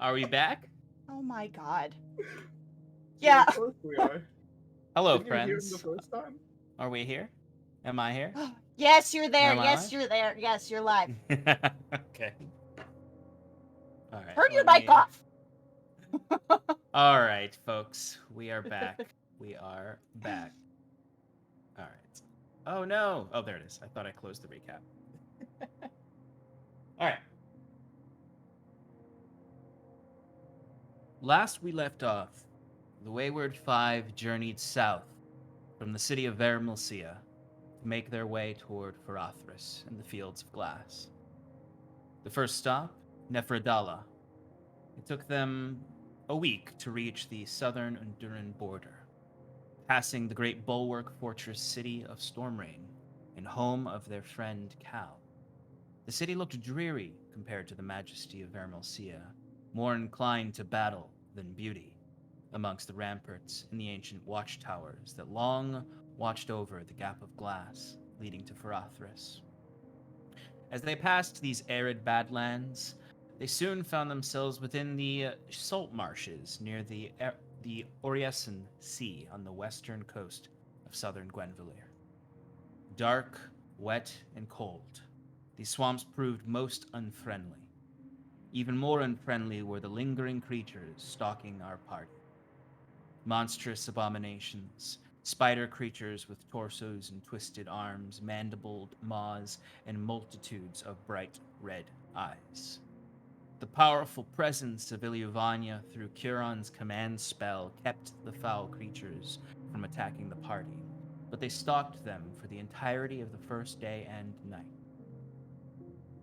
Are we back? Oh my god. Yeah, Yeah. of course we are. Hello, Didn't you hear him the friends. first time? Are we here? Am I here? Yes, you're there. Am I Yes, live? you're there. Yes, you're live. Okay. All right. Turn your Let mic me. off. All right, folks. We are back. We are back. All right. Oh no. Oh, there it is. I thought I closed the recap. All right. Last we left off, the Wayward Five journeyed south from the city of Vermilcia to make their way toward Farathris and the Fields of Glass. The first stop, Nephrodala. It took them a week to reach the southern Unduran border, passing the great bulwark fortress city of Stormrain and home of their friend Cal. The city looked dreary compared to the majesty of Vermilcia, more inclined to battle than beauty, amongst the ramparts and the ancient watchtowers that long watched over the gap of glass leading to Farathris. As they passed these arid badlands, they soon found themselves within the salt marshes near the Oriesan Sea on the western coast of southern Gwenviller. Dark, wet, and cold, these swamps proved most unfriendly. Even more unfriendly were the lingering creatures stalking our party. Monstrous abominations, spider creatures with torsos and twisted arms, mandibled maws, and multitudes of bright red eyes. The powerful presence of Ilyuvania through Curon's command spell kept the foul creatures from attacking the party, but they stalked them for the entirety of the first day and night.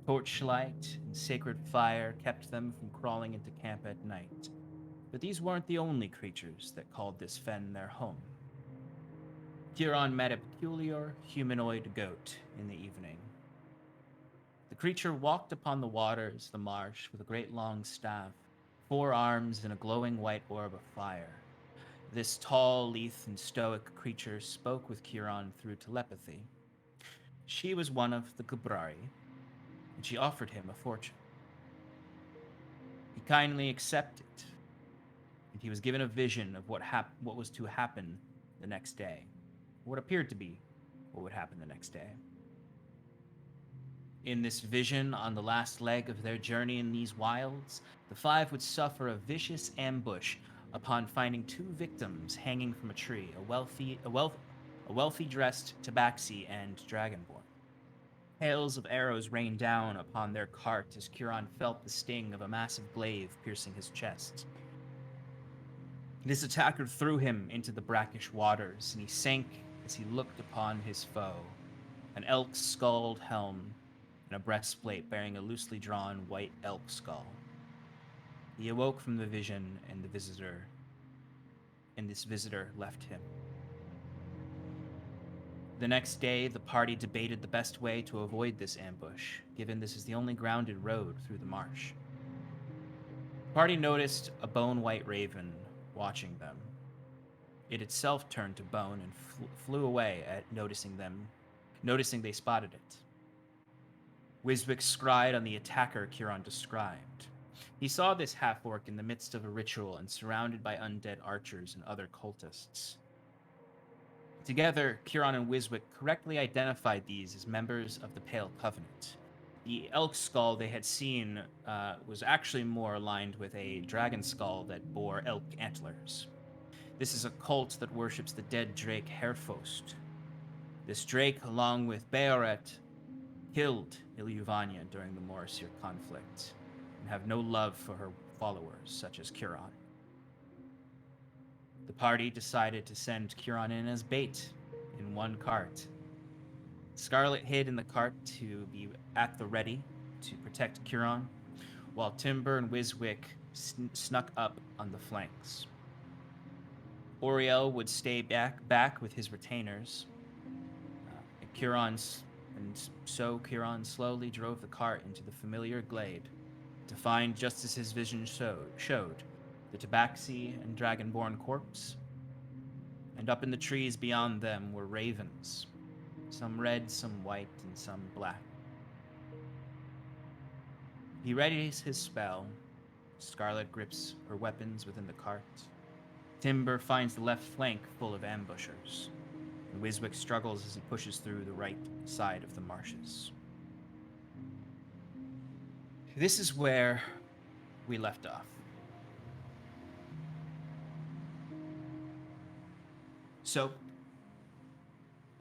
Torchlight and sacred fire kept them from crawling into camp at night, but these weren't the only creatures that called this fen their home. Curon met a peculiar humanoid goat in the evening. The creature walked upon the waters of the marsh with a great long staff, 4 arms, and a glowing white orb of fire. This tall, lithe, and stoic creature spoke with Curon through telepathy. She was one of the Gubrari, and she offered him a fortune. He kindly accepted, and he was given a vision of what was to happen the next day, what appeared to be what would happen the next day. In this vision, on the last leg of their journey in these wilds, the 5 would suffer a vicious ambush upon finding 2 victims hanging from a tree, a wealthy dressed tabaxi and dragonborn. Hails of arrows rained down upon their cart as Curon felt the sting of a massive glaive piercing his chest. This attacker threw him into the brackish waters, and he sank as he looked upon his foe, an elk-skulled helm and a breastplate bearing a loosely drawn white elk skull. He awoke from the vision, and this visitor left him. The next day, the party debated the best way to avoid this ambush, given this is the only grounded road through the marsh. The party noticed a bone-white raven watching them. It itself turned to bone and flew away at noticing they spotted it. Wiswick scried on the attacker Curon described. He saw this half-orc in the midst of a ritual and surrounded by undead archers and other cultists. Together, Curon and Wiswick correctly identified these as members of the Pale Covenant. The elk skull they had seen was actually more aligned with a dragon skull that bore elk antlers. This is a cult that worships the dead drake Herfost. This drake, along with Beoret, killed Ilyuvania during the Morasir conflict and have no love for her followers, such as Curon. The party decided to send Curon in as bait in one cart. Scarlet hid in the cart to be at the ready to protect Curon, while Timber and Wiswick snuck up on the flanks. Oriel would stay back with his retainers. So Curon slowly drove the cart into the familiar glade to find, just as his vision showed, the tabaxi and dragonborn corpse. And up in the trees beyond them were ravens, some red, some white, and some black. He readies his spell. Scarlet grips her weapons within the cart. Timber finds the left flank full of ambushers. And Wiswick struggles as he pushes through the right side of the marshes. This is where we left off. So,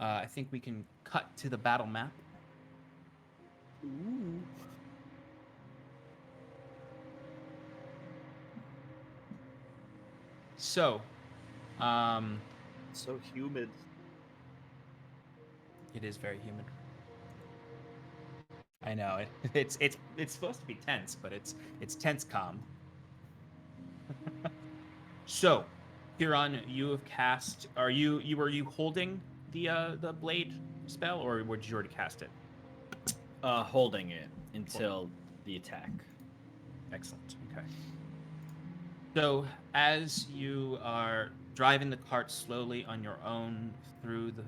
I think we can cut to the battle map. Ooh. So, So humid. it is very humid. I know it's supposed to be tense, but it's tense calm. So, Huron, you have cast. Were you holding the blade spell, or did you already cast it? Holding it until the attack. Excellent. Okay. So, as you are driving the cart slowly on your own through the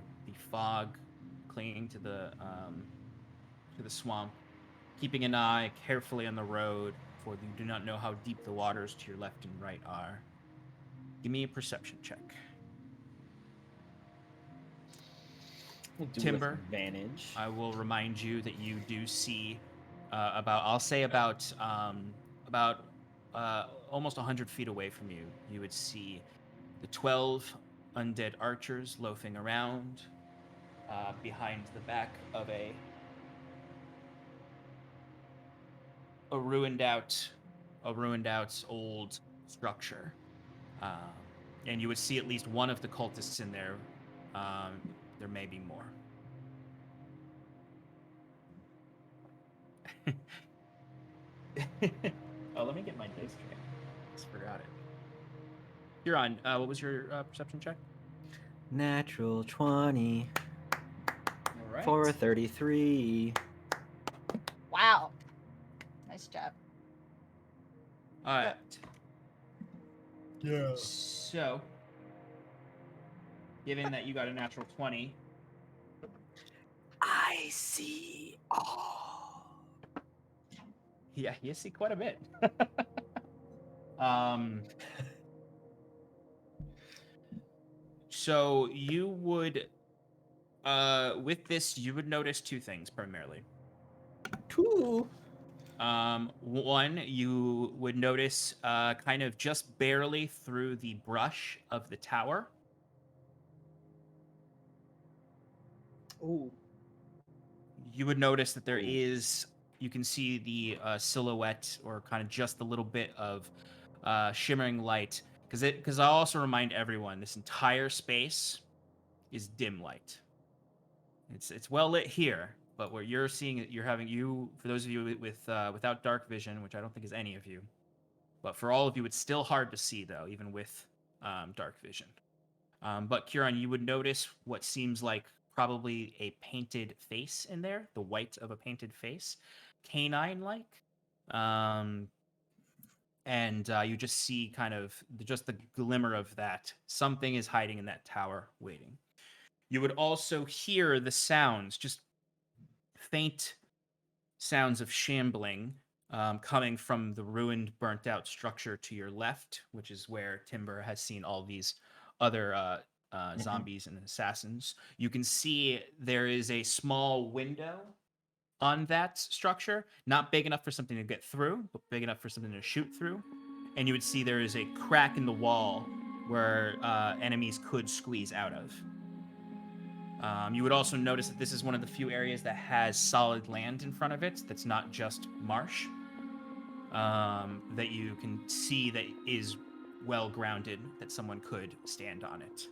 fog, clinging to the swamp, keeping an eye carefully on the road, for you do not know how deep the waters to your left and right are. Give me a perception check. We'll do Timber. with advantage. I will remind you that you do see about almost 100 feet away from you, you would see the 12 undead archers loafing around behind the back of a ruined out old structure. And you would see at least one of the cultists in there. There may be more. Oh, let me get my dice check. Just forgot it. Huron, what was your perception check? Natural 20 All right. for a 33. Wow. Nice job. All right. Yeah. So, given that you got a natural 20, I see all. yeah, you see quite a bit. So you would, with this, you would notice two things primarily. Two. One, you would notice, kind of just barely through the brush of the tower, Ooh. you would notice that there is, you can see the silhouette, or kind of just a little bit of shimmering light. Because I'll also remind everyone, this entire space is dim light. It's well lit here, but where you're seeing it, for those of you without dark vision, which I don't think is any of you, but for all of you, it's still hard to see though, even with dark vision. But Kieran, you would notice what seems like probably a painted face in there, the white of a painted face, canine-like. And you just see kind of just the glimmer of that. Something is hiding in that tower waiting. You would also hear the sounds, just faint sounds of shambling coming from the ruined, burnt-out structure to your left, which is where Timber has seen all these other zombies and assassins. You can see there is a small window on that structure, not big enough for something to get through, but big enough for something to shoot through. And you would see there is a crack in the wall where enemies could squeeze out of. You would also notice that this is one of the few areas that has solid land in front of it, that's not just marsh, that you can see that is well grounded, that someone could stand on it.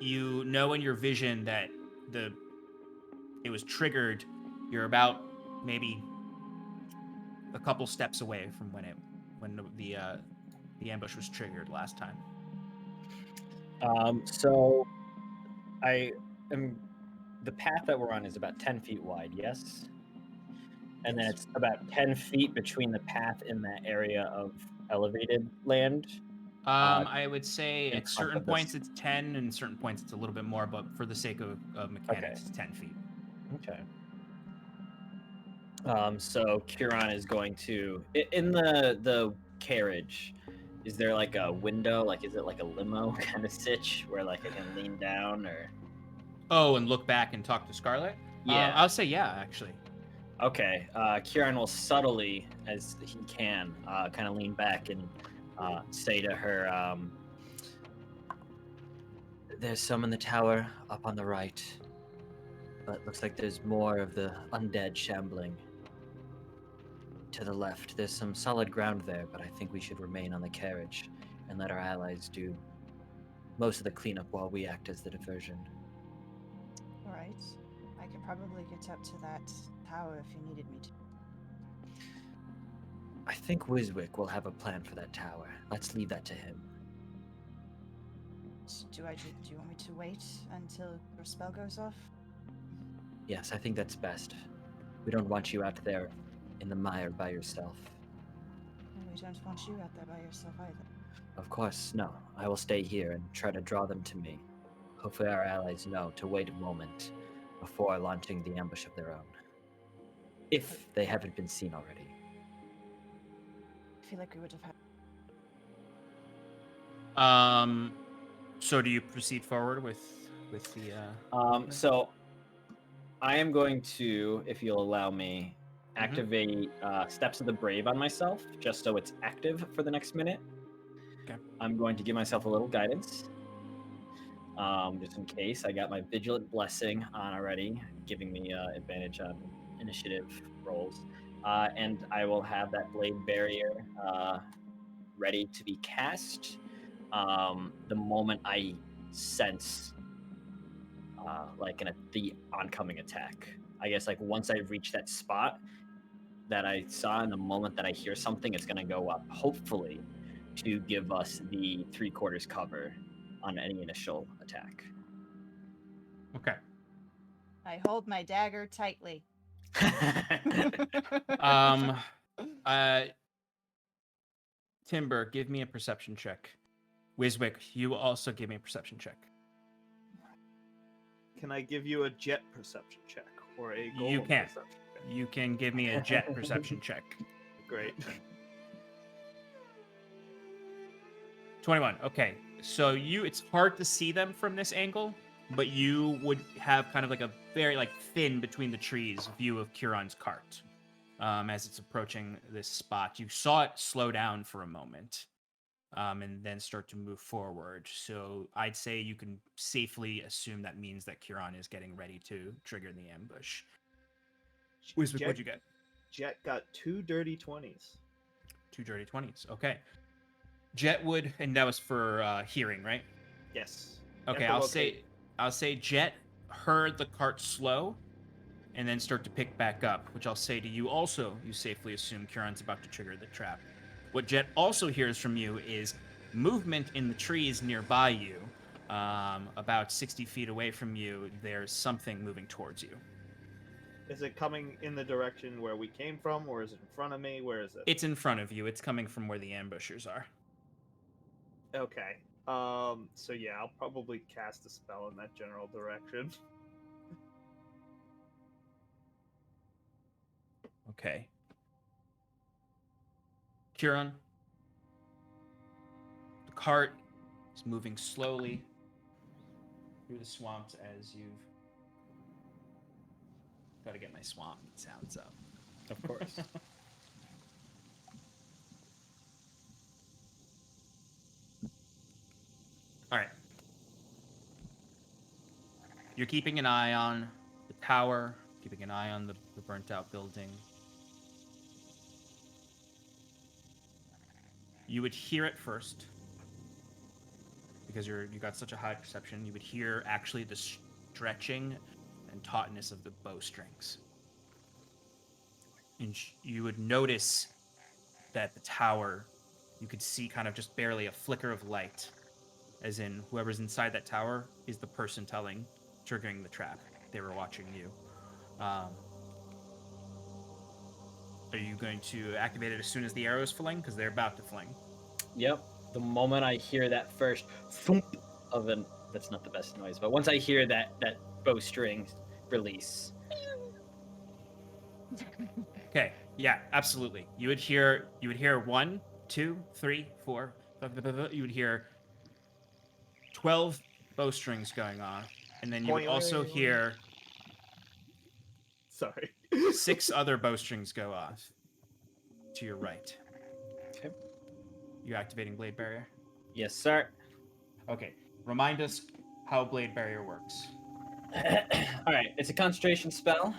You know in your vision that it was triggered. You're about maybe a couple steps away from when the ambush was triggered last time. So the path that we're on is about 10 feet wide, yes? And then it's about 10 feet between the path in that area of elevated land. I would say in at front certain of this- points it's 10, and certain points it's a little bit more, but for the sake of mechanics, Okay. it's 10 feet. Okay. So Kieran is going to in the carriage. Is there like a window? Like, is it like a limo kind of sitch where like I can lean down or? Oh, and look back and talk to Scarlet? Yeah. I'll say yeah, actually. Okay. Kieran will subtly, as he can, kind of lean back and say to her, "There's some in the tower up on the right, but looks like there's more of the undead shambling. To the left, there's some solid ground there, but I think we should remain on the carriage and let our allies do most of the cleanup while we act as the diversion." All right. I could probably get up to that tower if you needed me to. I think Wiswick will have a plan for that tower. Let's leave that to him. Do you want me to wait until your spell goes off? Yes, I think that's best. We don't want you out there in the mire by yourself. And we don't want you out there by yourself either. Of course, no. I will stay here and try to draw them to me. Hopefully our allies know to wait a moment before launching the ambush of their own. If they haven't been seen already. I feel like we would have had. So do you proceed forward with the So I am going to, if you'll allow me, activate Steps of the Brave on myself, just so it's active for the next minute. Okay. I'm going to give myself a little guidance, just in case. I got my Vigilant Blessing on already, giving me advantage on initiative rolls. And I will have that Blade Barrier ready to be cast the moment I sense the oncoming attack. I guess like once I reach that spot that I saw, in the moment that I hear something, it's gonna go up, hopefully, to give us the 3/4 cover on any initial attack. Okay. I hold my dagger tightly. Timber, give me a perception check. Wiswick, you also give me a perception check. Can I give you a jet perception check or a golem You can. perception check? You can give me a jet perception check. Great. 21. Okay. So it's hard to see them from this angle, but you would have kind of like a very thin between the trees view of Kieran's cart as it's approaching this spot. You saw it slow down for a moment and then start to move forward. So I'd say you can safely assume that means that Kieran is getting ready to trigger the ambush. Wiswick, what'd you get? Jet got 2 dirty 20s. 2 dirty 20s. Okay. Jet would, and that was for hearing, right? Yes. Okay, I'll say Jet heard the cart slow and then start to pick back up, which I'll say to you also, you safely assume Kieran's about to trigger the trap. What Jet also hears from you is movement in the trees nearby you. About 60 feet away from you, there's something moving towards you. Is it coming in the direction where we came from, or is it in front of me? Where is it? It's in front of you. It's coming from where the ambushers are. Okay. So yeah, I'll probably cast a spell in that general direction. Okay. Kieran, the cart is moving slowly through the swamps as you've... Got to get my swamp sounds up. Of course. All right. You're keeping an eye on the tower, keeping an eye on the burnt out building. You would hear it first, because you got such a high perception. You would hear actually the stretching and tautness of the bowstrings. And you would notice that the tower, you could see kind of just barely a flicker of light, as in whoever's inside that tower is the person triggering the trap. They were watching you. Are you going to activate it as soon as the arrows fling? Because they're about to fling. Yep. The moment I hear that first thump of an... That's not the best noise, but once I hear that bowstring release, Okay. Yeah, absolutely. You would hear 1, 2, 3, 4. You would hear 12 bowstrings going off, and then you would also hear Sorry. 6 other bowstrings go off to your right. Okay. You activating Blade Barrier? Yes, sir. Okay. Remind us how Blade Barrier works. All right, it's a concentration spell.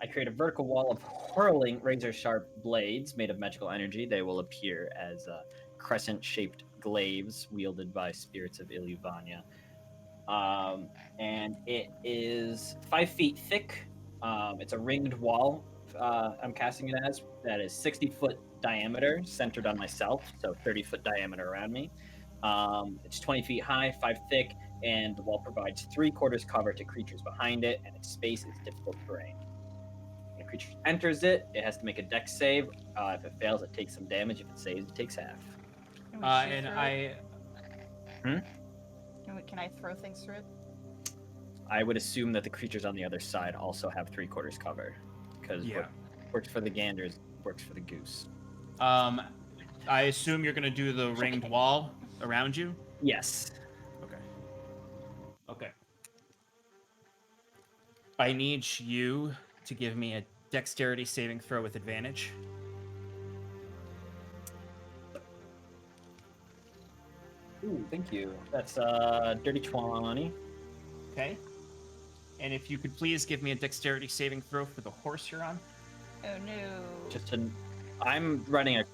I create a vertical wall of whirling razor-sharp blades made of magical energy. They will appear as crescent-shaped glaives wielded by spirits of Iluvania. And it is 5 feet thick. It's a ringed wall. I'm casting it as that is 60-foot diameter, centered on myself, so 30-foot diameter around me. It's 20 feet high, 5 thick, and the wall provides 3/4 cover to creatures behind it, and its space is difficult terrain. When a creature enters it, it has to make a dex save. If it fails, it takes some damage. If it saves, it takes half. Can we shoot And through I. it? Can I throw things through it? I would assume that the creatures on the other side also have 3/4 cover, because Yeah. what works for the ganders works for the goose. I assume you're gonna do the ringed wall around you. Yes. Okay. Okay. I need you to give me a dexterity saving throw with advantage. Ooh, thank you. That's dirty 20. Okay. And if you could please give me a dexterity saving throw for the horse you're on. Oh no. Just I'm running a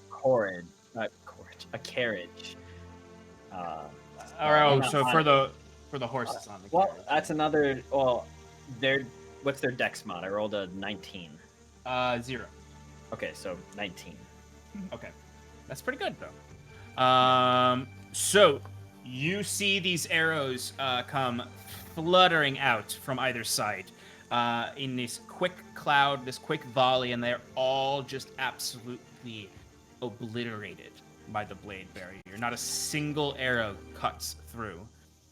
carriage. Oh, not so on for it. the horse that's on the Well, carriage. that's another. Well, what's their dex mod? I rolled a 19. 0. Okay, so 19. Okay. That's pretty good though. So you see these arrows come fluttering out from either side in this quick cloud, this quick volley, and they're all just absolutely obliterated by the blade barrier. Not a single arrow cuts through,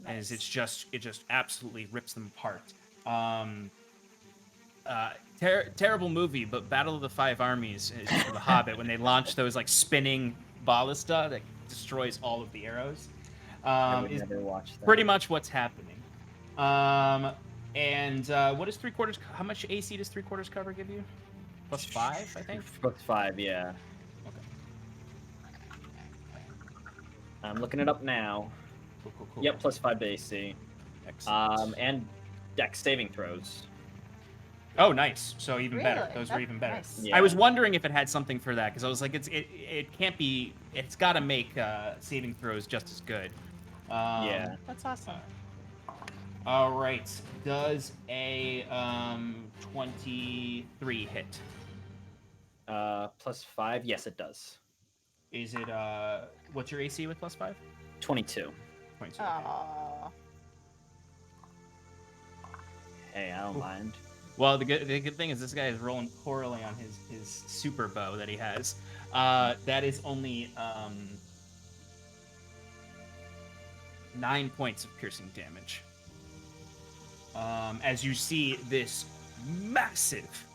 as it just absolutely rips them apart. Terrible movie, but Battle of the Five Armies for The Hobbit, when they launch those like spinning ballista that destroys all of the arrows, I would is never watch that. pretty much what's happening. And what is 3/4? How much AC does 3/4 cover give you? +5, I think. +5, yeah. Okay. I'm looking it up now. Cool. Yep, +5 to AC. Excellent. And dex saving throws. Oh, nice. So even better. Really? Those were That's even better. nice. Yeah. I was wondering if it had something for that because I was like, it can't be. It's got to make saving throws just as good. Yeah. That's awesome. All right. Does a 23 hit? +5, yes, it does. Is it what's your AC with +5? 22. 22. Okay. Aww. Hey, I don't mind. Well, the good thing is this guy is rolling poorly on his super bow that he has. That is only 9 points of piercing damage. As you see this massive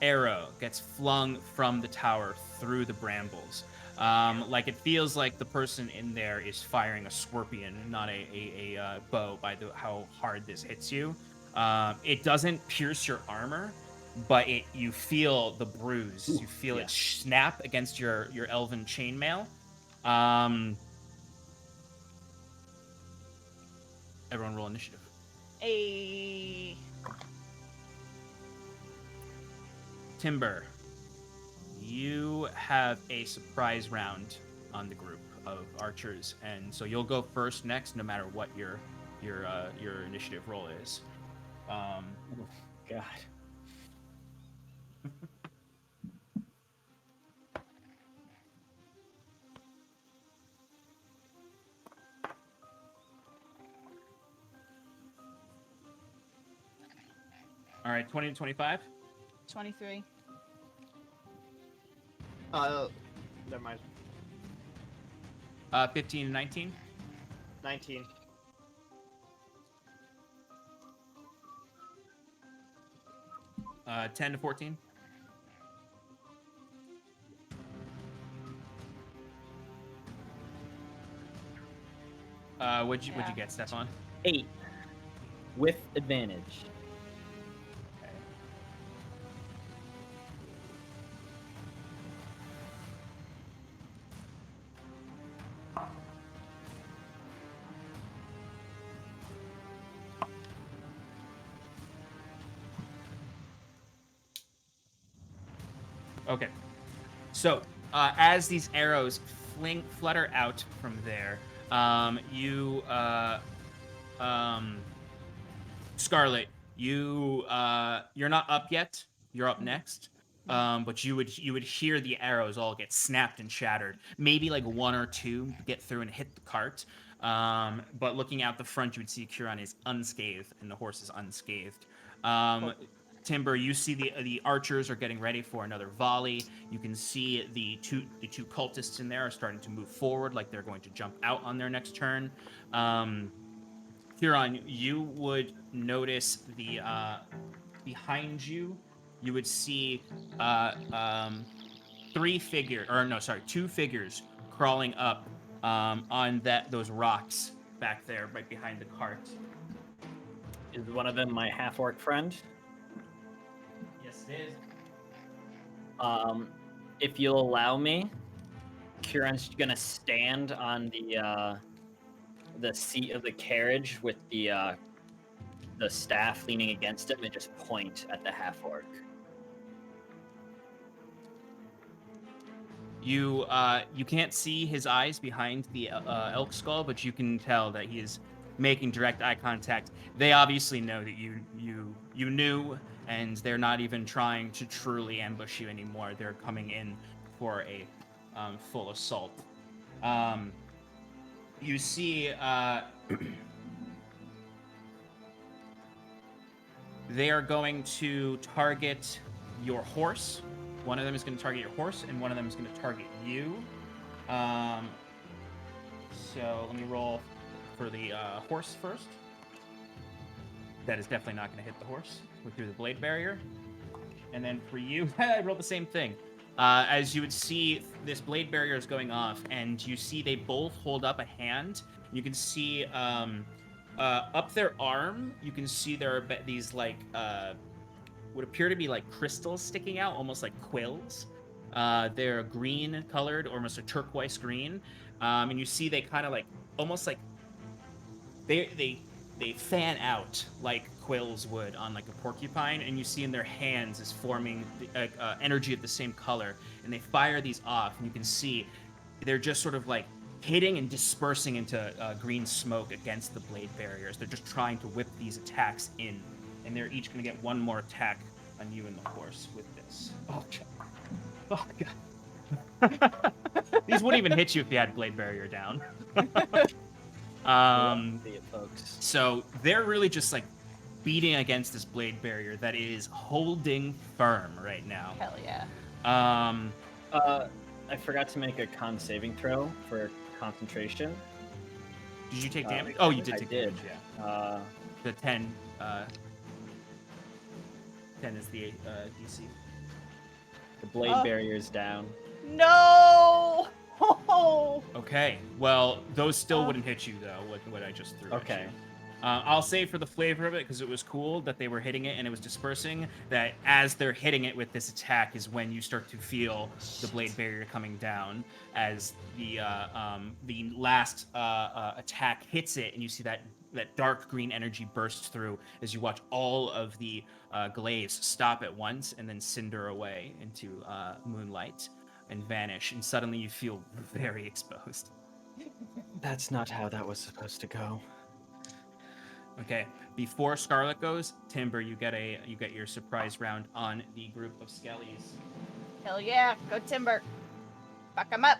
arrow gets flung from the tower through the brambles. Like it feels like the person in there is firing a scorpion and not a bow by how hard this hits you. It doesn't pierce your armor, but you feel the bruise. You feel it snap against your elven chainmail. Everyone roll initiative. Hey. Timber, you have a surprise round on the group of archers, and so you'll go first next, no matter what your initiative roll is. God. All right, 20 to 25. 23. Never mind. 15 to 19. 19. 10 to 14. What'd you Yeah. get, Stefan? 8 with advantage. Okay. Okay. So, as these arrows flutter out from there, Scarlet, you're not up yet. You're up next. But you would hear the arrows all get snapped and shattered. Maybe like one or two get through and hit the cart. But looking out the front, you would see Kieran is unscathed and the horse is unscathed. Timber, you see the archers are getting ready for another volley. You can see the two cultists in there are starting to move forward, like they're going to jump out on their next turn. Huron, you would notice the behind you. You would see two figures crawling up on those rocks back there, right behind the cart. Is one of them my half-orc friend? Yes, it is. If you'll allow me, Kieran's gonna stand on the seat of the carriage with the staff leaning against him and just point at the half-orc. You can't see his eyes behind the elk skull, but you can tell that he is making direct eye contact. They obviously know that you knew, and they're not even trying to truly ambush you anymore. They're coming in for a full assault. You see, they are going to target your horse. One of them is going to target your horse, and one of them is going to target you. So let me roll for the horse first. That is definitely not going to hit the horse. We're through the blade barrier. And then for you, I rolled the same thing. As you would see, this blade barrier is going off, and you see they both hold up a hand. You can see up their arm, you can see there are these like would appear to be like crystals sticking out, almost like quills. They're green colored, almost a turquoise green, and you see they kind of like almost like they fan out like quills would on like a porcupine, and you see in their hands is forming energy of the same color, and they fire these off, and you can see they're just sort of like hitting and dispersing into green smoke against the blade barriers. They're just trying to whip these attacks in, and they're each going to get one more attack on you and the horse with this. Oh god. These wouldn't even hit you if you had blade barrier down. See it, folks. So they're really just like beating against this blade barrier that is holding firm right now. Hell yeah. I forgot to make a con saving throw for concentration. Did you take damage? Oh, you did I take did. damage, yeah. The 10 is the DC. The blade barrier's down. No! Oh! Okay, well, those still wouldn't hit you, though, what I just threw Okay. at you. I'll say for the flavor of it, because it was cool that they were hitting it and it was dispersing, that as they're hitting it with this attack is when you start to feel the blade barrier coming down as the last attack hits it, and you see that dark green energy bursts through as you watch all of the glaives stop at once and then cinder away into moonlight and vanish, and suddenly you feel very exposed. That's not how that was supposed to go. Okay, before Scarlet goes, Timber, you get your surprise round on the group of skellies. Hell yeah. Go Timber. Fuck him up.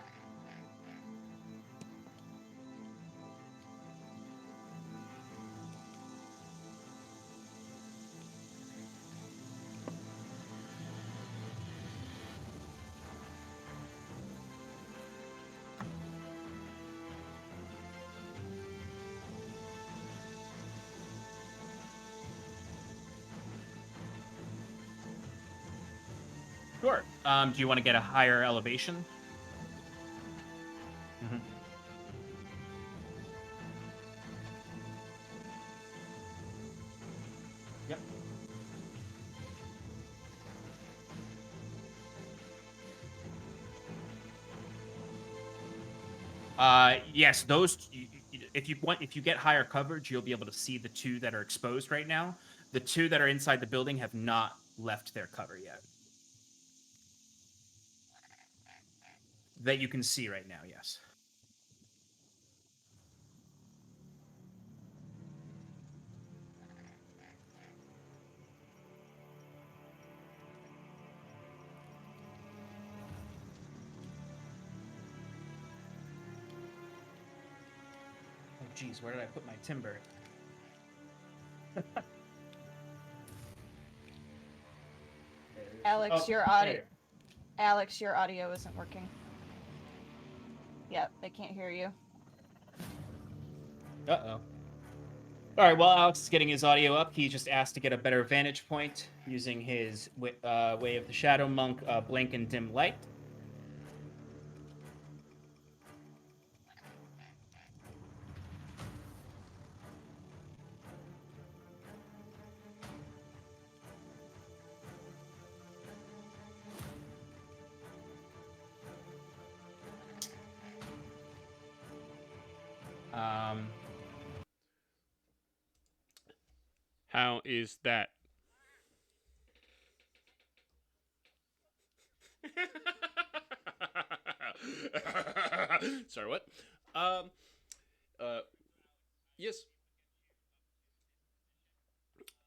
Sure. Do you want to get a higher elevation? Yes, if you get higher coverage, you'll be able to see the two that are exposed right now. The two that are inside the building have not left their cover yet. That you can see right now, yes. Oh, geez, where did I put my timber? Alex, Oh, your there audio. you Alex, your audio isn't working. Yep, they can't hear you. go. Uh-oh. All right, while Alex is getting his audio up, he just asked to get a better vantage point using his Way of the Shadow Monk blink and dim light. How is that? Sorry, what? Yes.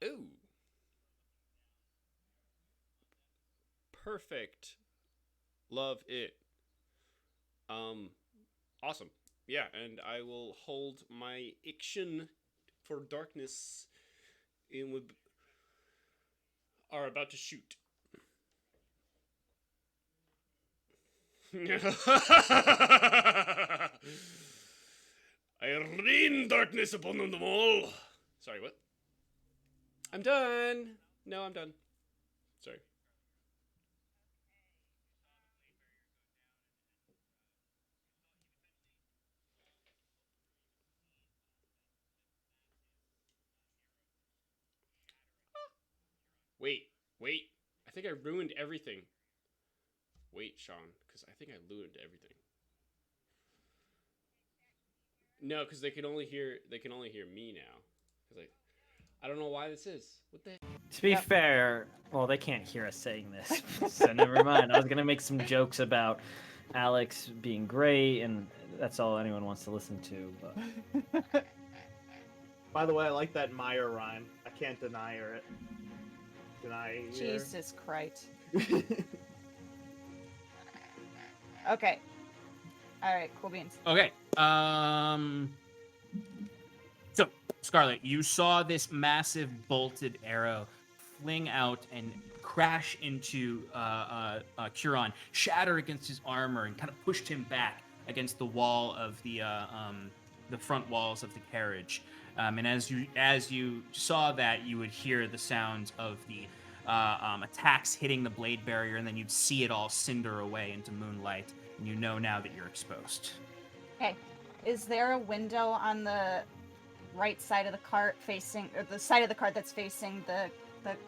Ooh. Perfect. Love it. Awesome. Yeah, and I will hold my action for darkness and we are about to shoot. I rain darkness upon them all. Sorry, what? I'm done. No, I'm done. Sorry. Wait, wait. I think I ruined everything. Wait, Sean, because I think I ruined everything. No, because they can only hear me now. Because I don't know why this is. What the? To be Yep. fair, well, they can't hear us saying this, so never mind. I was gonna make some jokes about Alex being great, and that's all anyone wants to listen to. But By the way, I like that Meyer rhyme. I can't deny it. Deny her. Jesus Christ. Okay. All right, cool beans. Okay. So, Scarlet, you saw this massive bolted arrow fling out and crash into Curon, shatter against his armor, and kind of pushed him back against the wall of the front walls of the carriage. And as you saw that, you would hear the sounds of the attacks hitting the blade barrier, and then you'd see it all cinder away into moonlight. And you know now that you're exposed. Okay. Is there a window on the right side of the cart facing, or the side of the cart that's facing the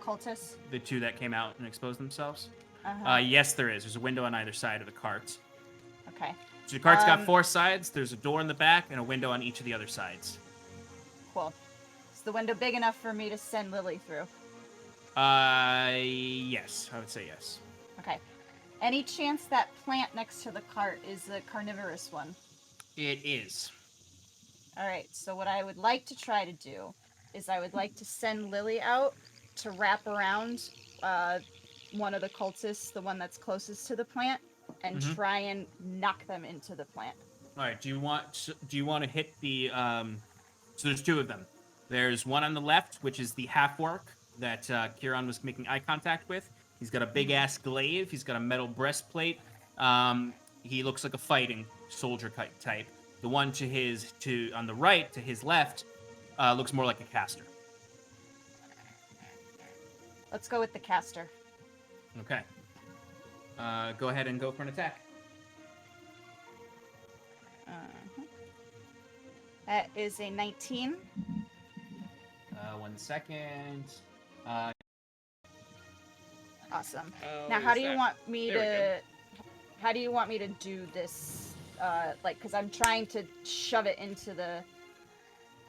cultists? The two that came out and exposed themselves? Uh-huh. Yes, there is. There's a window on either side of the cart. Okay. So the cart's got 4 sides. There's a door in the back and a window on each of the other sides. Cool. Is the window big enough for me to send Lily through? Yes. I would say yes. Okay. Any chance that plant next to the cart is a carnivorous one? It is. All right, so what I would like to try to do is I would like to send Lily out to wrap around one of the cultists, the one that's closest to the plant, and try and knock them into the plant. All right. Do you want to hit the? So there's 2 of them. There's one on the left, which is the half orc that Kieran was making eye contact with. He's got a big ass glaive. He's got a metal breastplate. He looks like a fighting soldier type. The one on the right, to his left, looks more like a caster. Let's go with the caster. Okay. Go ahead and go for an attack. That is a 19. 1 second. Awesome. How Now, how is do you that? want me There we to? How do you want me to do this like, because I'm trying to shove it into the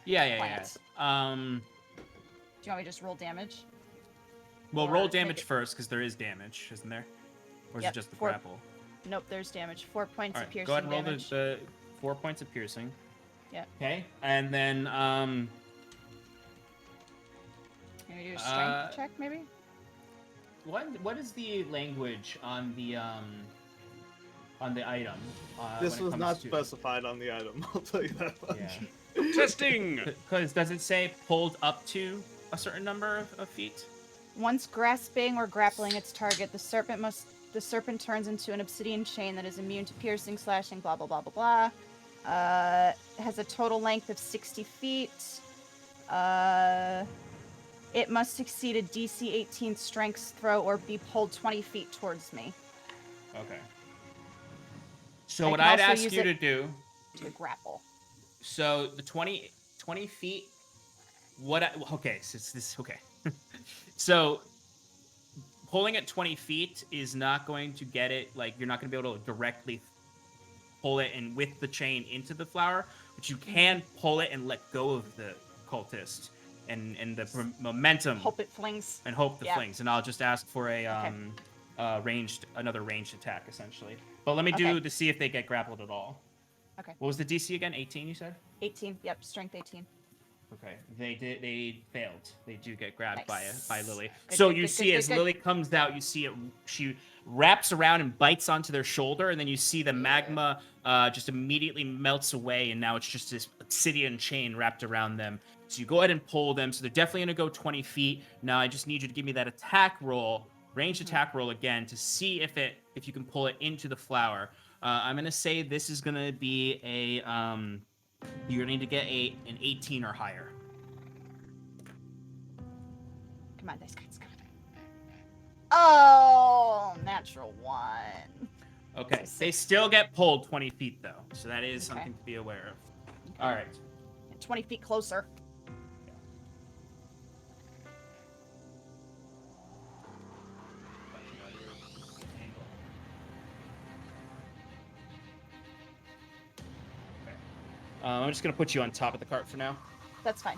Yeah. plant. Do Do you want me to just roll damage? well, Or roll make damage it- first because there is damage, isn't there? Or is Yep, it just the 4 grapple? Nope, there's damage. 4 points All of right, piercing go ahead and roll damage. the 4 points of piercing. Yeah. Okay, and then Can we do a strength check, maybe? what is the language on the item? This when it was comes not to- specified on the item. I'll tell you that much. Yeah. Testing. Because does it say pulled up to a certain number of feet? Once grasping or grappling its target, the serpent turns into an obsidian chain that is immune to piercing, slashing, blah blah blah blah blah. Has a total length of 60 feet. It must succeed a DC 18 strength throw or be pulled 20 feet towards me Okay. So I what can I'd also ask use you it- to do, to grapple. so the 20 feet, okay, so it's this, okay. So pulling at 20 feet is not going to get it, like, you're not going to be able to directly pull it and with the chain into the flower, but you can pull it and let go of the cultist and the momentum Hope it flings. and hope the Yeah. flings. And I'll just ask for a another ranged attack essentially. But let me do Okay. to see if they get grappled at all. Okay. What was the DC again? 18, you said? 18. Yep, strength 18. Okay, they failed. They do get grabbed Nice. by Lily. Good, So good, you good, see good, as good. Lily comes out, you see it. She wraps around and bites onto their shoulder, and then you see the magma just immediately melts away, and now it's just this obsidian chain wrapped around them. So you go ahead and pull them. So they're definitely gonna go 20 feet. Now I just need you to give me that attack roll, ranged attack roll again, to see if you can pull it into the flower. I'm gonna say this is gonna be a you're gonna need to get an 18 or higher. Come on, dice guys, come on. Oh, natural 1. Okay, So they 6. still get pulled 20 feet though, so that is Okay. something to be aware of. All right. 20 feet closer. I'm just gonna put you on top of the cart for now. That's fine.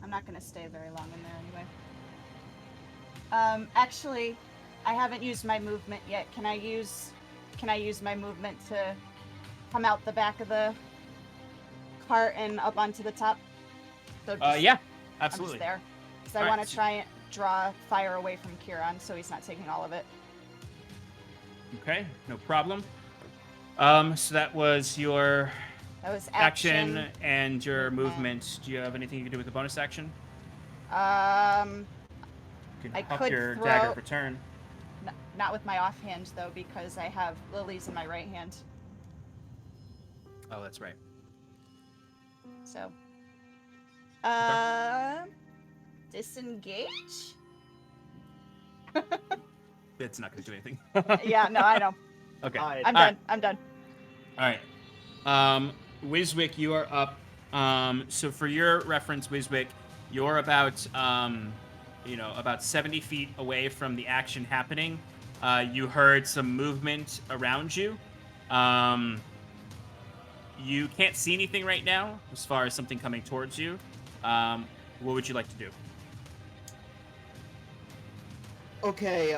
I'm not gonna stay very long in there anyway. Actually, I haven't used my movement yet. Can I use my movement to come out the back of the cart and up onto the top? So Yeah, I'm absolutely. just there. Because I Alright, want to so- try and draw fire away from Kieran so he's not taking all of it. Okay, no problem. So that was your That was action action. and your movement. movement. Do you have anything you can do with the bonus action? Um, You can I huck could your throw- dagger of return. not with my offhand though, because I have lilies in my right hand. Oh, that's right. So, disengage. It's not gonna do anything. Yeah, no, I know. Okay. Hide. I'm All done. I'm done. All right. Wiswick, you are up. So for your reference, Wiswick, you're about, about 70 feet away from the action happening. You heard some movement around you. You can't see anything right now as far as something coming towards you. What would you like to do? Okay,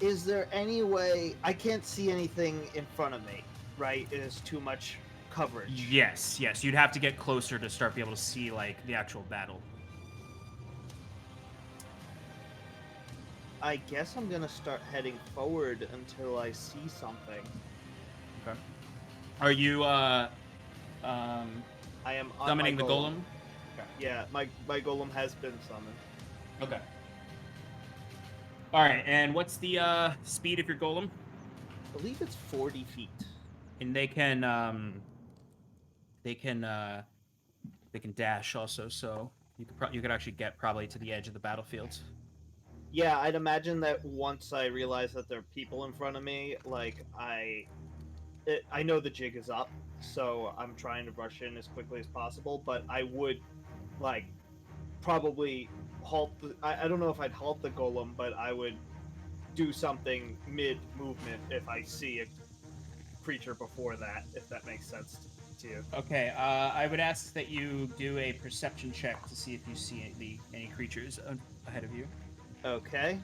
is there any way I can't see anything in front of me, right? It is too much coverage. Yes. You'd have to get closer to start be able to see like the actual battle. I guess I'm gonna start heading forward until I see something. Okay. Are you I am on summoning my the golem? Yeah, my golem has been summoned. Okay. All right, and what's the speed of your golem? I believe it's 40 feet. And they can dash also, so you could actually get probably to the edge of the battlefield. Yeah, I'd imagine that once I realize that there are people in front of me, like I know the jig is up, so I'm trying to rush in as quickly as possible. But I would, like, probably halt. I don't know if I'd halt the golem, but I would do something mid movement if I see creature before that, if that makes sense to you. Okay, I would ask that you do a perception check to see if you see any creatures ahead of you. Okay.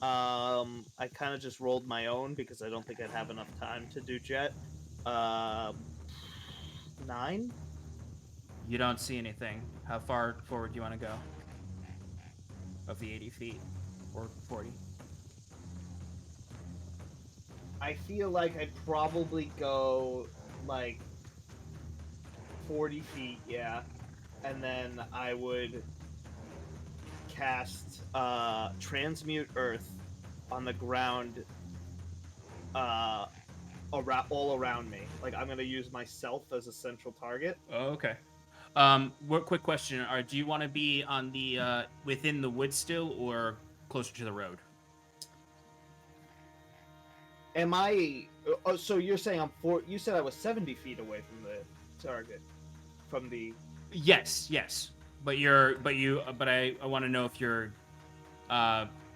I kind of just rolled my own because I don't think I'd have enough time to do jet. 9. You don't see anything. How far forward do you want to go? Of the 80 feet or 40? I feel like I'd probably go like 40 feet, yeah, and then I would cast transmute earth on the ground all around me. Like I'm gonna use myself as a central target. Oh, okay. Quick question: do you want to be on the within the woods still, or closer to the road? Am I? Oh, so you're saying I'm four? You said I was 70 feet away from the target, from the. Yes, yes. But I want to know if you're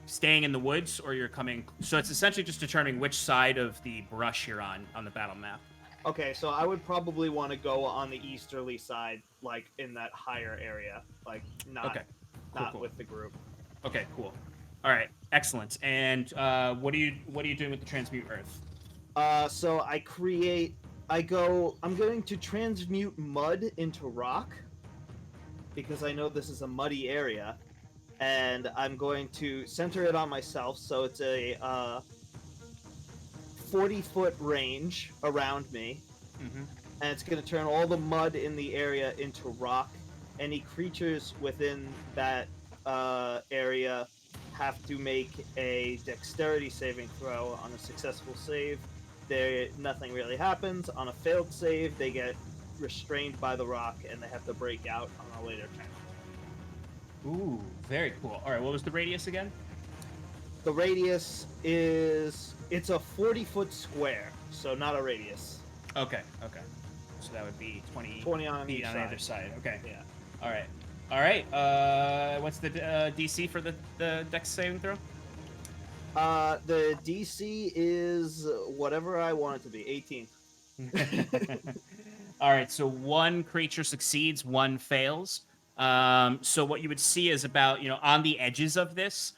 staying in the woods or you're coming. So it's essentially just determining which side of the brush you're on the battle map. Okay, so I would probably want to go on the easterly side, like in that higher area, like not Cool. with the group. Okay, cool. All right, excellent. And what are you doing with the transmute earth? So I'm going to transmute mud into rock because I know this is a muddy area, and I'm going to center it on myself. So it's a 40-foot range around me, Mm-hmm. and it's going to turn all the mud in the area into rock. Any creatures within that area have to make a dexterity saving throw. On a successful save, nothing really happens. On a failed save, they get restrained by the rock and they have to break out on a later turn. Ooh, very cool. All right, what was the radius again? The radius is it's a 40-foot square, so not a radius. Okay. So that would be 20 on feet each on side. either side. Okay. Yeah. All right. What's the DC for the dex saving throw? The DC is whatever I want it to be, 18. All right, so one creature succeeds, one fails. So what you would see is about, on the edges of this,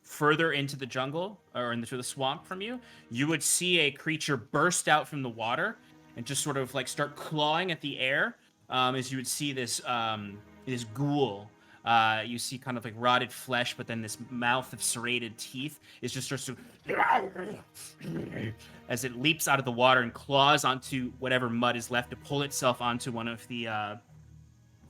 further into the jungle or into the swamp from you, you would see a creature burst out from the water and just sort of like start clawing at the air. As you would see this ghoul. You see kind of like rotted flesh, but then this mouth of serrated teeth is just starts to as it leaps out of the water and claws onto whatever mud is left to pull itself onto one of the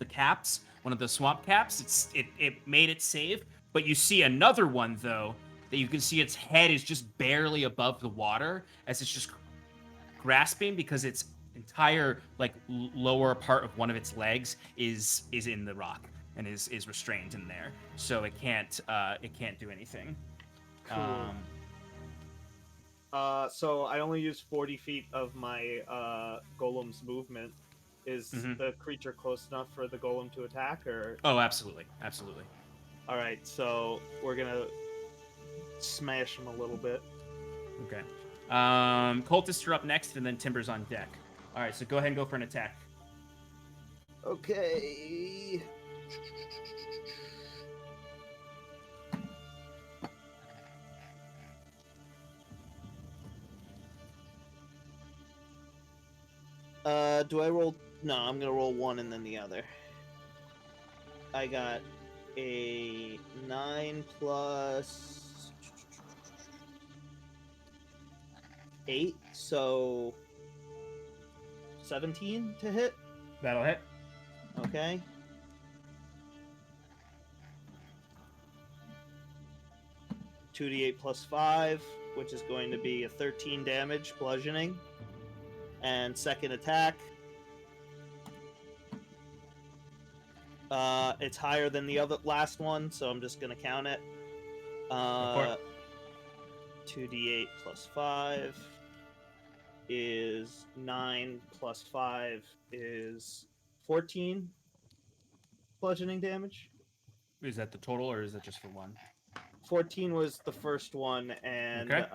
caps, one of the swamp caps. It made it save, but you see another one though that you can see its head is just barely above the water as it's just grasping because its entire like lower part of one of its legs is in the rock and is restrained in there, so it can't do anything. Cool. So I only use 40 feet of my golem's movement. Is the creature close enough for the golem to attack, or? Oh, absolutely. All right, so we're gonna smash him a little bit. Okay. Cultists are up next, and then Timber's on deck. All right, so go ahead and go for an attack. Okay. Do I roll? No, I'm gonna roll one and then the other. I got a 9 plus 8, so 17 to hit. That'll hit. Okay. Two d8 plus 5, which is going to be a 13 damage, bludgeoning. And second attack. It's higher than the last one, so I'm just gonna count it. 2d8 plus 5 is 9 plus 5 is 14 bludgeoning damage. Is that the total, or is that just for one? 14 was the first one, and Okay.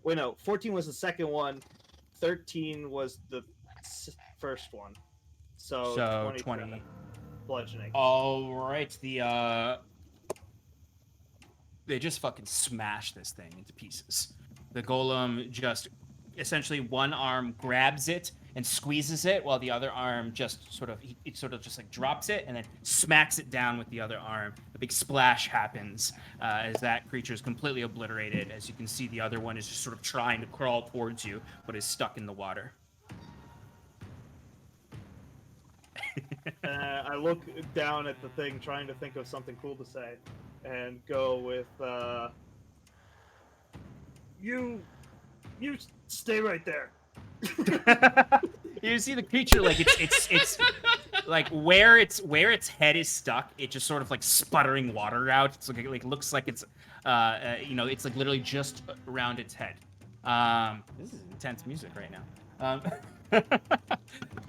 wait, no, 14 was the second one. 13 was the first one. So, So 27 20. bludgeoning. All right. They just fucking smash this thing into pieces. The golem just essentially one arm grabs it and squeezes it, while the other arm just sort of just like drops it and then smacks it down with the other arm. A big splash happens as that creature is completely obliterated. As you can see, the other one is just sort of trying to crawl towards you, but is stuck in the water. I look down at the thing, trying to think of something cool to say, and go with, You stay right there. You see the creature like it's like where its head is stuck, it just sort of like sputtering water out. It's like looks like it's it's like literally just around its head. This is intense music right now.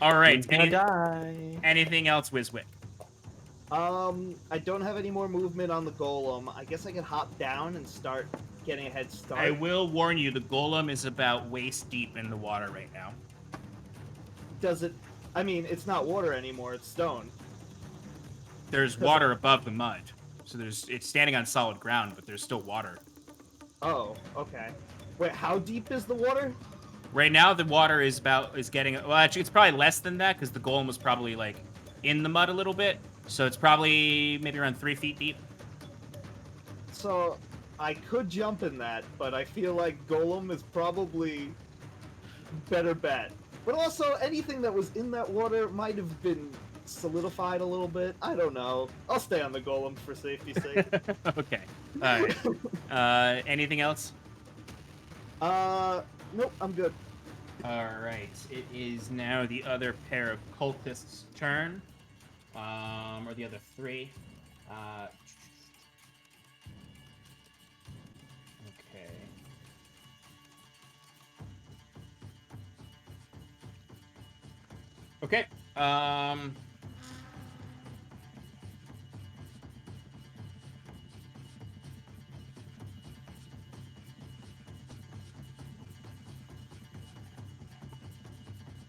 All right. He's gonna die. Anything else, Wiswick? I don't have any more movement on the golem. I guess I can hop down and start getting a head start. I will warn you, the golem is about waist deep in the water right now. Does it? I mean, it's not water anymore. It's stone. There's water above the mud, so it's standing on solid ground, but there's still water. Oh, okay. Wait, how deep is the water? Right now, the water is getting. Well, actually, it's probably less than that because the golem was probably like in the mud a little bit. So it's probably maybe around 3 feet deep. So I could jump in that, but I feel like golem is probably better bet. But also, anything that was in that water might have been solidified a little bit. I don't know. I'll stay on the golem for safety's sake. Okay. All right. Anything else? Nope, I'm good. All right. It is now the other pair of cultists' turn, or the other three. Okay. Okay.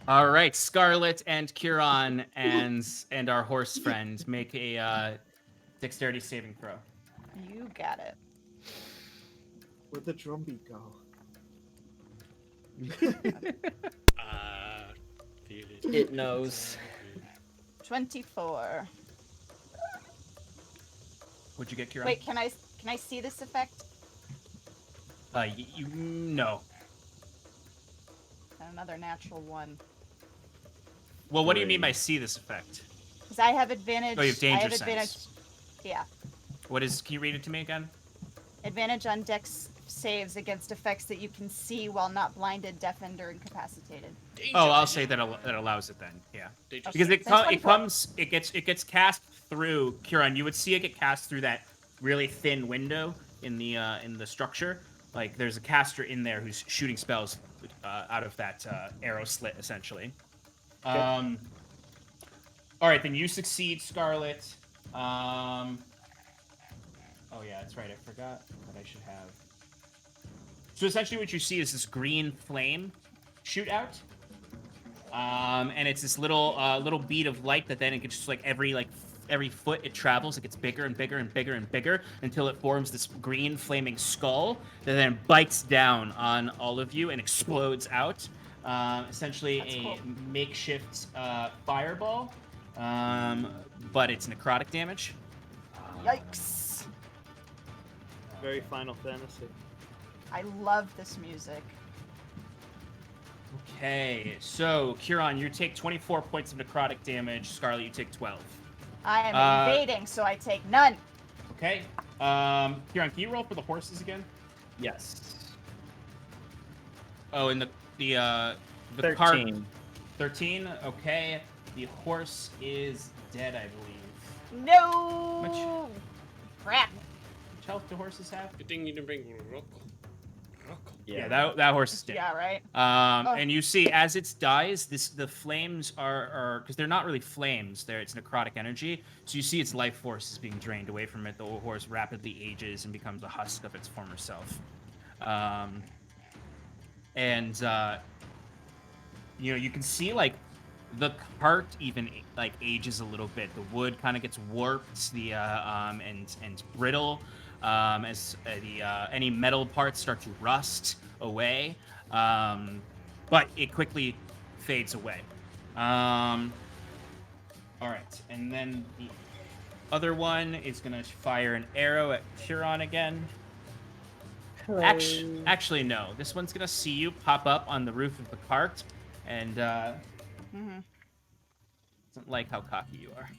All right, Scarlet and Curon and our horse friend make a dexterity saving throw. You got it. Where'd the drumbeat go? Feel it. It knows. 24. What'd you get, Curon? Wait, can I see this effect? No. Another natural one. Well, what do you mean by see this effect? Because I have advantage. Oh, you have danger I have advantage. sense. Yeah. What is? Can you read it to me again? Advantage on dex saves against effects that you can see while not blinded, deafened, or incapacitated. Danger Oh, I'll vision. say that allows it then. Yeah. Danger Because That's it gets cast through Curon. You would see it get cast through that really thin window in the structure. Like there's a caster in there who's shooting spells out of that arrow slit, essentially. All right, then you succeed, Scarlet. Oh yeah, that's right. I forgot that I should have. So essentially, what you see is this green flame shoot out, and it's this little bead of light that then it gets just like every foot it travels, it gets bigger and bigger and bigger and bigger until it forms this green flaming skull that then bites down on all of you and explodes out. Essentially That's a cool. makeshift fireball, but it's necrotic damage. Yikes! Very Final Fantasy. I love this music. Okay, so Curon, you take 24 points of necrotic damage. Scarlet, you take 12. I am invading, so I take none. Okay. Curon, can you roll for the horses again? Yes. Oh, and the 13. cart. 13. Okay. The horse is dead, I believe. No! Crap. Which health do horses have? Good thing you didn't bring Rocco. Rocco. Yeah, that horse is dead. Yeah, right. Oh. And you see, as it dies, the flames are because they're not really flames. It's necrotic energy. So you see its life force is being drained away from it. The horse rapidly ages and becomes a husk of its former self. You can see like the cart even like ages a little bit. The wood kind of gets warped, and brittle. As any metal parts start to rust away, but it quickly fades away. All right, and then the other one is gonna fire an arrow at Huron again. Actually, no. This one's gonna see you pop up on the roof of the cart, and doesn't like how cocky you are.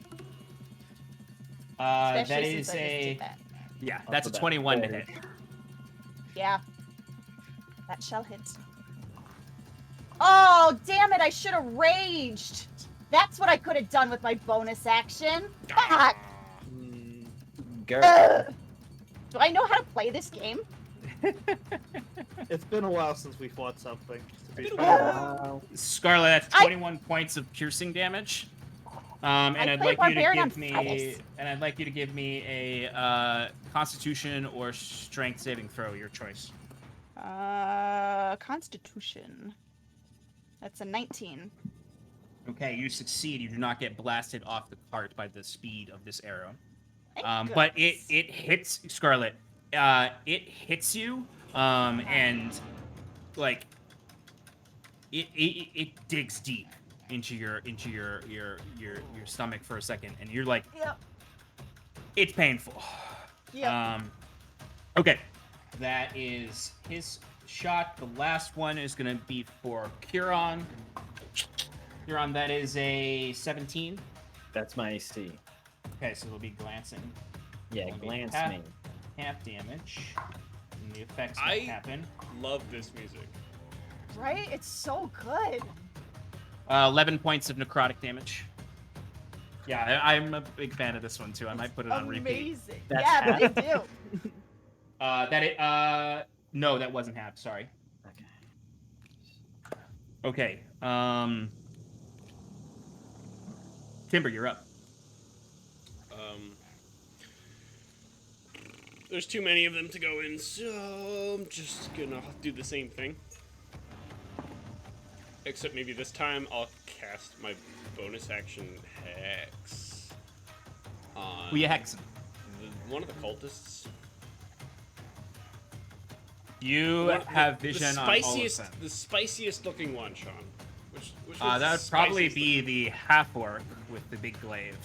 Especially That since is I just did that. Yeah, that's a 21 to hit. Yeah. That shall hit. Oh, damn it, I should have raged. That's what I could have done with my bonus action. Fuck! Girl. Do I know how to play this game? It's been a while since we fought something. To be fair. Wow. Scarlet, that's 21 points of piercing damage. And I'd like you to give me a Constitution or Strength saving throw, your choice. Constitution. That's a 19. Okay, you succeed. You do not get blasted off the cart by the speed of this arrow. Thank But goodness. it hits Scarlet. It hits you, and like it digs deep into your stomach for a second, and you're like, Yep. it's painful. Yep. Okay, that is his shot. The last one is gonna be for Huron. Huron, that is a 17. That's my AC. Okay, so it'll be glancing. Yeah, It'll be glance half- me. Half damage. And the effects I- might happen. Love this music. Right? It's so good. 11 points of necrotic damage. Yeah, I'm a big fan of this one too. I might put it on repeat. Amazing. That's Yeah, they half? do. No, that wasn't half. Sorry. Okay. Okay. Timber, you're up. There's too many of them to go in, so I'm just gonna do the same thing. Except maybe this time I'll cast my bonus action Hex on Who you hexing? one of the cultists. You have vision on all of them. The spiciest looking one, Sean. Which That would probably be the half-orc with the big glaive.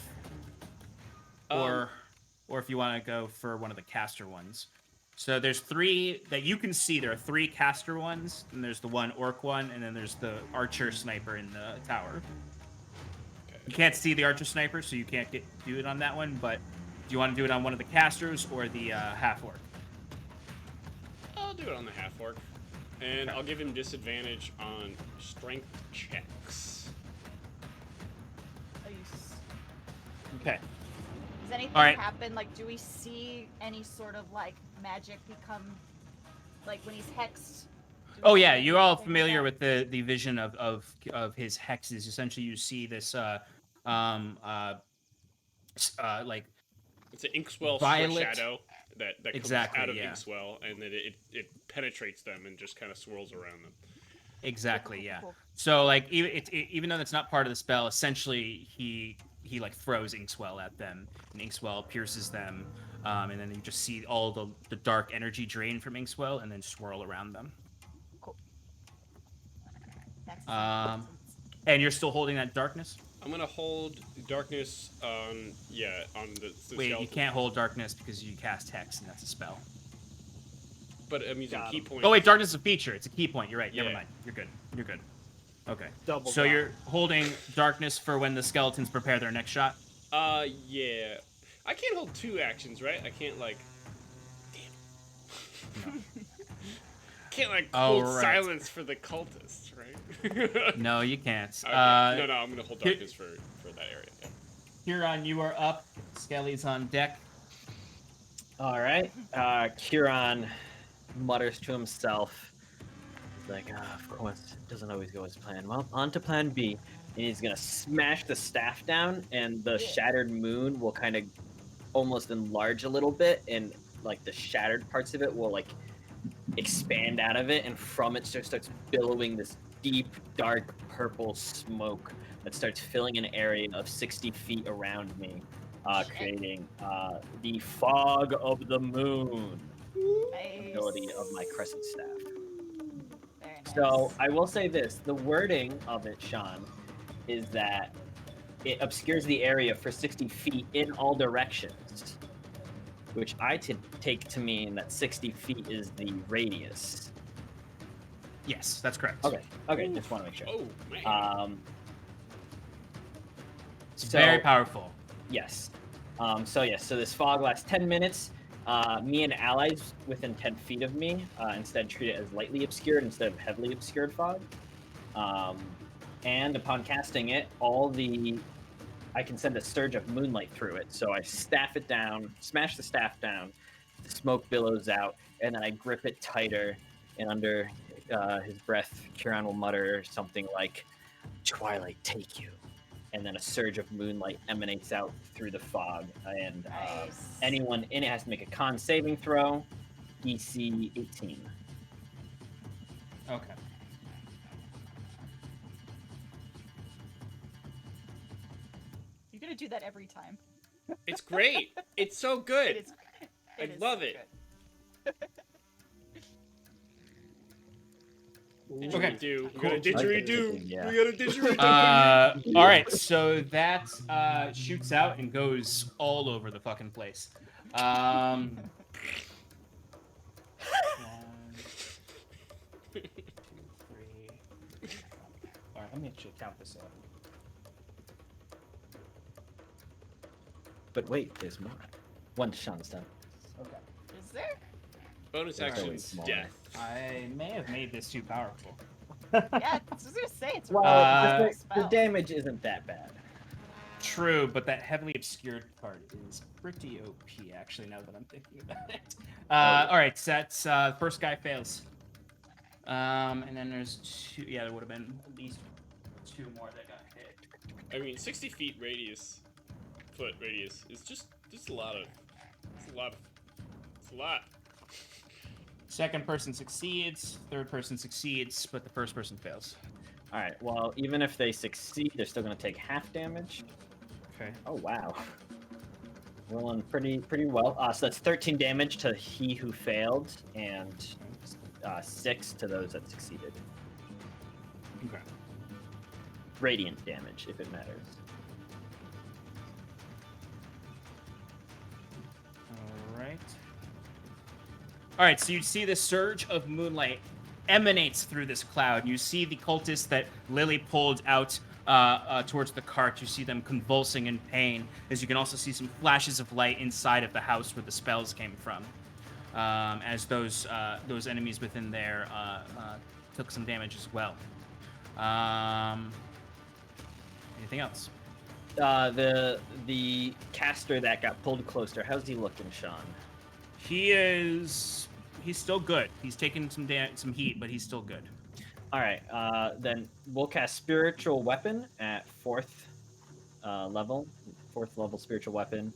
Or if you want to go for one of the caster ones. So there's 3 that you can see. There are 3 caster ones, and there's the one orc one, and then there's the archer sniper in the tower. Okay. You can't see the archer sniper, so you can't do it on that one, but do you want to do it on one of the casters or the half-orc? I'll do it on the half orc, and I'll give him disadvantage on strength checks. Okay. Does anything All right. happen? Like, do we see any sort of like magic become, like when he's hexed? do we Oh see yeah, you're all anything familiar that- with the vision of his hexes. Essentially, you see this like It's an inkswell Violet. shadow that comes Exactly, out of yeah. inkswell, and then it penetrates them and just kind of swirls around them. exactly, yeah. Cool. So like even though that's not part of the spell, essentially he like throws inkswell at them, and inkswell pierces them, and then you just see all the dark energy drain from inkswell and then swirl around them. Cool. That's And you're still holding that darkness? I'm gonna hold darkness on the Wait, you skeleton. can't hold darkness because you cast hex, and that's a spell. But I'm using Got key him. points. Oh wait, darkness is a feature. It's a key point. You're right. Never Yeah. mind. You're good. You're good. Okay. Double So got you're him. holding darkness for when the skeletons prepare their next shot. Yeah. I can't hold 2 actions, right? I can't like. Damn. Can't like Oh, hold right. silence for the cultists, right? No, you can't. Okay. No, I'm gonna hold here- darkness for that area. Yeah. Huron, you are up. Skelly's on deck. All right. Huron mutters to himself, like, of course, it doesn't always go as planned. Well, on to plan B. And he's gonna smash the staff down, and the shattered moon will kind of almost enlarge a little bit, and like the shattered parts of it will like expand out of it, and from it just starts billowing this deep, dark purple smoke that starts filling an area of 60 feet around me, creating the fog of the moon ability of my crescent staff. Very nice. So I will say this: the wording of it, Sean, is that it obscures the area for 60 feet in all directions, which I take to mean that 60 feet is the radius. Yes, that's correct. Okay, just want to make sure. Oh man. It's very powerful. Yes. So this fog lasts 10 minutes. Me and allies within 10 feet of me instead treat it as lightly obscured instead of heavily obscured fog. And upon casting it, I can send a surge of moonlight through it. So I staff it down, smash the staff down, the smoke billows out, and then I grip it tighter. And under his breath, Kieran will mutter something like, "Twilight, take you." And then a surge of moonlight emanates out through the fog. And anyone in it has to make a con saving throw, DC 18. Okay. You're gonna do that every time. It's great. It's so good. It is. I love it. Okay. Didgeridoo. Cool. We got a didgeridoo. Yeah. We got a didgeridoo. All right, so that shoots out and goes all over the fucking place. 1, 2, 3. All right, let me actually count this up. But wait, there's more. One Sean's done. Okay. Is there? Bonus They're always actions, smaller. death. I may have made this too powerful. Yeah, I was gonna say it's. Well, a the spell. damage isn't that bad. True, but that heavily obscured part is pretty OP, actually, now that I'm thinking about it. All right, so that's first guy fails. And then there's 2. Yeah, there would have been at least 2 more that got hit. I mean, 60 feet radius, foot radius is just a lot of. It's a lot. Second person succeeds, third person succeeds, but the first person fails. All right. Well, even if they succeed, they're still going to take half damage. Okay. Oh wow. Rolling pretty well. So that's 13 damage to he who failed, and 6 to those that succeeded. Okay. Radiant damage, if it matters. All right, so you see the surge of moonlight emanates through this cloud. You see the cultists that Lily pulled out towards the cart. You see them convulsing in pain, as you can also see some flashes of light inside of the house where the spells came from, as those enemies within there took some damage as well. Anything else? The caster that got pulled closer, how's he looking, Sean? He's still good. He's taking some heat, but he's still good. All right, then we'll cast Spiritual Weapon at 4th level Spiritual Weapon,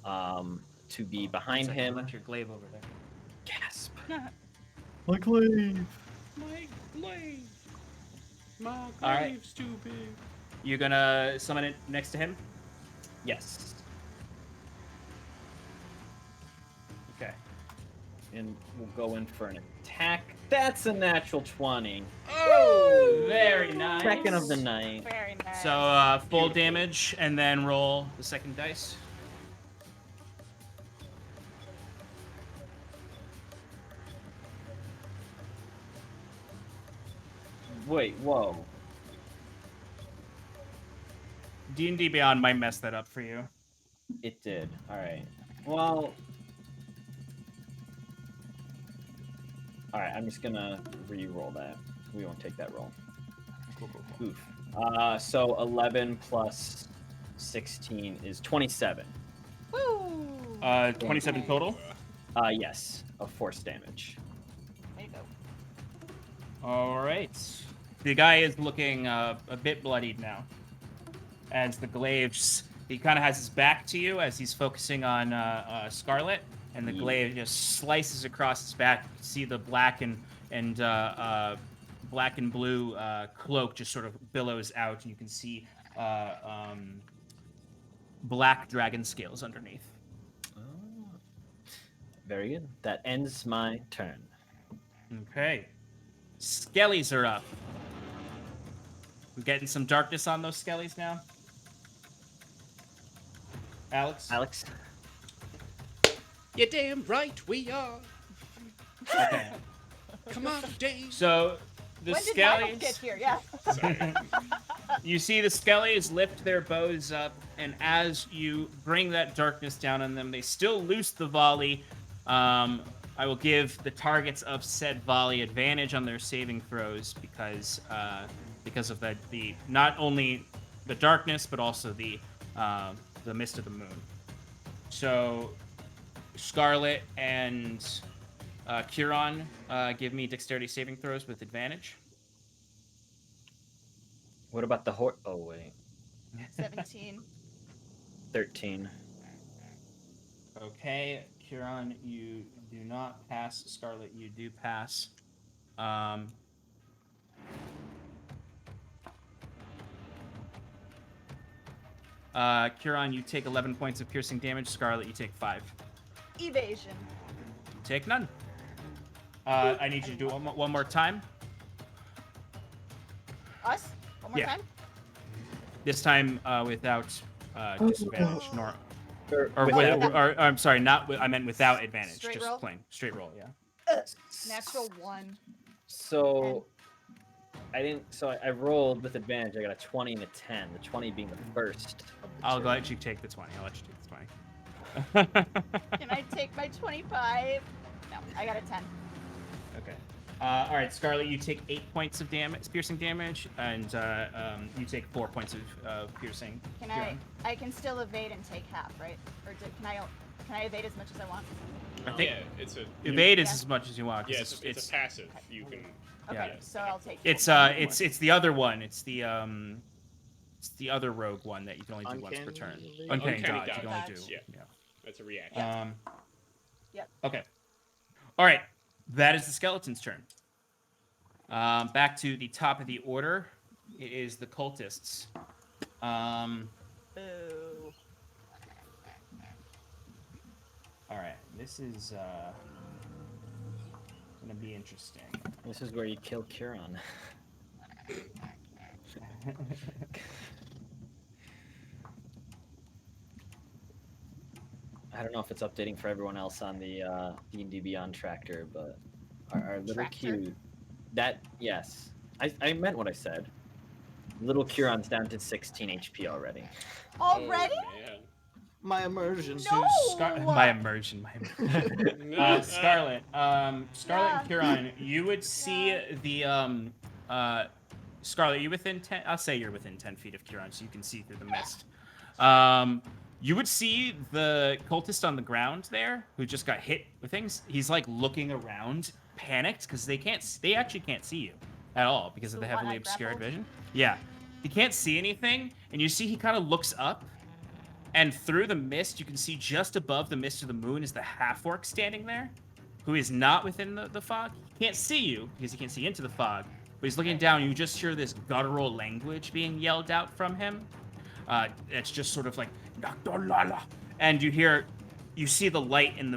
to be behind him. Left your glaive over there. Gasp. My glaive. My glaive. My All right. glaive's too big. You're gonna summon it next to him? Yes. Okay. And we'll go in for an attack. That's a natural 20. Oh, very nice. Second of the night. Very nice. So full damage, and then roll the second dice. Wait, whoa. D&D Beyond might mess that up for you. It did. All right. Well. All right. I'm just gonna re-roll that. We won't take that roll. Cool. Oof. So 11 plus 16 is 27. Woo! 27 total. Yes, of force damage. There you go. All right. The guy is looking a bit bloodied now. As the glaives, he kind of has his back to you as he's focusing on Scarlet, and the glaive just slices across his back. You can see the black and blue cloak just sort of billows out, and you can see black dragon scales underneath. Very good. That ends my turn. Okay. Skellies are up. We're getting some darkness on those skellies now. Alex? You're damn right we are. Okay. Come on, Dave. So the When did Niall skellies, get here? Yeah. Sorry. you see the skellies lift their bows up, and as you bring that darkness down on them, they still loose the volley. I will give the targets of said volley advantage on their saving throws because of the not only the darkness but also the mist of the moon. So Scarlet and Kieran, give me dexterity saving throws with advantage. What about the horse? Oh, wait. 17. 13. Okay, Kieran, you do not pass. Scarlet, you do pass. Kieran, you take 11 points of piercing damage. Scarlet, you take 5. Evasion. You take none. I need you to do it one more time. Us? One more Yeah. time? This time without disadvantage. Or Without- I'm sorry, I meant without advantage. Straight just roll? plain straight roll. Yeah. Natural 1. So I rolled with advantage. I got a 20 and a 10. The 20 being the first. Of the I'll two. let you take the 20. I'll let you take the 20. Can I take my 25? No, I got a 10. Okay. All right, Scarlet, you take 8 points of piercing damage, and you take 4 points of piercing. Can Kieran. I can still evade and take half, right? Or can I evade as much as I want? I think Yeah, it's a evade is Yeah. as much as you want. 'Cause yeah, it's a passive. You can. Okay, Yeah. so I'll take It's four. it's the other one. It's the other rogue one that you can only do once per Uncanny turn. evasion? Uncanny Uncanny dodge. You can only dodge. do. Yeah. That's a reaction. Yep. Okay. All right. That is the skeleton's turn. Back to the top of the order. It is the cultists. Boo. All right. This is gonna be interesting. This is where you kill Kieran. I don't know if it's updating for everyone else on the D&D Beyond tractor, but our little Tractor? Q, yes, I meant what I said. Little Kieran's down to 16 HP already. Already? Oh, man. My immersion. No! My immersion. Scarlet. Scarlet Yeah. and Kieran, you would see the Scarlet, you within 10? I'll say you're within 10 feet of Kieran, so you can see through the mist. You would see the cultist on the ground there, who just got hit with things. He's like looking around, panicked, because they actually can't see you at all because of The the one heavily I obscured grappled? vision. Yeah, he can't see anything, and you see he kind of looks up, and through the mist, you can see just above the mist of the moon is the half-orc standing there, who is not within the fog. He can't see you because he can't see into the fog, but he's looking down. And you just hear this guttural language being yelled out from him. It's just sort of like "Nakdolala," and you see the light in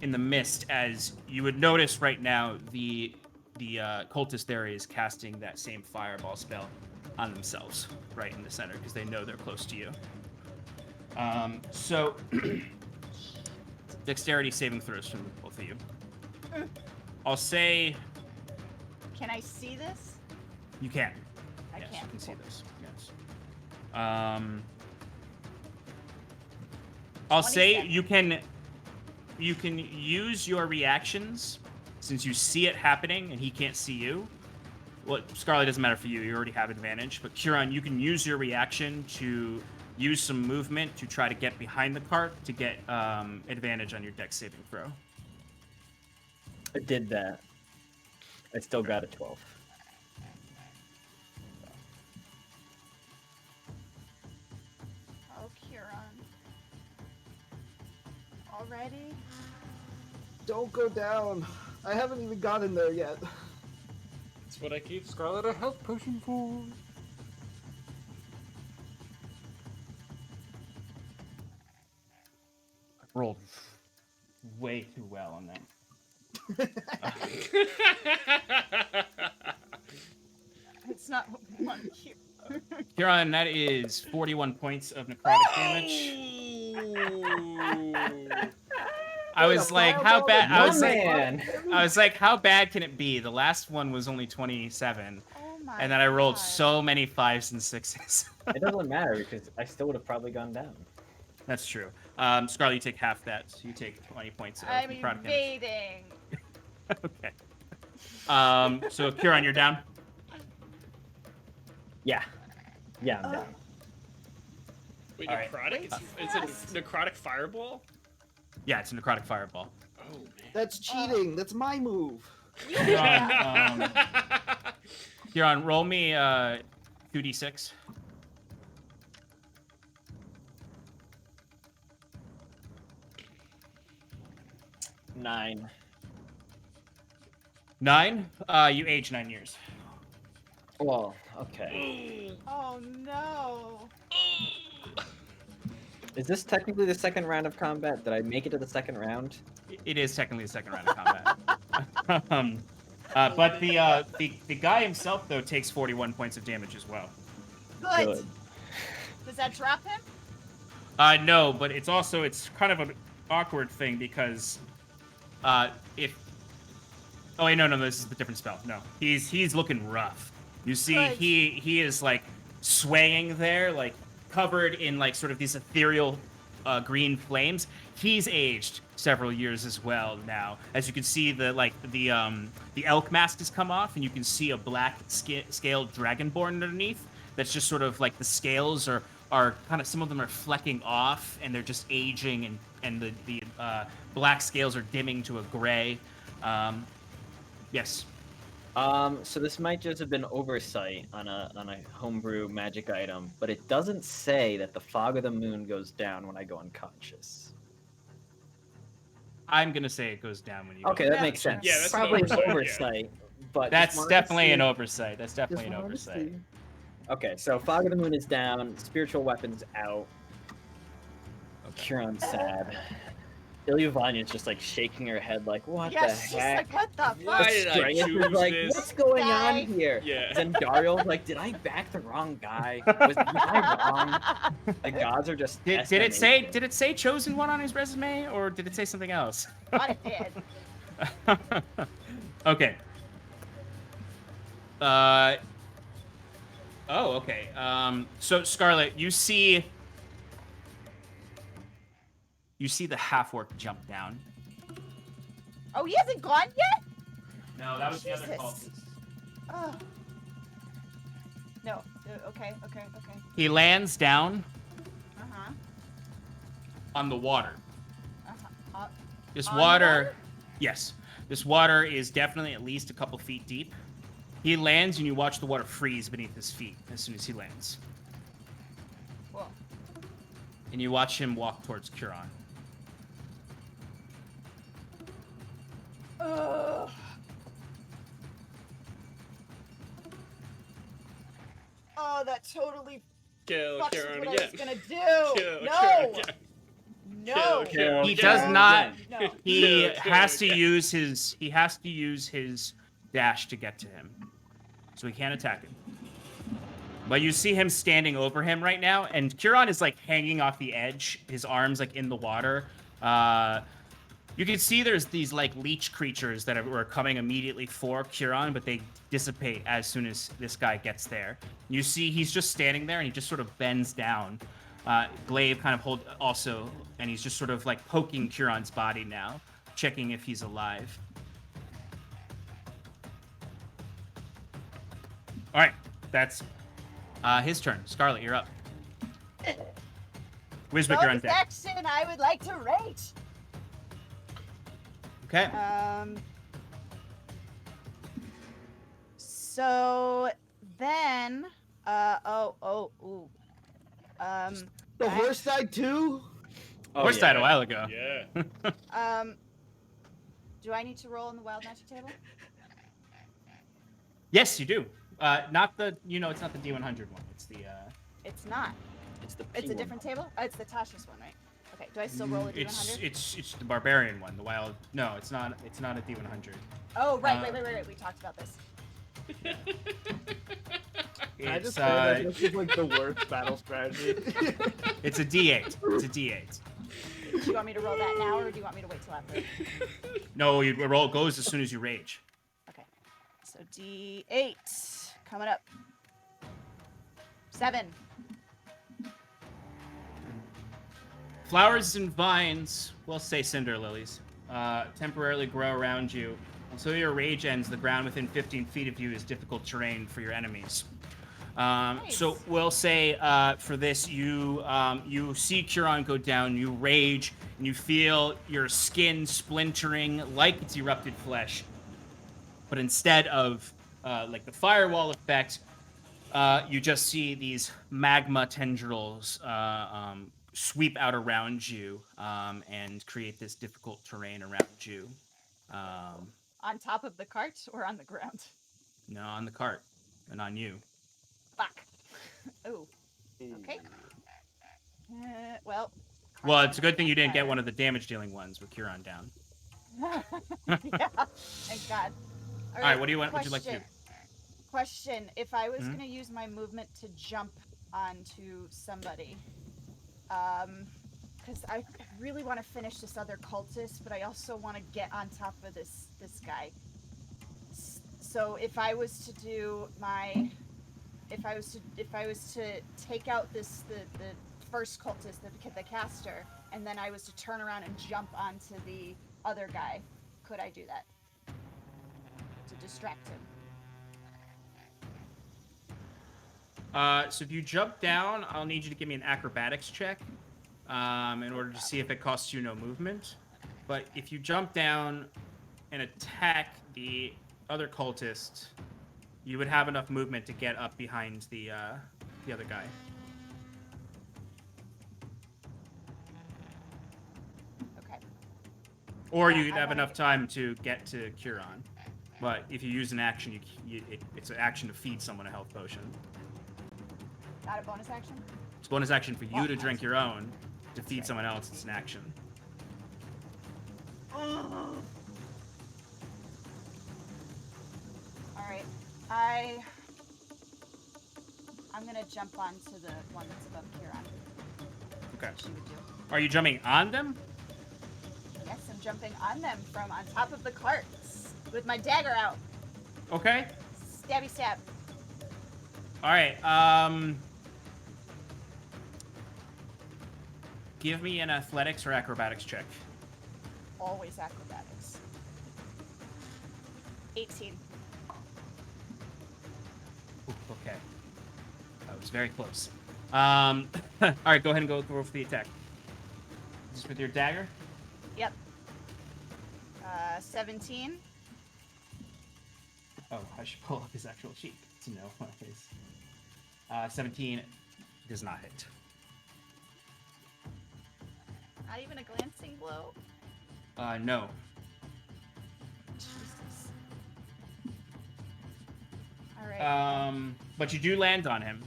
the mist as you would notice right now. The cultist there is casting that same fireball spell on themselves right in the center because they know they're close to you. So dexterity saving throws from both of you. I'll say Can I see this? you can. I Yes, can. you can see Cool. this. Yes. I'll say 27. you can use your reactions since you see it happening and he can't see you. Well, Scarlet doesn't matter for you. You already have advantage. But Kieran, you can use your reaction to use some movement to try to get behind the cart to get advantage on your dex saving throw. I did that. I still got a 12. Oh, Kieran. Already? Don't go down. I haven't even gotten there yet. That's what I gave Scarlet a health potion for. Rolled way too well on that. It's not what we want here. Kieran, that is 41 points of necrotic damage. I was like, how bad? I was like, how bad can it be? The last one was only 27, Oh my and then I rolled God. so many 5s and 6s. It doesn't matter because I still would have probably gone down. That's true. Scarlet, you take half that. So you take 20 points of I'm necrotic damage. evading. Okay. So Kieran, you're down. Yeah. Yeah, I'm down. Wait, All right. necrotic? It's a necrotic fireball? Yeah, it's a necrotic fireball. Oh, man. That's cheating. That's my move. Kieran, roll me 2d6. 9. 9. You age 9 years. Well, okay. Oh no. Is this technically the second round of combat? Did I make it to the second round? It is technically the second round of combat. But the guy himself though takes 41 points of damage as well. Good. Does that drop him? No, but it's kind of an awkward thing because if oh wait, no, this is the different spell. No, he's looking rough. You see, Good. he is like swaying there, like covered in like sort of these ethereal green flames. He's aged several years as well now. As you can see, the elk mask has come off, and you can see a black scaled dragonborn underneath. That's just sort of like the scales are kind of, some of them are flecking off, and they're just aging, and the black scales are dimming to a gray. Yes. So this might just have been oversight on a homebrew magic item, but it doesn't say that the fog of the moon goes down when I go unconscious. I'm gonna say it goes down when you. Okay, go that makes sense. Yeah, that's an probably oversight, an yeah. oversight, but That's just wanted to definitely an see- oversight. That's definitely an oversight. Okay, so fog of the moon is down, spiritual weapons out. Kieran's sad. Ilyvanya's just like shaking her head like, what Yeah, the she's heck? like, what the Why fuck? did I Strength is choose like, this? what's going Die. on here? Yeah. Then Dario's like, did I back the wrong guy? Was I wrong? The gods are just. Did it say chosen one on his resume, or did it say something else? Thought it did. Okay. Oh, okay. So Scarlet, you see the half-orc jump down. Oh, he hasn't gone yet? No, that was the other Jesus. cultist. Oh. No. Okay. He lands down Uh-huh. on the water. Uh-huh. This On the water, water? yes, this water is definitely at least a couple feet deep. He lands, and you watch the water freeze beneath his feet as soon as he lands. Cool. And you watch him walk towards Kieran. Ugh. Oh, that totally Kill fucks Kieran what I again. was gonna do. Kill No. Kieran again. No. Kill He Kieran does again. not. No. He Kill has to Kieran. use his dash to get to him, so he can't attack him. But you see him standing over him right now, and Kieran is like hanging off the edge, his arms like in the water. You can see there's these like leech creatures that were coming immediately for Kieran, but they dissipate as soon as this guy gets there. You see he's just standing there, and he just sort of bends down. Glaive kind of hold also, and he's just sort of like poking Kieran's body now, checking if he's alive. All right, that's his turn. Scarlet, you're up. Wisbek, you're on Bonus deck. action, I would like to rate. Okay. So then, ooh. The I- horse died too? Oh, Horse died a yeah. while ago. Yeah. Do I need to roll in the wild magic table? Yes, you do. Not the, it's not the D100 one. It's the, It's not. It's the It's a P1. different table? Oh, it's the Tasha's one, right? Okay, do I still roll a D100? it's the barbarian one. The wild. No, it's not a D100. Oh, right. We talked about this. I It's just heard that this is like the worst battle strategy. it's a D8. It's a D8. Do you want me to roll that now, or do you want me to wait till after? No, you roll goes as soon as you rage. Okay. So D8 coming up. 7. Flowers and vines, we'll say cinder lilies, temporarily grow around you. Until your rage ends, the ground within 15 feet of you is difficult terrain for your enemies. So we'll say for this, you see Curon go down, you rage, and you feel your skin splintering like it's erupted flesh. But instead of like the firewall effect, you just see these magma tendrils sweep out around you and create this difficult terrain around you. On top of the cart or on the ground? No, on the cart and on you. Fuck. Ooh. Okay. Well. Well, it's a good thing you didn't get one of the damage-dealing ones with Curon down. Yeah. Thank God. All right, what do you want? What would you like to do? Question: if I was gonna use my movement to jump onto somebody, because I really want to finish this other cultist, but I also want to get on top of this guy. So if I was to do my, if I was to take out the first cultist, the caster, and then I was to turn around and jump onto the other guy, could I do that to distract him? So if you jump down, I'll need you to give me an acrobatics check in order to see if it costs you no movement. But if you jump down and attack the other cultist, you would have enough movement to get up behind the other guy. Okay. Or Yeah, you'd I have wanna enough time to get to Curon. But if you use an action, it's an action to feed someone a health potion. Not a bonus action? It's a bonus action for you Well, to drink that's- your own. To feed right. someone else, it's an action. All right. I'm gonna jump onto the one that's above Kieran. Okay. She would do. Are you jumping on them? Yes, I'm jumping on them from on top of the carts with my dagger out. Okay. Stabby stab. All right. Give me an athletics or acrobatics check. Always acrobatics. 18. Ooh, okay. That was very close. All right, go ahead and go roll for the attack. Is this with your dagger? Yep. 17. Oh, I should pull up his actual sheet to know what it is. 17 does not hit. Not even a glancing blow. No. Jesus. All right. But you do land on him,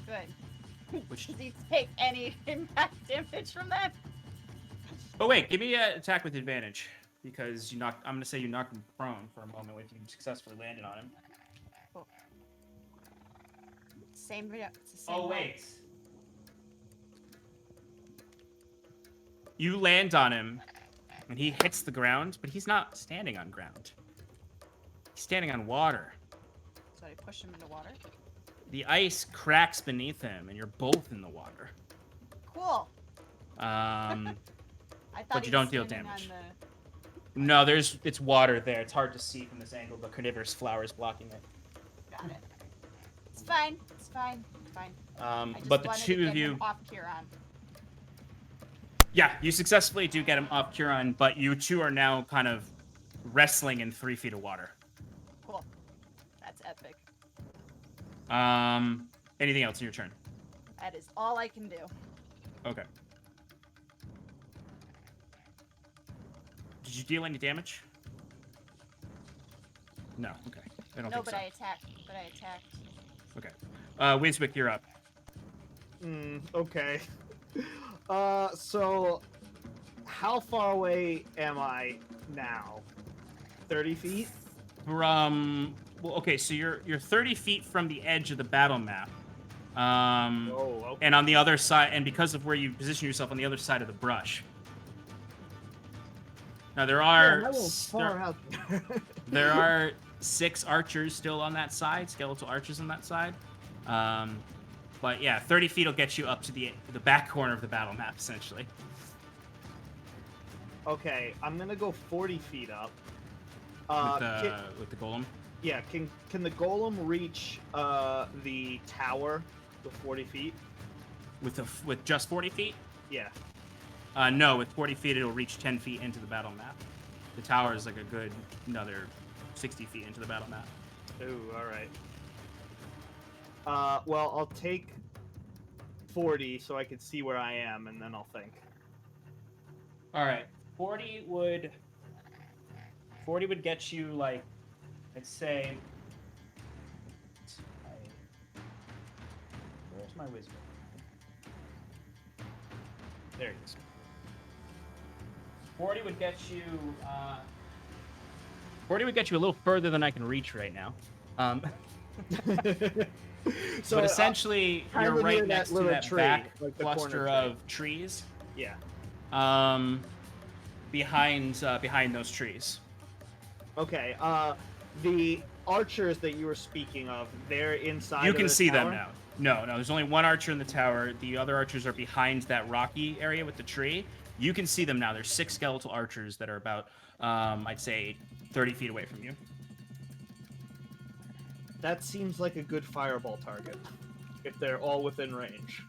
Good. which. Does he take any impact damage from that? Oh wait, give me an attack with advantage because you knocked. I'm gonna say you knocked him prone for a moment if you successfully landed on him. Cool. Same. It's the same Oh roll. wait. You land on him, and he hits the ground, but he's not standing on ground. He's standing on water. So I push him into water. The ice cracks beneath him, and you're both in the water. Cool. Um, I thought But he you was don't deal standing damage. on no, it's water there. It's hard to see from this angle, but carnivorous flowers blocking it. Got it. It's fine. It's fine. It's fine. I just But the wanted to two get of you, him off Kieran. yeah, you successfully do get him off Curon, but you two are now kind of wrestling in 3 feet of water. Cool. Anything else in your turn? That is all I can do. Okay. Did you deal any damage? No. Okay. I don't No, think but so. I attacked. Okay. Winswick, you're up. Okay. So how far away am I now? 30 feet? Well, okay, so you're 30 feet from the edge of the battle map. Okay. And on the other side, and because of where you position yourself on the other side of the brush. Now there are Man, I went far out there. there are 6 archers still on that side, skeletal archers on that side. But yeah, 30 feet will get you up to the back corner of the battle map, essentially. Okay, I'm gonna go 40 feet up. With the golem. Yeah, can the golem reach the tower with 40 feet? With just 40 feet? Yeah. No, with 40 feet it'll reach 10 feet into the battle map. The tower is like a good another 60 feet into the battle map. Ooh, all right. Well, I'll take 40 so I can see where I am, and then I'll think. All right, 40 would get you like, let's say. Where's my wizard? There he is. 40 would get you. 40 would get you a little further than I can reach right now. So, but essentially, kinda you're right near next to little that tree, back like the cluster corner of trees. Yeah. Behind those trees. Okay. The archers that you were speaking of, they're inside. You of can the see tower? them now. No, there's only one archer in the tower. The other archers are behind that rocky area with the tree. You can see them now. There's 6 skeletal archers that are about, I'd say, 30 feet away from you. That seems like a good fireball target. If they're all within range.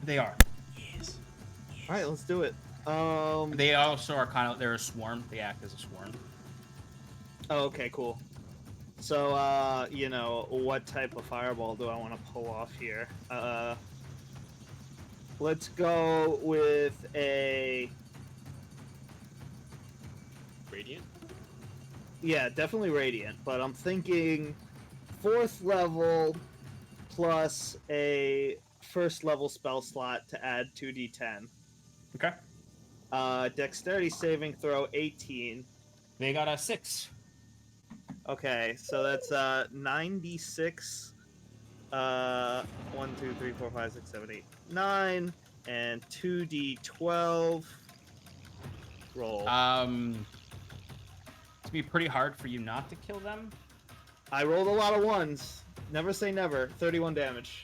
They are. Yes. All right, let's do it. They also are they're a swarm. They act as a swarm. Oh, okay, cool. So, what type of fireball do I want to pull off here? Let's go with a... Radiant? Yeah, definitely Radiant, but I'm thinking 4th level plus a 1st level spell slot to add 2d10. Okay. Dexterity saving throw 18. They got a 6. Okay, so that's 96. 1, 2, 3, 4, 5, 6, 7, 8, 9, and 2d12. Roll. It's gonna be pretty hard for you not to kill them. I rolled a lot of ones. Never say never. 31 damage.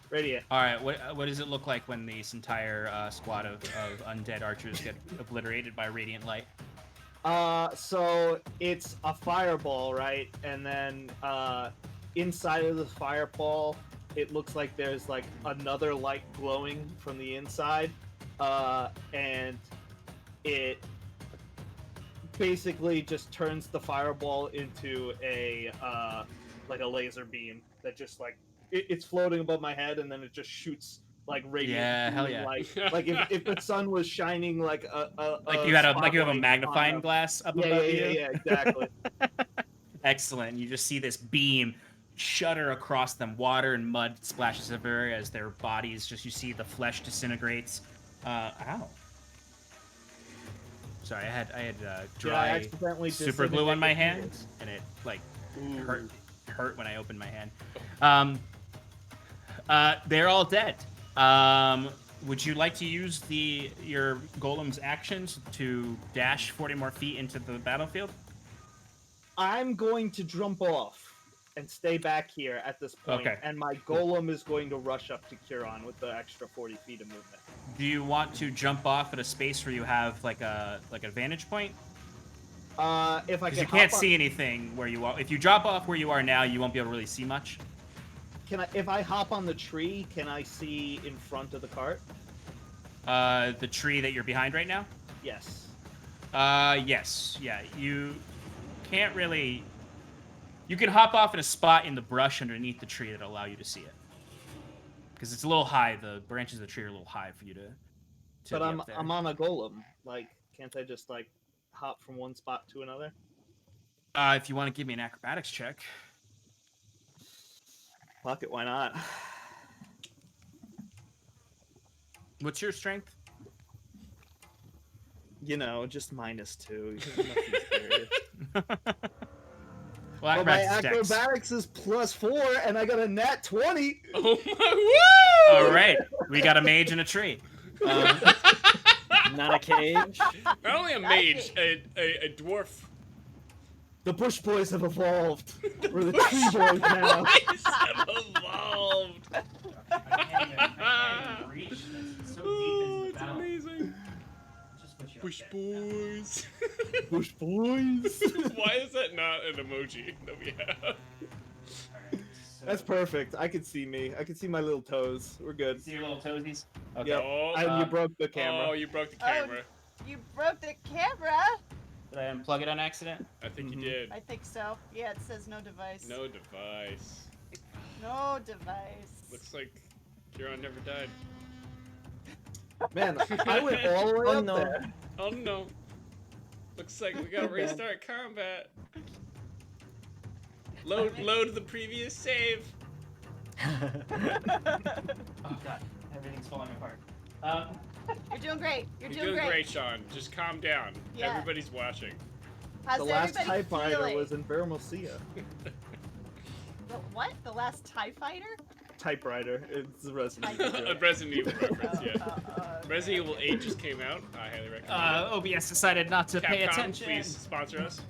Radiant. All right. What does it look like when this entire squad of undead archers get obliterated by radiant light? So it's a fireball, right? And then inside of the fireball, it looks like there's like another light glowing from the inside, and it basically just turns the fireball into a like a laser beam that just like it's floating above my head, and then it just shoots like radiant. Yeah, hell yeah. Like if the sun was shining like Like you have a spotlight magnifying on glass up yeah, above yeah, you. yeah, yeah, exactly. Excellent. You just see this beam shudder across them. Water and mud splashes everywhere as their bodies you see the flesh disintegrates. Ow. Sorry, I had dry accidentally super glue on my hand, disintegrated and it like hurt when I opened my hand. They're all dead. Would you like to use your golem's actions to dash 40 more feet into the battlefield? I'm going to jump off and stay back here at this point, Okay. and my golem is going to rush up to Kieran with the extra 40 feet of movement. Do you want to jump off at a space where you have like a vantage point? If I Because can you can't hop see anything where you are. If you drop off where you are now, you won't be able to really see much. if I hop on the tree, can I see in front of the cart? The tree that you're behind right now? Yes. Yes. Yeah, you can't really You can hop off in a spot in the brush underneath the tree that'll allow you to see it. Because it's a little high. The branches of the tree are a little high for you to But be I'm up there. I'm on a golem. Like, can't I just like hop from one spot to another? If you want to give me an acrobatics check. Fuck it, why not? What's your strength? You know, just -2. Nothing serious. Well, Well, my acrobatics is dex. acrobatics is +4, and I got a nat 20. Oh my woo! All right, we got a mage and a tree. Not a cage. Not only a mage, a dwarf. The bush boys have evolved. We're the tree boys now. Boys have evolved. Oh, it's amazing. Bush boys. Bush boys. Why is that not an emoji that we have? That's perfect. I can see me. I can see my little toes. We're good. See your little toesies? Okay. Yep. Oh, And you broke the camera. Oh, you broke the camera. You broke the camera. Did I unplug it on accident? I think Mhm. you did. I think so. Yeah, it says no device. No device. No device. Looks like Kieran never died. Man, I went all the way Oh, up no. there. Oh no. Looks like we gotta restart combat. Load the previous save. Oh god, everything's falling apart. You're doing great. You're You're doing great. Sean. Just calm down. Yeah. Everybody's watching. How's The last everybody typewriter feeling? was in Vermosia. The what? The last TIE fighter? Typewriter. It's the Resident Evil A joke. Resident Evil reference, yeah. Okay. Resident Evil 8 just came out. I highly recommend OBS decided not to it. pay Capcom, attention. please sponsor us.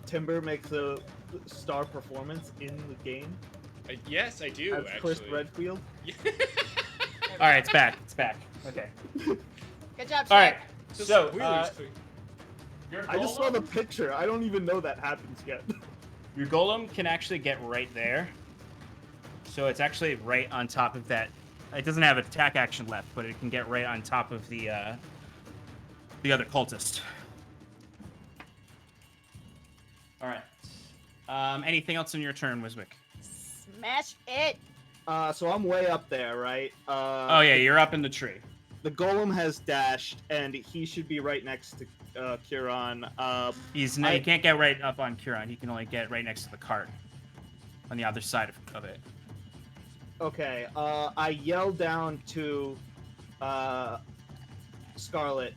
Timber makes a star performance in the game. Yes, I do, That's actually. Chris Redfield. All right, it's back. It's back. Okay. Good job, All right. Shaq. Just So, really your I just saw the golem- picture. I don't even know that happens yet. Your golem can actually get right there. So it's actually right on top of that. It doesn't have attack action left, but it can get right on top of the other cultist. All right. Anything else on your turn, Wiswick? Smash it. So I'm way up there, right? Oh yeah, you're up in the tree. The golem has dashed, and he should be right next to Kieran. He can't get right up on Kieran. He can only get right next to the cart on the other side of it. Okay. I yell down to Scarlet.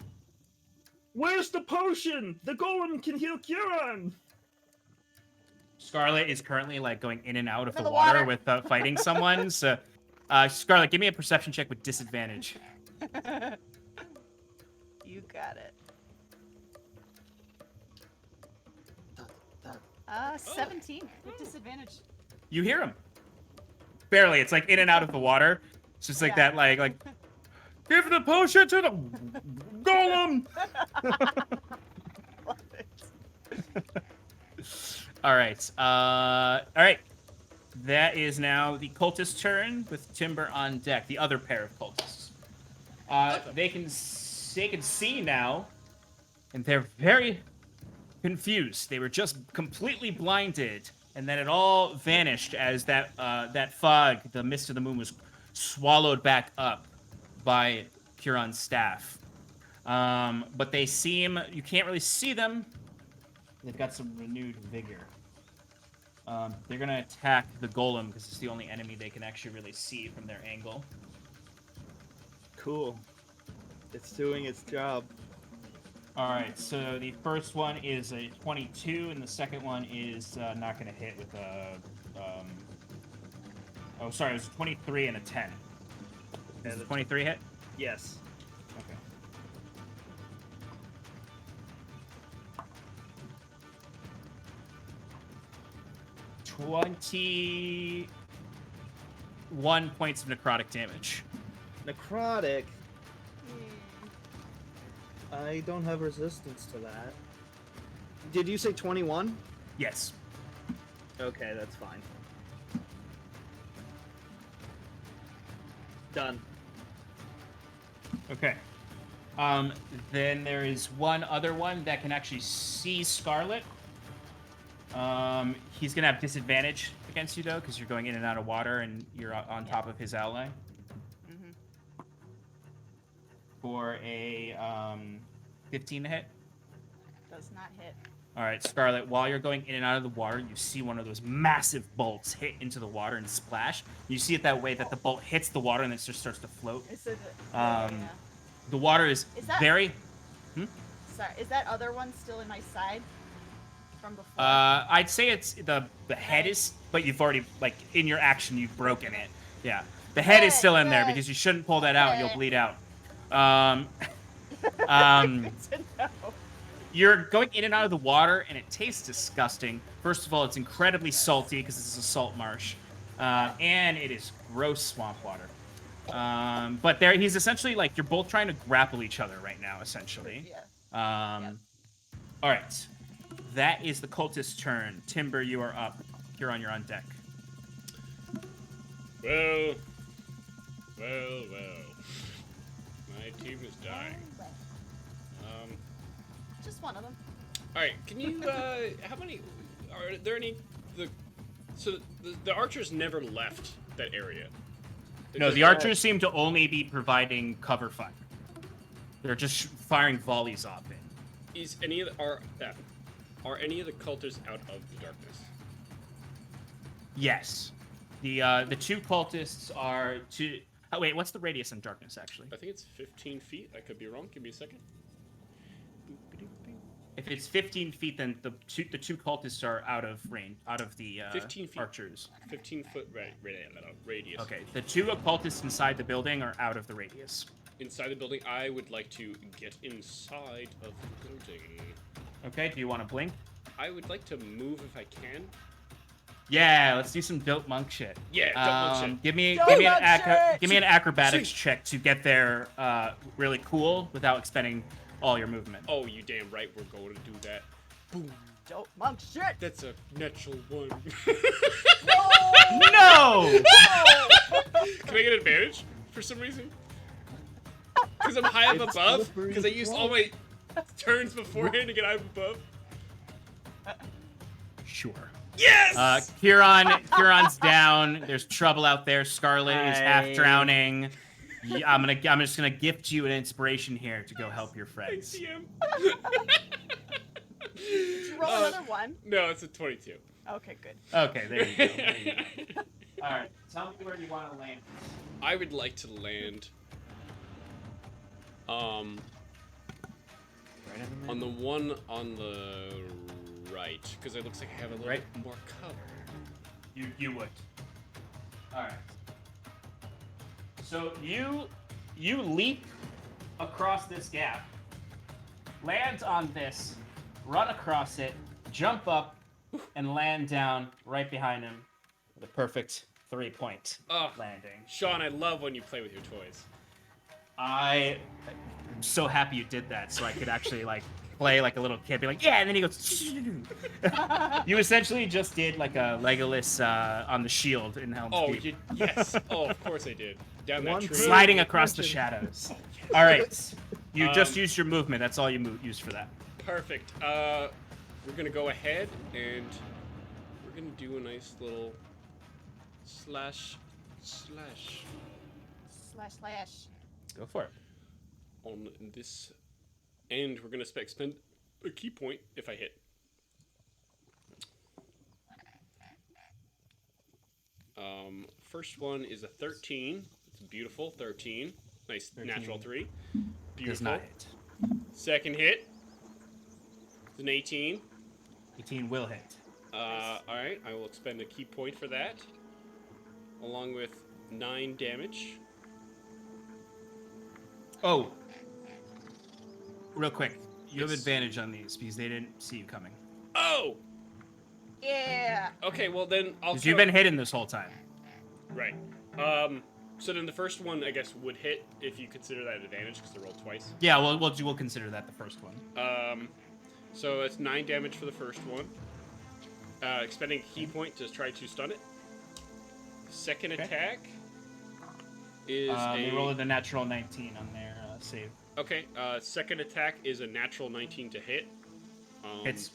Where's the potion? The golem can heal Kieran. Scarlet is currently like going in and out of For the the water water. with fighting someone. So, Scarlet, give me a perception check with disadvantage. You got it. 17 with disadvantage. You hear him. Barely. It's like in and out of the water. It's just like Yeah. that, like, give the potion to the golem. Love it. All right. All right. That is now the cultist turn with Timber on deck. The other pair of cultists. They can see now, and they're very confused. They were just completely blinded, and then it all vanished as that fog, the mist of the moon, was swallowed back up by Kieran's staff. But they seem, you can't really see them. They've got some renewed vigor. They're gonna attack the golem because it's the only enemy they can actually really see from their angle. Cool. It's doing its job. All right, so the first one is a 22, and the second one is not going to hit with a. Oh, sorry, it was a 23 and a 10. Does the 23 hit? Yes. Okay. $21 points of necrotic damage. Necrotic. I don't have resistance to that. Did you say 21? Yes. Okay, that's fine. Done. Okay. Then there is one other one that can actually see Scarlet. He's gonna have disadvantage against you though, because you're going in and out of water, and you're on top of his ally. Mm-hmm. For a 15 to hit. Does not hit. All right, Scarlet. While you're going in and out of the water, you see one of those massive bolts hit into the water and splash. You see it that way that the bolt hits the water and then it just starts to float. The water is that- very. Sorry, is that other one still in my side from before? I'd say it's the head is, but you've already in your action you've broken it. Yeah, the head is still in there because you shouldn't pull that out. You'll bleed out. Good to know. You're going in and out of the water, and it tastes disgusting. First of all, it's incredibly salty because this is a salt marsh, and it is gross swamp water. But he's essentially you're both trying to grapple each other right now, essentially. Yeah. All right, that is the cultist's turn. Timber, you are up. You're on deck. Well. My team is dying. Just one of them. All right, can you? How many? Are there any? The archers never left that area. No, the archers seem to only be providing cover fire. They're just firing volleys off it. Is any of the are any of the cultists out of the darkness? Yes, the two cultists are two. Oh, wait, what's the radius in darkness actually? I think it's 15 feet. I could be wrong. Give me a second. If it's 15 feet, then the two cultists are out of range, out of the 15 feet. archers. 15-foot radius. Okay, the two occultists inside the building are out of the radius. Inside the building, I would like to get inside of the building. Okay, do you want to blink? I would like to move if I can. Yeah, let's do some dope monk shit. Yeah, dope monk shit. Give me Dope an acrobatics Sweet. check to get there really cool without expending all your movement. Oh, you damn right we're going to do that. Boom. Dope monk shit. That's a natural one. No! Can I get advantage for some reason? Because I'm high up above? Because I used all my turns beforehand to get high up above? Sure. Yes! Huron's down. There's trouble out there. Scarlet is half drowning. I'm just gonna gift you an inspiration here to go help your friends. ACM. Did you roll another one? No, it's a 22. Okay, good. Okay, there you go. All right, tell me where you want to land. I would like to land on the one on the right, because it looks like I have a little more cover. You would. All right. So you leap across this gap, land on this, run across it, jump up, and land down right behind him with a perfect 3-point landing. Sean, I love when you play with your toys. I'm so happy you did that, so I could actually play like a little kid, be like, yeah, and then he goes. You essentially just did like a Legolas on the shield in Helm's Deep. Yes. Oh, of course I did. Down that tree. Sliding across the shadows. All right, you just used your movement. That's all you used for that. Perfect. We're gonna go ahead and we're gonna do a nice little slash. Slash. Go for it. On this, and we're gonna spend a key point if I hit. First one is a 13. It's beautiful. 13. Nice 13. Natural 3. Beautiful. Does not hit. Second hit. It's an 18. 18 will hit. All right. I will expend a key point for that, along with 9 damage. Oh, real quick, you have Yes. advantage on these because they didn't see you coming. Oh. Yeah. Okay. Well then, I'll. Because you've been hidden this whole time. Right. So then the first one, I guess, would hit if you consider that advantage because they rolled twice. Yeah, we'll consider that the first one. So it's 9 damage for the first one. Expending a key point to try to stun it. Second attack is They rolled a natural 19 on their save. Okay. Second attack is a natural 19 to hit. Hits.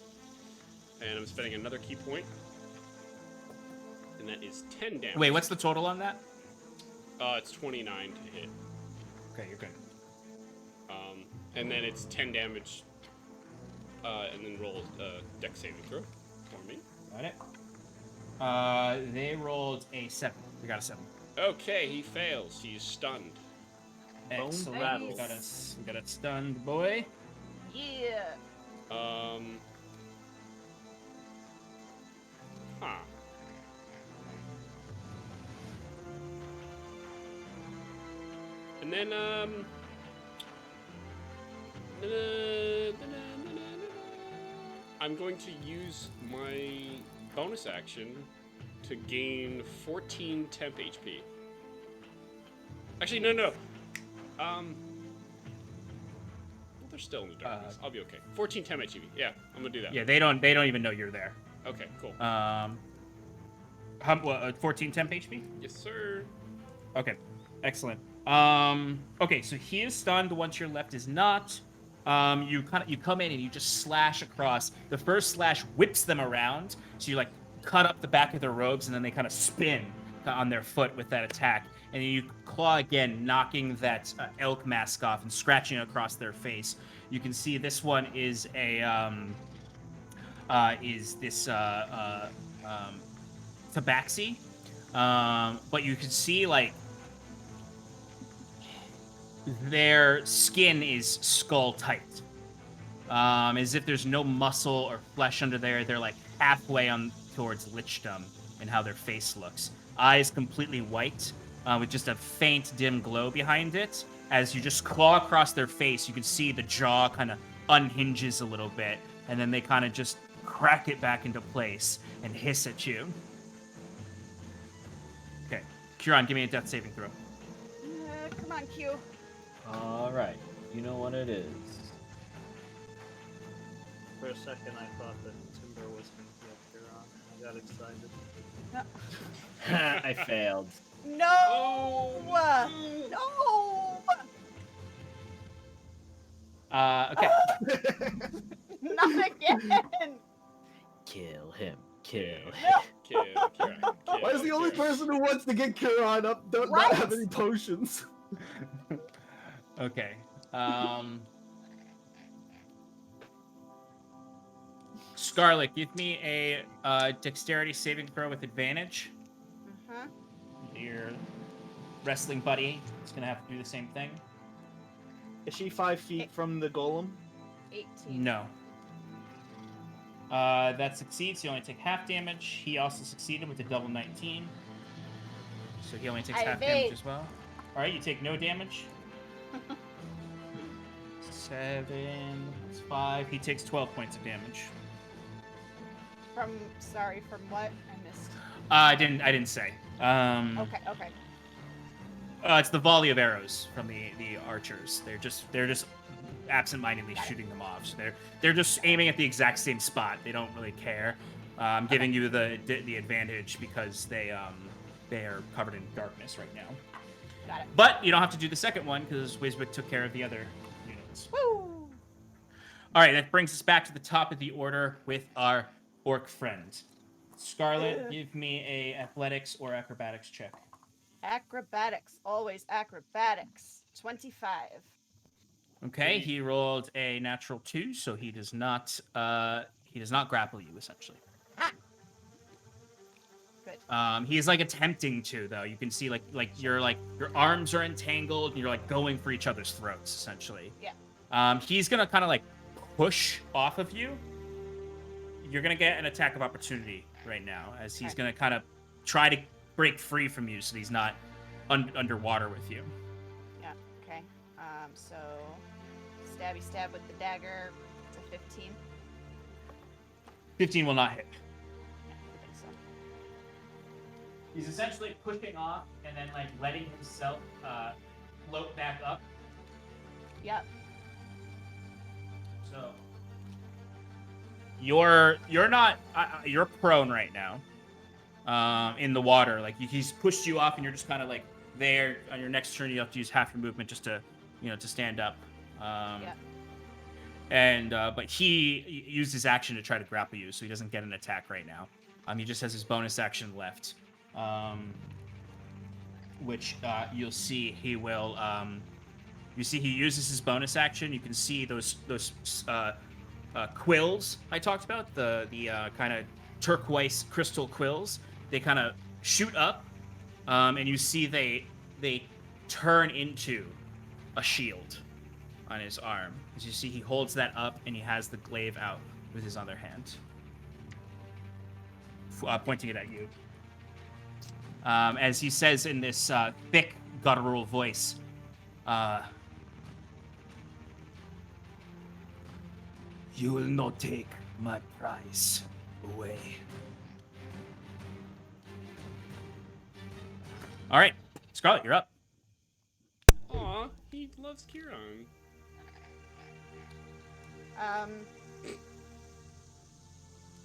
And I'm spending another key point. And that is 10 damage. Wait, what's the total on that? It's 29 to hit. Okay, you're good. And then it's 10 damage. And then roll dex saving throw for me. Got it. They rolled a 7. We got a 7. Okay, he fails. He's stunned. Excellent. Nice. We got a stunned boy. Yeah. Huh. And then, I'm going to use my bonus action to gain 14 temp HP. Actually, no. Well, they're still in the darkness. I'll be okay. 14 temp HP. Yeah, I'm gonna do that. Yeah, they don't even know you're there. Okay, cool. 14 temp HP? Yes, sir. Okay, excellent. Okay, so he is stunned. Once your left is not. You come in and you just slash across. The first slash whips them around, so you like cut up the back of their robes, and then they kind of spin on their foot with that attack. And then you claw again, knocking that elk mask off and scratching across their face. You can see this one is a tabaxi, but you can see like their skin is skull tight, as if there's no muscle or flesh under there. They're like halfway on towards lichdom in how their face looks. Eyes completely white, with just a faint dim glow behind it. As you just claw across their face, you can see the jaw kind of unhinges a little bit, and then they kind of just crack it back into place and hiss at you. Okay, Kieran, give me a death saving throw. Come on, Q. All right. You know what it is. For a second, I thought that Timber was going to be up here on. I got excited. No. I failed. No! Okay. Not again! Kill him. Kill him. No! Kieran. Why is the only person who wants to get Kiran up not Right? have any potions? Okay. Scarlet, give me a dexterity saving throw with advantage. Uh-huh. Your wrestling buddy is gonna have to do the same thing. Is she 5 feet from the golem? 18. No. That succeeds. He only takes half damage. He also succeeded with a double 19. So he only takes I half evade. damage as well. Alright, you take no damage. 7 plus 5. He takes 12 points of damage. From what? I missed. I didn't say. Okay. It's the volley of arrows from the archers. They're just absent-mindedly shooting them off. So they're just aiming at the exact same spot. They don't really care. I'm giving you the advantage because they are covered in darkness right now. Got it. But you don't have to do the second one because Wiswick took care of the other units. Woo! All right, that brings us back to the top of the order with our orc friend. Scarlet, give me a athletics or acrobatics check. Acrobatics. Always acrobatics. 25. Okay, he rolled a natural 2, so he does not grapple you essentially. Ah! Good. He's like attempting to though. You can see like your arms are entangled and you're like going for each other's throats essentially. Yeah. He's gonna kind of like push off of you. You're gonna get an attack of opportunity right now as he's gonna kind of try to break free from you so he's not underwater with you. Yeah. Okay. So stabby stab with the dagger. It's a 15. 15 will not hit. Yeah, I think so. He's essentially pushing off and then like letting himself float back up. Yep. So you're not you're prone right now, in the water. Like he's pushed you off, and you're just kind of like there. On your next turn, you have to use half your movement just to to stand up. Yeah. And but he used his action to try to grapple you, so he doesn't get an attack right now. He just has his bonus action left, which you'll see he will. You see he uses his bonus action. You can see those quills I talked about, the kind of turquoise crystal quills. They kind of shoot up, and you see they turn into a shield on his arm. As you see, he holds that up, and he has the glaive out with his other hand, pointing it at you. As he says in this thick, guttural voice, "You will not take my prize away." All right, Scarlet, you're up. Aw, he loves Kieran.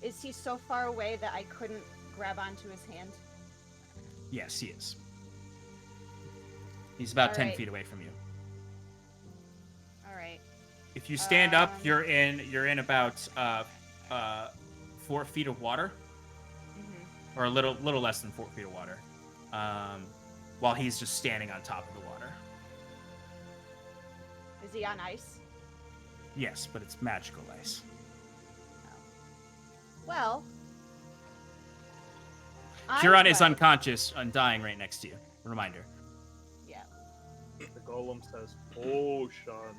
Is he so far away that I couldn't grab onto his hand? Yes, he is. He's about 10 Alright. feet away from you. All right. If you stand up, you're in about 4 feet of water, Mm-hmm. or a little less than 4 feet of water, while he's just standing on top of the water. Is he on ice? Yes, but it's magical ice. Well, Huron is right. unconscious, undying right next to you. Reminder. Yeah. The golem says, "Potion."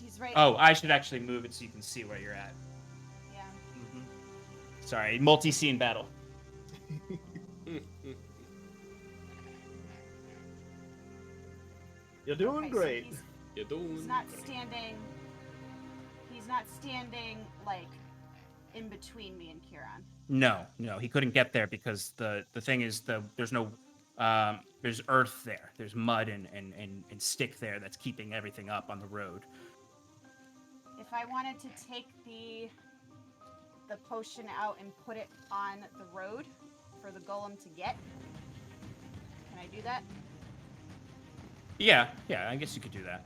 He's right. Oh, I should actually move it so you can see where you're at. Yeah. Sorry, multi-scene battle. You're doing Okay, so great. You're doing He's not standing. He's not standing like in between me and Kieran. No, he couldn't get there because the thing is there's no there's earth there. There's mud and stick there that's keeping everything up on the road. If I wanted to take the potion out and put it on the road for the golem to get, can I do that? Yeah, I guess you could do that.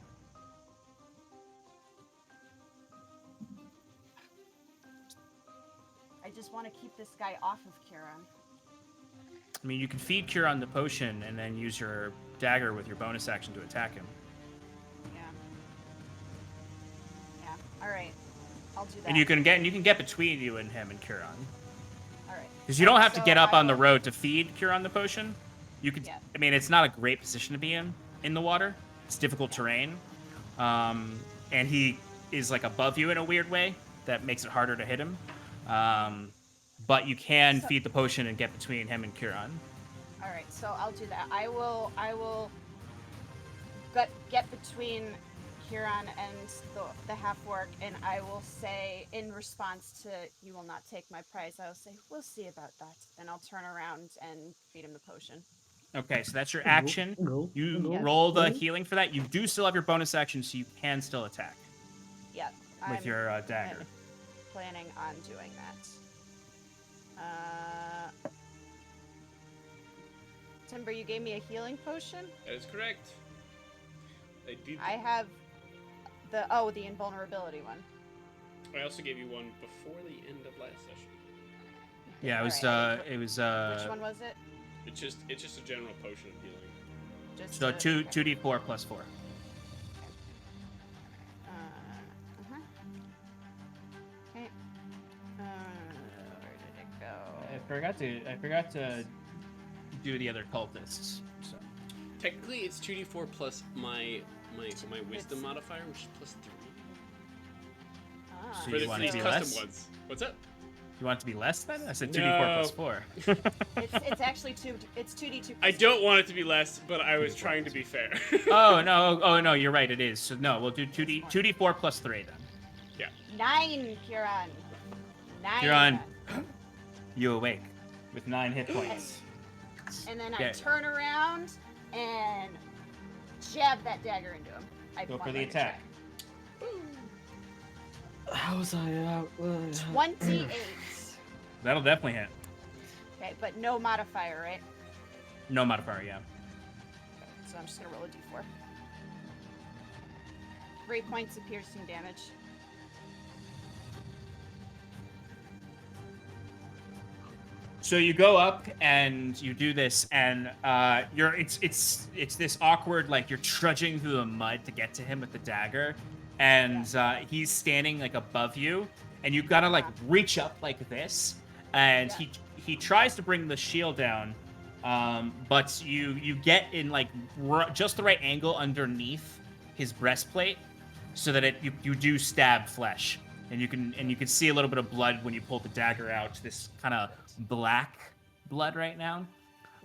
I just want to keep this guy off of Kieran. I mean, you can feed Curon the potion and then use your dagger with your bonus action to attack him. Yeah. Yeah. All right. I'll do that. And you can get between you and him and Curon. All right. Because you don't have to So get up I on the will- road to feed Curon the potion. You could. Yeah. I mean, it's not a great position to be in the water. It's difficult terrain, and he is like above you in a weird way that makes it harder to hit him. But you can feed the potion and get between him and Curon. All right. So I'll do that. I will get between Kieran and the half-orc, and I will say, in response to "you will not take my prize," I will say, "We'll see about that," and I'll turn around and feed him the potion. Okay, so that's your action. You Yeah. roll the healing for that. You do still have your bonus action, so you can still attack Yep. with your dagger. Planning on doing that. Timber, you gave me a healing potion? That is correct. I did. I have the invulnerability one. I also gave you one before the end of last session. Yeah, it was. Alright. It was. Which one was it? It's just a general potion of healing. Just So a- 2d4 plus 4. Uh-huh. Okay. Where did it go? I forgot to do the other cultists. So. Technically, it's 2d4 plus my wisdom modifier, which is plus 3. Ah, So For you the want for it these to be custom less? ones. What's up? You want it to be less then? I said 2d4 No. plus 4. it's actually it's 2d2. I don't want it to be less, but I was trying to be fair. Oh no, you're right. It is. So no, we'll do 2d4 plus 3 then. 9, Kieran. 9. Kieran. You awake with 9 hit points. And then I Okay. turn around and jab that dagger into him. I Go want for the him to attack. How's I out? check. 28. That'll definitely hit. Okay, but no modifier, right? No modifier, yeah. So I'm just gonna roll a d4. 3 points of piercing damage. So you go up and you do this, and it's this awkward, like you're trudging through the mud to get to him with the dagger, and he's standing like above you, and you gotta like reach up like this, and he tries to bring the shield down, but you get in like just the right angle underneath his breastplate, so that you do stab flesh, and you can see a little bit of blood when you pull the dagger out. This kind of black blood right now,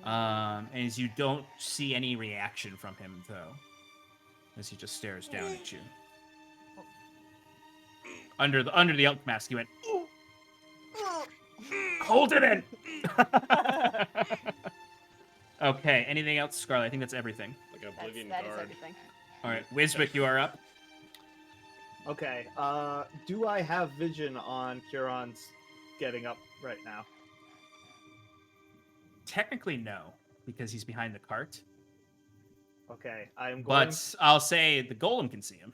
as you don't see any reaction from him though, as he just stares down at you. Under the elk mask, he went, "Hold it in." Okay. Anything else, Scarlet? I think that's everything. Like an Oblivion That is guard. everything. All right, Wiswick, you are up. Okay. Do I have vision on Huron's getting up right now? Technically, no, because he's behind the cart. Okay, I'm going. But I'll say the golem can see him.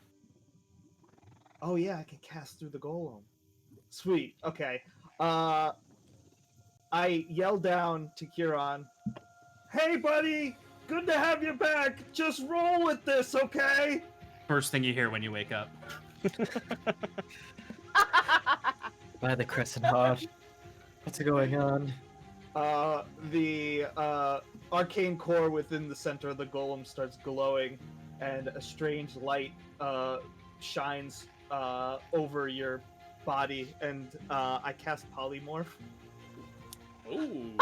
Oh yeah, I can cast through the golem. Sweet. Okay. I yell down to Huron. Hey, buddy. Good to have you back. Just roll with this, okay? First thing you hear when you wake up. By the crescent heart. What's going on? The arcane core within the center of the golem starts glowing, and a strange light shines over your body, and I cast polymorph. Ooh,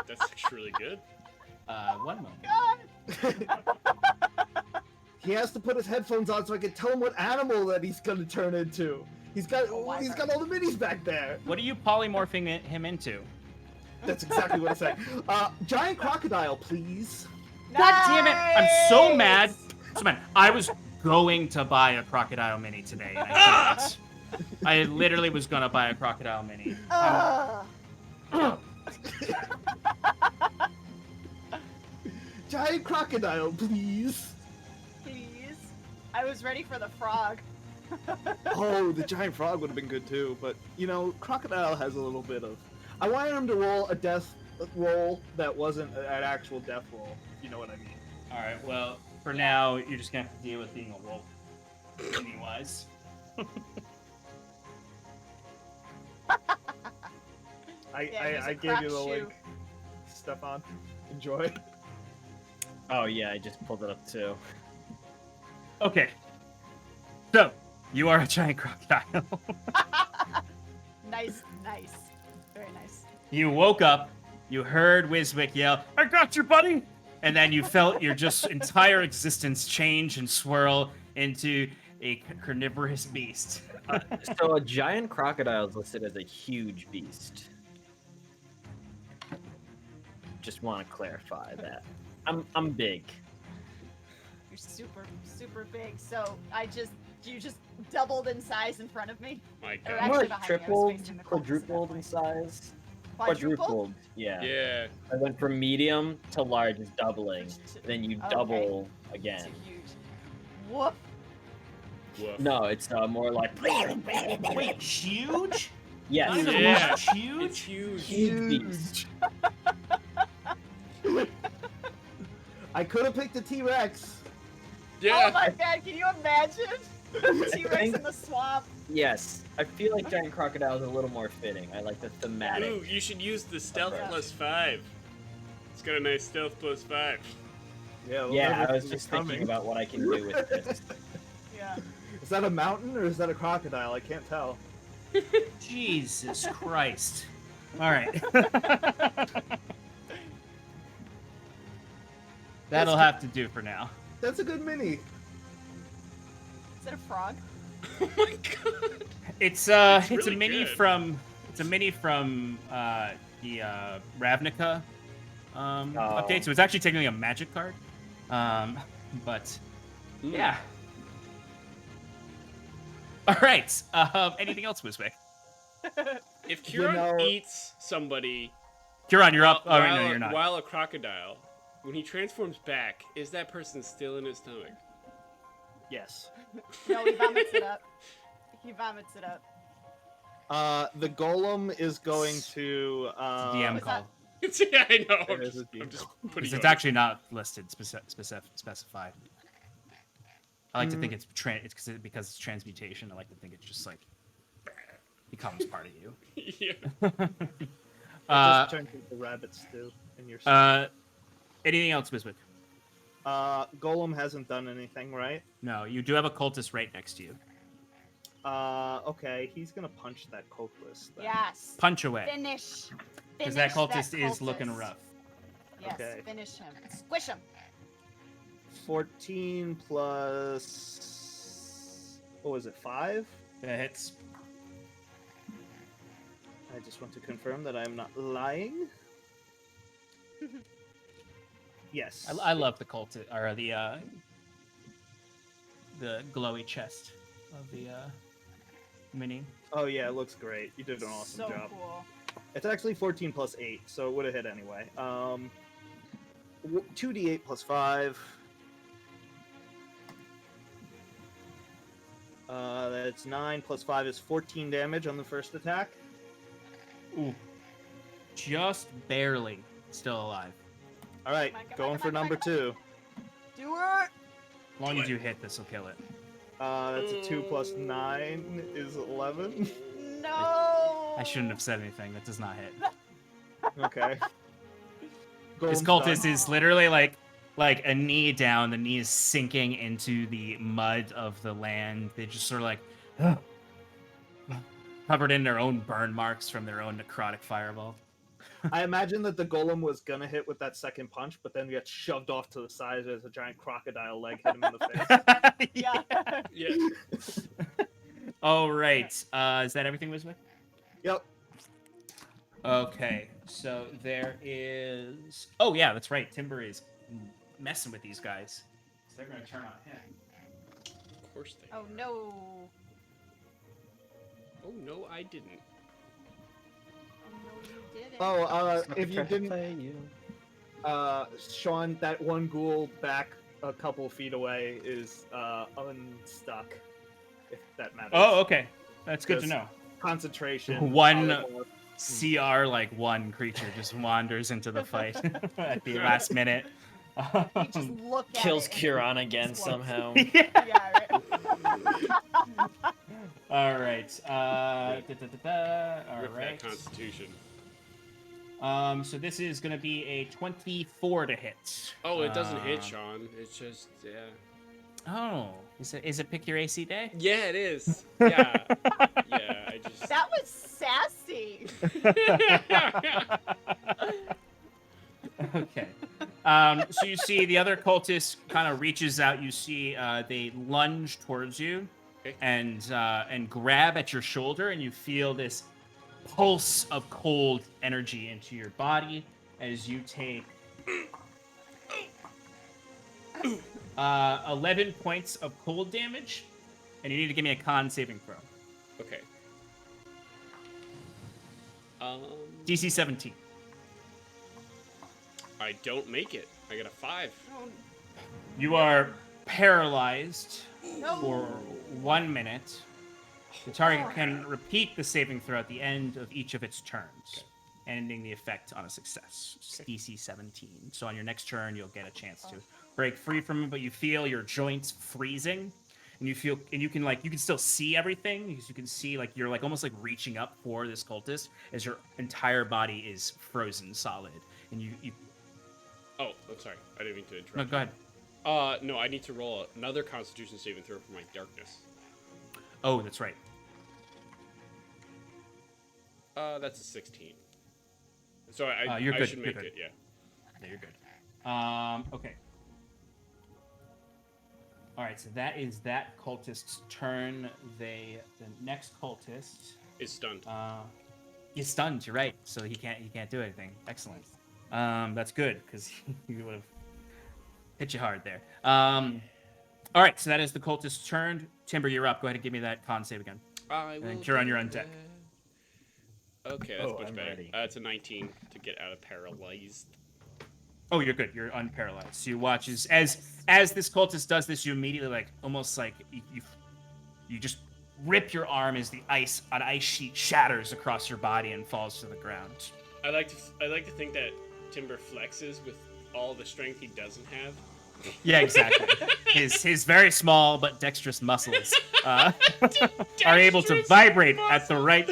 that's actually really good. 1 moment. He has to put his headphones on so I can tell him what animal that he's gonna turn into. He's got all the minis back there. What are you polymorphing him into? That's exactly what I said. Giant crocodile, please. God damn it! I'm so mad. So mad. I was going to buy a crocodile mini today, and I didn't. I literally was gonna buy a crocodile mini. Giant crocodile, please. Please. I was ready for the frog. Oh, the giant frog would have been good too, but you know, crocodile has a little bit of. I wanted him to roll a death roll that wasn't an actual death roll. If you know what I mean. All right. Well, for now, you're just gonna have to deal with being a wolf. Mini-wise. I gave you the link, Stefan. Enjoy. Oh yeah, I just pulled it up too. Okay. So you are a giant crocodile. Nice. Very nice. You woke up, you heard Wiswick yell, "I got you, buddy!" And then you felt your just entire existence change and swirl into a carnivorous beast. So a giant crocodile is listed as a huge beast. Just want to clarify that. I'm big. You're super big. So you just doubled in size in front of me. My Or God. actually I'm like behind me, I was tripled, facing the closest at that quadrupled in point. size. Quadruple? Yeah. Yeah. I went from medium to large is doubling. Then you Okay. double Too again. huge. Woof. Woof. No, it's more like Wait, huge? yes, Not even Yeah. much huge? It's huge. huge beast. I could have picked a T-Rex. Yeah. Oh my god, can you imagine? T-Rex in the swamp. Yes, I feel like giant crocodile is a little more fitting. I like the thematic. Ooh, you should use the stealth Approach. +5. It's got a nice stealth +5. Yeah. Yeah, I was just thinking about what I can do with this. Yeah. Is that a mountain or is that a crocodile? I can't tell. Jesus Christ. All right. That'll have to do for now. That's a good mini. Is it a frog? Oh my God. It's really a mini good. from the Ravnica update. So it's actually technically a magic card. But yeah. All right. Anything else, Wiswick? If You Huron know- eats somebody Huron, you're up. Oh, while, right, no, you're not. while a crocodile, when he transforms back, is that person still in his stomach? Yes. No, he vomits it up. He vomits it up. The golem is going to. DM What's call. Yeah, I know. There is a I'm just deal. putting It's you on actually not listed, specified. I like to think it's because it's transmutation. I like to think it's just like becomes part of you. yeah. It just turns into rabbit stew in your. Anything else, Wiswick? Golem hasn't done anything, right? No, you do have a cultist right next to you. Okay, he's gonna punch that cultist. Then. Yes. Punch away, Finish. because that Finish cultist is looking cultist. rough. Yes. Okay. Finish him. Squish him. 14 plus. What was it? 5? That hits. I just want to confirm that I'm not lying. Yes. I love the cultist or the glowy chest of the mini. Oh yeah, it looks great. You did an awesome So job. cool. It's actually 14 plus 8, so it would have hit anyway. 2d8 plus 5. That's 9 plus 5 is 14 damage on the first attack. Ooh, just barely still alive. All right, Come on, come going on, for come on, number come on. 2. Do it. As long as you hit, this will kill it. That's a 2 plus 9 is 11. No. I shouldn't have said anything. That does not hit. Okay. This Golem's cultist done. is literally like a knee down. The knee is sinking into the mud of the land. They just sort of like covered in their own burn marks from their own necrotic fireball. I imagine that the golem was gonna hit with that second punch, but then got shoved off to the side as a giant crocodile leg hit him in the face. Yeah. Yeah. All right. Is that everything, Wiswick? Yep. Okay. So there is. Oh yeah, that's right. Timber is messing with these guys. So they're gonna turn on him. Of course they. Oh no. Oh no, I didn't. Oh no, you didn't. Oh, if you Try to didn't, play you. Sean, that one ghoul back a couple feet away is unstuck. If that matters. Oh, okay. That's good to Because- know. Concentration. One- polymorph. CR like one creature just wanders into the fight at the last minute. You just look at Kills it and Kieran again explodes. somehow. Yeah. Yeah, right. All right. All Rip that right. Constitution. So this is gonna be a 24 to hit. Oh, it doesn't hit, Sean. It's just Oh, is it pick your AC day? Yeah, it is. Yeah. Yeah, I just. That was sassy. Okay. So you see the other cultist kind of reaches out. You see they lunge towards you Okay. and grab at your shoulder, and you feel this pulse of cold energy into your body as you take 11 points of cold damage, and you need to give me a con saving throw. Okay. DC 17. I don't make it. I got a 5. Oh, You are paralyzed no. for 1 minute. The target can repeat the saving throw at the end of each of its turns, ending the effect on a success. It's DC 17. So on your next turn, you'll get a chance to break free from it, but you feel your joints freezing, and you can still see everything, because you can see like you're like almost like reaching up for this cultist as your entire body is frozen solid, and you Oh, I'm sorry. I didn't mean to interrupt. no, go ahead. No, I need to roll another Constitution saving throw for my darkness. Oh, that's right. That's a 16. So I You're good, should you're make good. it, yeah. Yeah, you're good. Okay. All right, so that is that cultist's turn. The next cultist It's stunned. is stunned. You're right. So he can't do anything. Excellent. That's good because he would have hit you hard there. All right, so that is the cultist's turn. Timber, you're up. Go ahead and give me that con save again. I will And Kieran, you're do on deck. that. Okay, that's Oh, much I'm better. ready. It's a 19 to get out of paralyzed. Oh, you're good. You're unparalyzed. So you watch as as this cultist does this, you immediately like almost like you just rip your arm as an ice sheet shatters across your body and falls to the ground. I like to think that Timber flexes with all the strength he doesn't have. Yeah, exactly. his very small but dexterous muscles are able to vibrate at the right.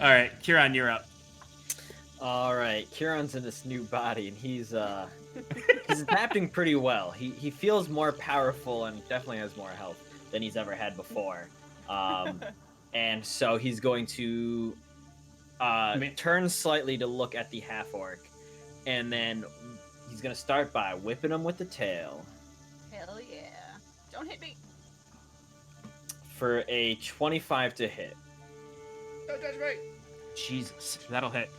All right, Kieran, you're up. All right, Kieran's in this new body, and he's adapting pretty well. He feels more powerful and definitely has more health than he's ever had before. And so he's going to turn slightly to look at the half-orc, and then he's going to start by whipping him with the tail. Hell yeah. Don't hit me. For a 25 to hit. Oh, that's right. Jesus, that'll hit.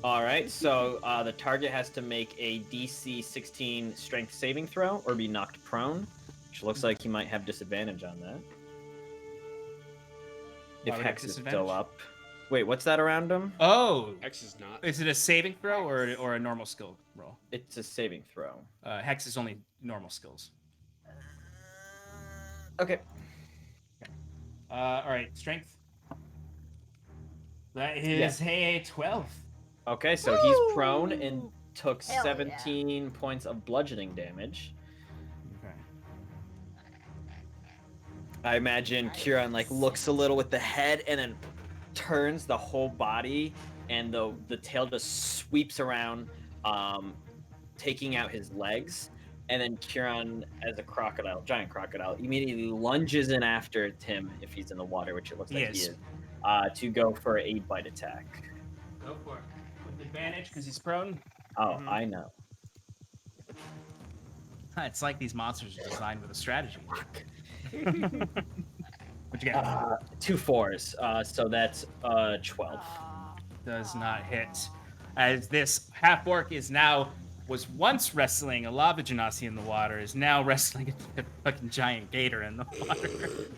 All right, so the target has to make a DC 16 strength saving throw or be knocked prone, which looks like he might have disadvantage on that. If Hex is still up. Wait, what's that around him? Oh, Hex is not. is it a saving throw or a normal skill roll? It's a saving throw. Hex is only normal skills. Okay. All right, strength. That is a 12. Okay, so he's prone and took Hell 17 points of bludgeoning damage. Okay. I imagine Kieran like looks a little with the head and then turns the whole body, and the tail just sweeps around, taking out his legs. And then Kieran, as a crocodile, giant crocodile, immediately lunges in after him if he's in the water, which it looks like he is, to go for a bite attack. Go for it. With advantage because he's prone. Oh, I know. It's like these monsters are designed with a strategy. What'd you get? 2 4s, so that's 12. Does not hit. As this half-orc was once wrestling a lava genasi in the water, is now wrestling a fucking giant gator in the water.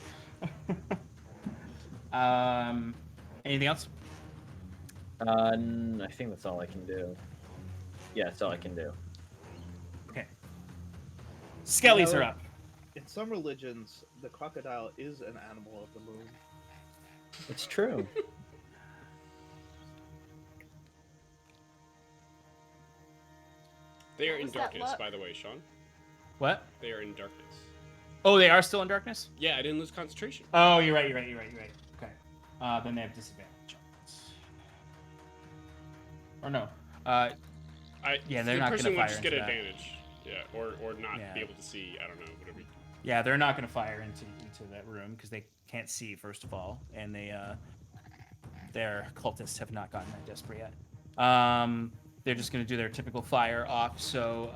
Anything else? I think that's all I can do. Yeah, that's all I can do. Okay. Skellies are up. In some religions, the crocodile is an animal of the moon. It's true. They are What in was that darkness, look? by the way, Sean. What? They are in darkness. Oh, they are still in darkness? Yeah, I didn't lose concentration. Oh, you're right. Okay. Then they have disadvantage. Or no. Yeah, they're the not person gonna would fire just get into that. advantage. Yeah, or not Yeah. be able to see. I don't know. Whatever. Yeah, they're not going to fire into that room because they can't see, first of all, and their cultists have not gotten that desperate yet. They're just going to do their typical fire off. So,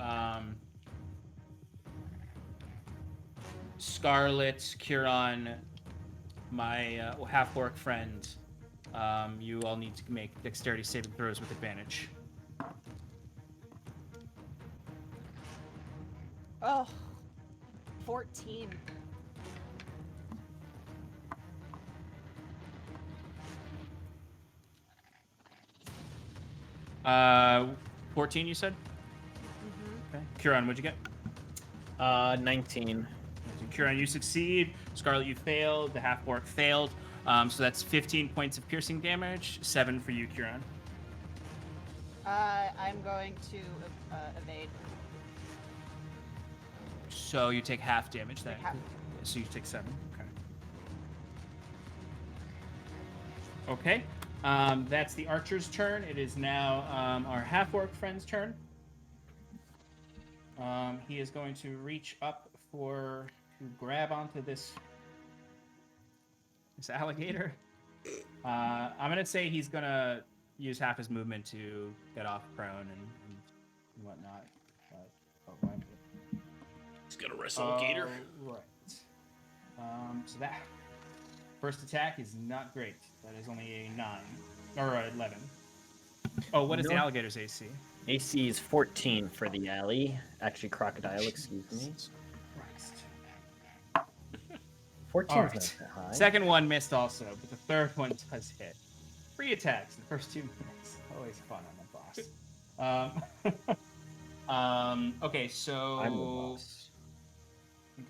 Scarlet, Kieran, my half-orc friend, you all need to make dexterity saving throws with advantage. Oh, 14. Uh, 14, you said? Mm-hmm. Okay. Kieran, what'd you get? 19. Kieran, you succeed. Scarlet, you failed. The half-orc failed. So that's 15 points of piercing damage. 7 for you, Kieran. I'm going to evade. So you take half damage then. Half. So you take 7. Okay. That's the archer's turn. It is now our half-orc friend's turn. He is going to reach up to grab onto this alligator. I'm gonna say he's gonna use half his movement to get off prone and whatnot. He's gonna wrestle a gator. Right. So that first attack is not great. That is only a 9 or a 11. Oh, what is the alligator's AC? AC is 14 for the alley. Actually, crocodile, excuse me. Christ. 14 All is right. not that high. Second one missed also, but the third one does hit. 3 attacks in the first 2 minutes. Always fun on the boss. Okay, so I'm the boss. Okay.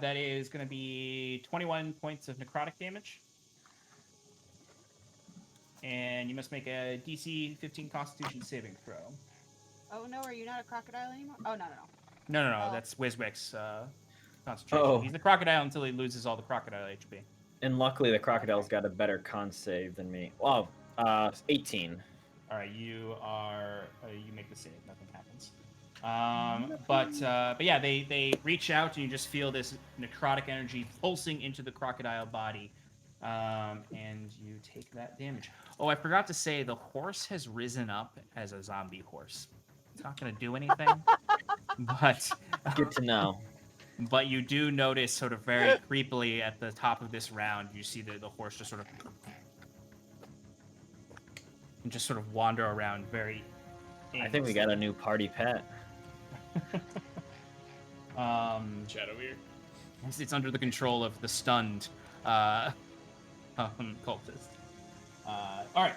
That is going to be 21 points of necrotic damage. And you must make a DC 15 Constitution saving throw. Oh no, are you not a crocodile anymore? Oh no. No, Oh. that's Wizwick's concentration. Oh. He's the crocodile until he loses all the crocodile HP. And luckily, the crocodile's got a better con save than me. Wow, 18. All right, you are you make the save. Nothing happens. But yeah, they reach out and you just feel this necrotic energy pulsing into the crocodile body, and you take that damage. Oh, I forgot to say the horse has risen up as a zombie horse. It's not going to do anything, but Good to know. But you do notice, sort of very creepily at the top of this round, you see the horse just sort of and just sort of wander around very. I think we got a new party pet. Shadowmere. It's under the control of the stunned cultist. All right.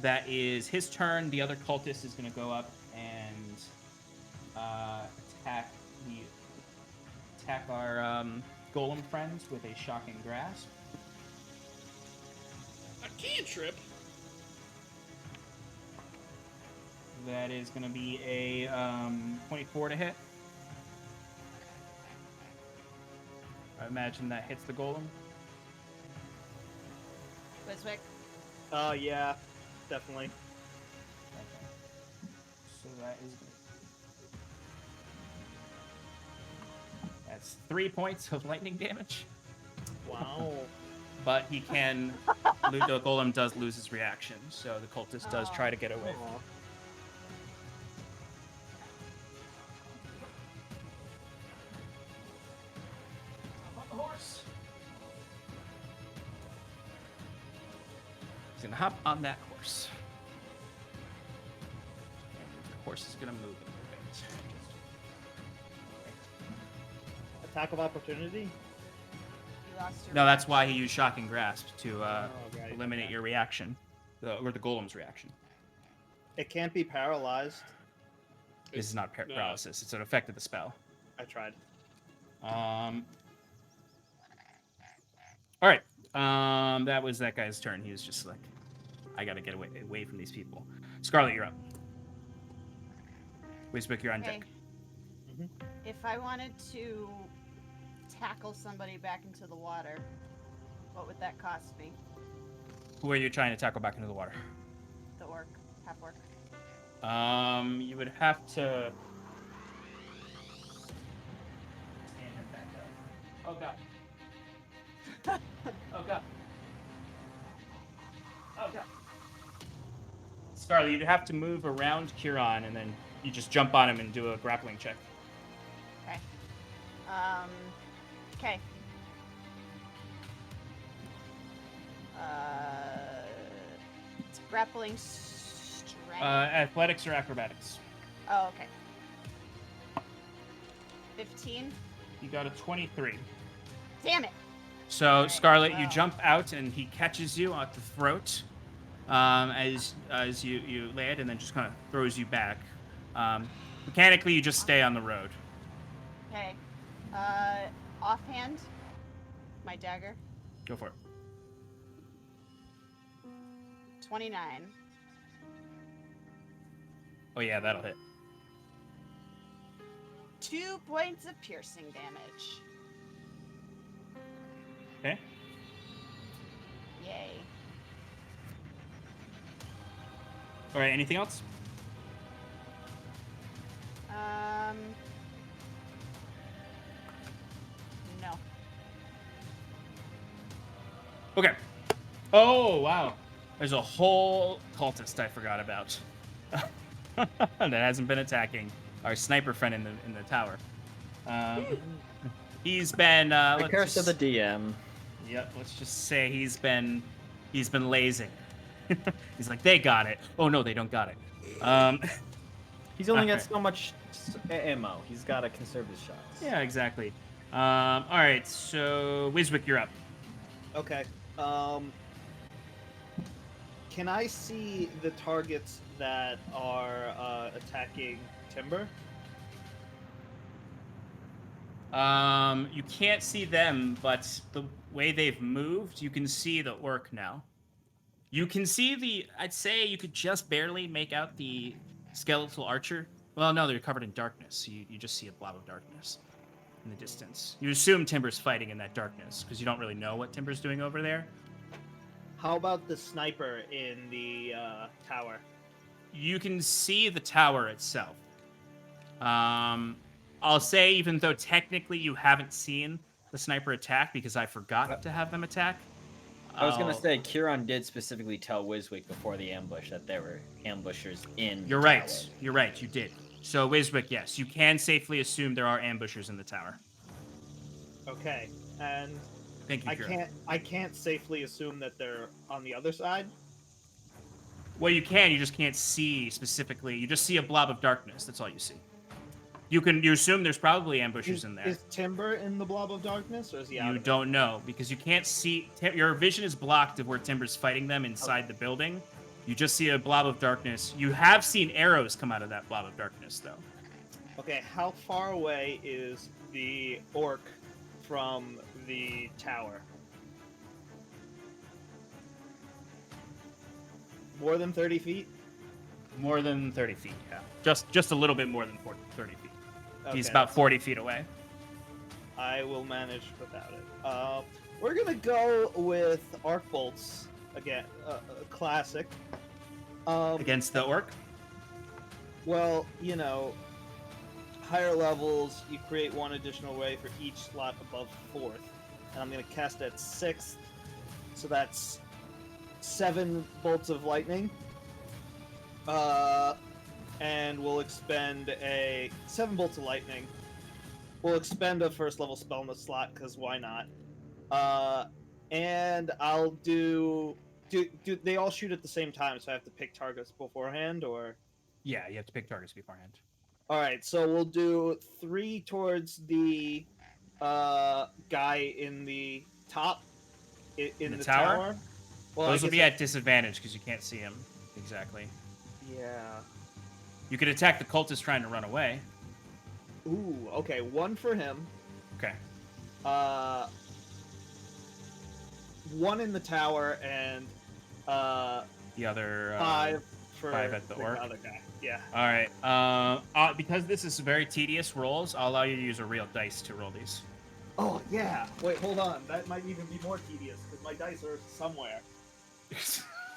That is his turn. The other cultist is going to go up and attack our golem friends with a shocking grasp. A cantrip? That is going to be a 24 to hit. I imagine that hits the golem. Wiswick. Yeah, definitely. Okay. So that is. That's 3 points of lightning damage. Wow. But he can. The golem does lose his reaction, so the cultist does try to get away. Aw. The horse. He's gonna hop on that horse. And the horse is gonna move a little bit. Attack of opportunity? You lost your No, that's reaction. why he used shocking grasp to Right, eliminate okay. your reaction, or the golem's reaction. It can't be paralyzed. This is not paralysis; it's an effect of the spell. I tried. All right. That was that guy's turn. He was just like, I gotta get away from these people. Scarlet, you're up. Wiswick, you're on Okay. deck. If I wanted to tackle somebody back into the water, what would that cost me? Who are you trying to tackle back into the water? The orc, half orc. You would have to. Stand him back up. Oh god. Oh god. Oh god. Scarlet, you'd have to move around Kieran, and then you just jump on him and do a grappling check. Okay. Okay. It's grappling strength. Athletics or acrobatics? Oh, okay. 15. You got a 23. Damn it. So, Alright, Scarlet, you wow. jump out, and he catches you at the throat as you land, and then just kind of throws you back. Mechanically, you just stay on the road. Okay. Offhand, my dagger. Go for it. 29. Oh yeah, that'll hit. 2 points of piercing damage. Okay. Yay. All right. Anything else? No. Okay. Oh wow. There's a whole cultist I forgot about that hasn't been attacking our sniper friend in the tower. He's been. The Let's curse of just- the DM. Yep. Let's just say he's been lazing. He's like, they got it. Oh no, they don't got it. He's only got Alright. so much ammo. He's got to conserve his shots. Yeah, exactly. All right, so Wiswick, you're up. Okay. Can I see the targets that are attacking Timber? You can't see them, but the way they've moved, you can see the orc now. You can see I'd say you could just barely make out the skeletal archer. Well, no, they're covered in darkness. So you just see a blob of darkness in the distance. You assume Timber's fighting in that darkness because you don't really know what Timber's doing over there. How about the sniper in the tower? You can see the tower itself. I'll say, even though technically you haven't seen the sniper attack because I forgot to have them attack. I was gonna say, Kieran did specifically tell Wiswick before the ambush that there were ambushers in. You're the right. tower. You're right. You did. So Wiswick, yes, you can safely assume there are ambushers in the tower. Okay, and Thank you, Kieran. I can't safely assume that they're on the other side. Well, you can. You just can't see specifically. You just see a blob of darkness. That's all you see. You assume there's probably ambushers in there. Is Timber in the blob of darkness, or is he out? You of it? don't know because you can't see. Your vision is blocked of where Timber's fighting them inside the building. You just see a blob of darkness. You have seen arrows come out of that blob of darkness, though. Okay, how far away is the orc from the tower? More than 30 feet? More than 30 feet, yeah. Just a little bit more than 30 feet. He's Okay. about 40 feet away. I will manage without it. We're gonna go with arc bolts again, classic. Against the orc? Well, you know, higher levels, you create one additional way for each slot above 4th. And I'm gonna cast at 6th, so that's 7 bolts of lightning. And we'll expend 7 bolts of lightning. We'll expend a first level spell in the slot, because why not? And I'll do they all shoot at the same time, so I have to pick targets beforehand, or? Yeah, you have to pick targets beforehand. Alright, so we'll do 3 towards the guy in the top, in the tower. Well, Those will be at disadvantage because you can't see him exactly. Yeah. You could attack the cultist trying to run away. Ooh, okay, 1 for him. Okay. 1 in the tower, and The other 5 for 5 at the orc. other guy. Yeah. All right. Because this is very tedious rolls, I'll allow you to use a real dice to roll these. Oh yeah. Wait, hold on. That might even be more tedious because my dice are somewhere.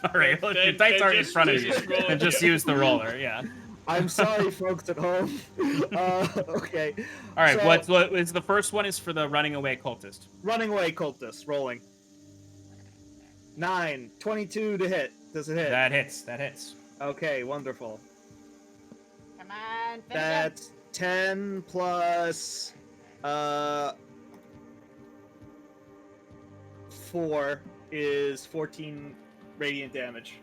All right. Well, your dice aren't in front of you, and just use the roller. Yeah. I'm sorry, folks at home. Okay. All right. So, What is the first one? Is for the running away cultist. running away cultist rolling. 9, 22 to hit. Does it hit? That hits. That hits. Okay, wonderful. Come on, finish him. That's 10 plus 4 is 14 radiant damage.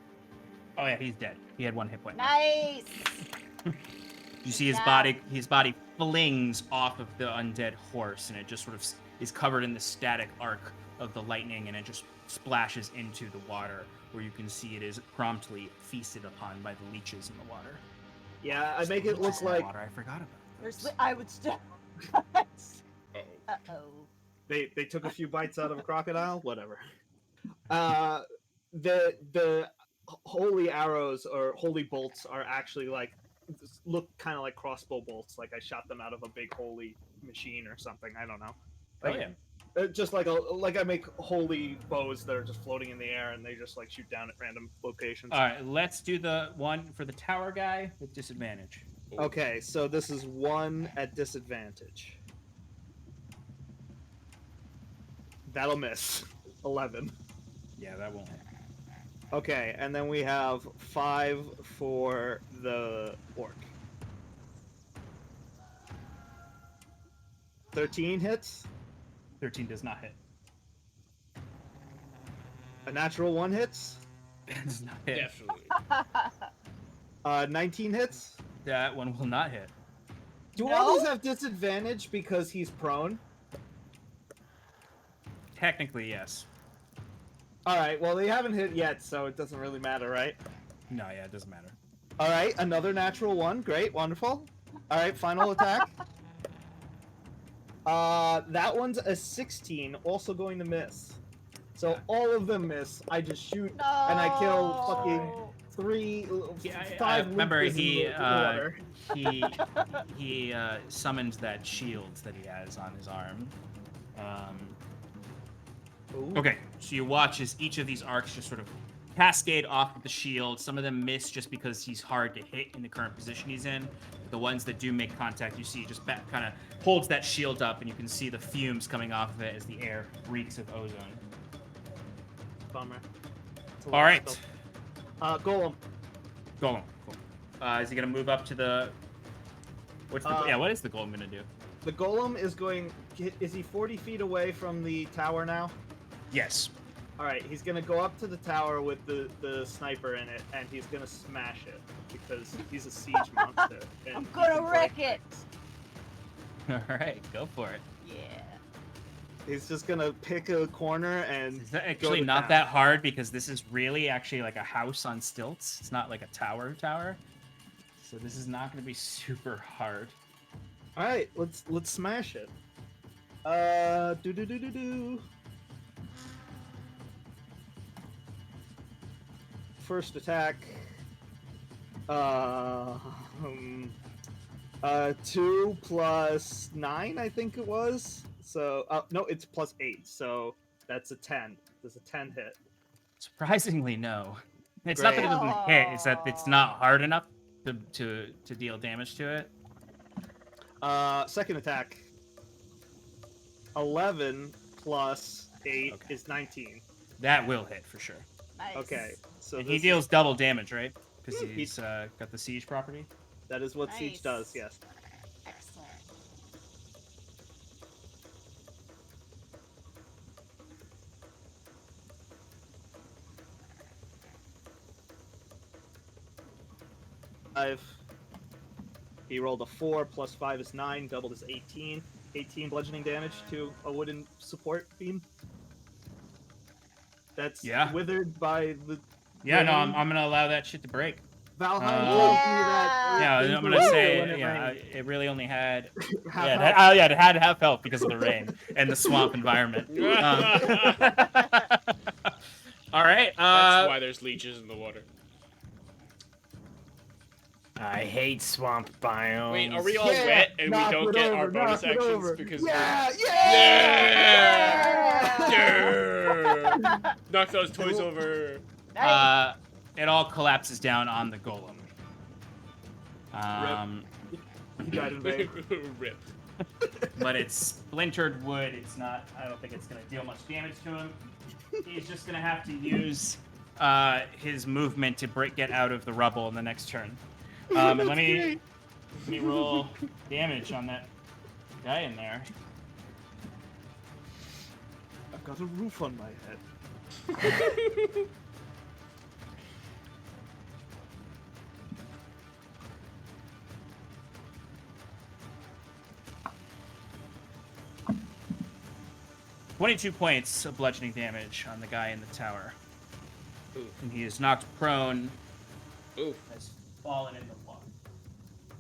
Oh yeah, he's dead. He had 1 hit point. Nice. You see his Yeah. body. His body flings off of the undead horse, and it just sort of is covered in the static arc of the lightning, and it just splashes into the water, where you can see it is promptly feasted upon by the leeches in the water. Yeah, I make it look Leeches in the like water. I forgot about There's those. I would still. Uh-oh. Uh-oh. they took a few bites out of a crocodile. Whatever. The holy arrows or holy bolts are actually like look kind of like crossbow bolts. Like I shot them out of a big holy machine or something. I don't know. Oh Like, yeah. just like I make holy bows that are just floating in the air and they just like shoot down at random locations. All right. Let's do the one for the tower guy with disadvantage. Okay, so this is 1 at disadvantage. That'll miss. 11. Yeah, that won't hit. Okay, and then we have 5 for the orc. 13 hits. 13 does not hit. A natural 1 hits. That does not hit. Definitely. 19 hits. That one will not hit. Do No? all these have disadvantage because he's prone? Technically, yes. All right. Well, they haven't hit yet, so it doesn't really matter, right? No, yeah, it doesn't matter. All right. Another natural one. Great. Wonderful. All right. Final attack. That one's a 16. Also going to miss. So all of them miss. I just shoot No. and I kill fucking five. Remember, Lucas in the water. he summons that shield that he has on his arm. Ooh. Okay, so you watch as each of these arcs just sort of cascade off of the shield. Some of them miss just because he's hard to hit in the current position he's in. The ones that do make contact, you see, just kind of holds that shield up, and you can see the fumes coming off of it as the air reeks of ozone. Bummer. All right, Golem. Golem. Cool. Is he gonna move up to the? What is the Golem gonna do? The golem is going. Is he 40 feet away from the tower now? Yes. All right, he's gonna go up to the tower with the sniper in it, and he's gonna smash it because he's a siege monster. And I'm he gonna can wreck break it. All right, go for it. Yeah. He's just gonna pick a corner and. It's actually to not town. that hard because this is really actually like a house on stilts. It's not like a tower. So this is not going to be super hard. All right, let's smash it. Do. First attack. 2 plus 9, I think it was. So, no, it's plus 8. So that's a 10. Does a 10 hit? Surprisingly, no. It's not that it Great. doesn't hit. It's that it's not hard enough to deal damage to it. Second attack. 11 plus 8 Okay. is 19. That will hit for sure. Nice. Okay, so And he this- deals double damage, right? Because He- he's got the siege property. That is what siege Nice. does. Yes. Excellent. He rolled a 4 plus 5 is 9. Doubled is 18. 18 bludgeoning damage to a wooden support beam. That's Yeah. withered by the. Yeah, no, rain. I'm gonna allow that shit to break. Valheim Uh, tells me that. Yeah, things I'm were gonna okay say, when it yeah, rained. it really only had, Half yeah, health. it had to have help because of the rain and the swamp environment. All right. That's why there's leeches in the water. I hate swamp biomes. Wait, are we all Yeah, wet and we knock don't it get over, our bonus knock it actions over. because Yeah, Yeah! Knock those toys over. Nice. It all collapses down on the golem. He died in vain. Rip. But it's splintered wood. It's not. I don't think it's gonna deal much damage to him. He's just gonna have to use his movement to get out of the rubble in the next turn. And let me roll damage on that guy in there. I've got a roof on my head. 22 points of bludgeoning damage on the guy in the tower. Ooh. And he is knocked prone, Ooh. has fallen in the water.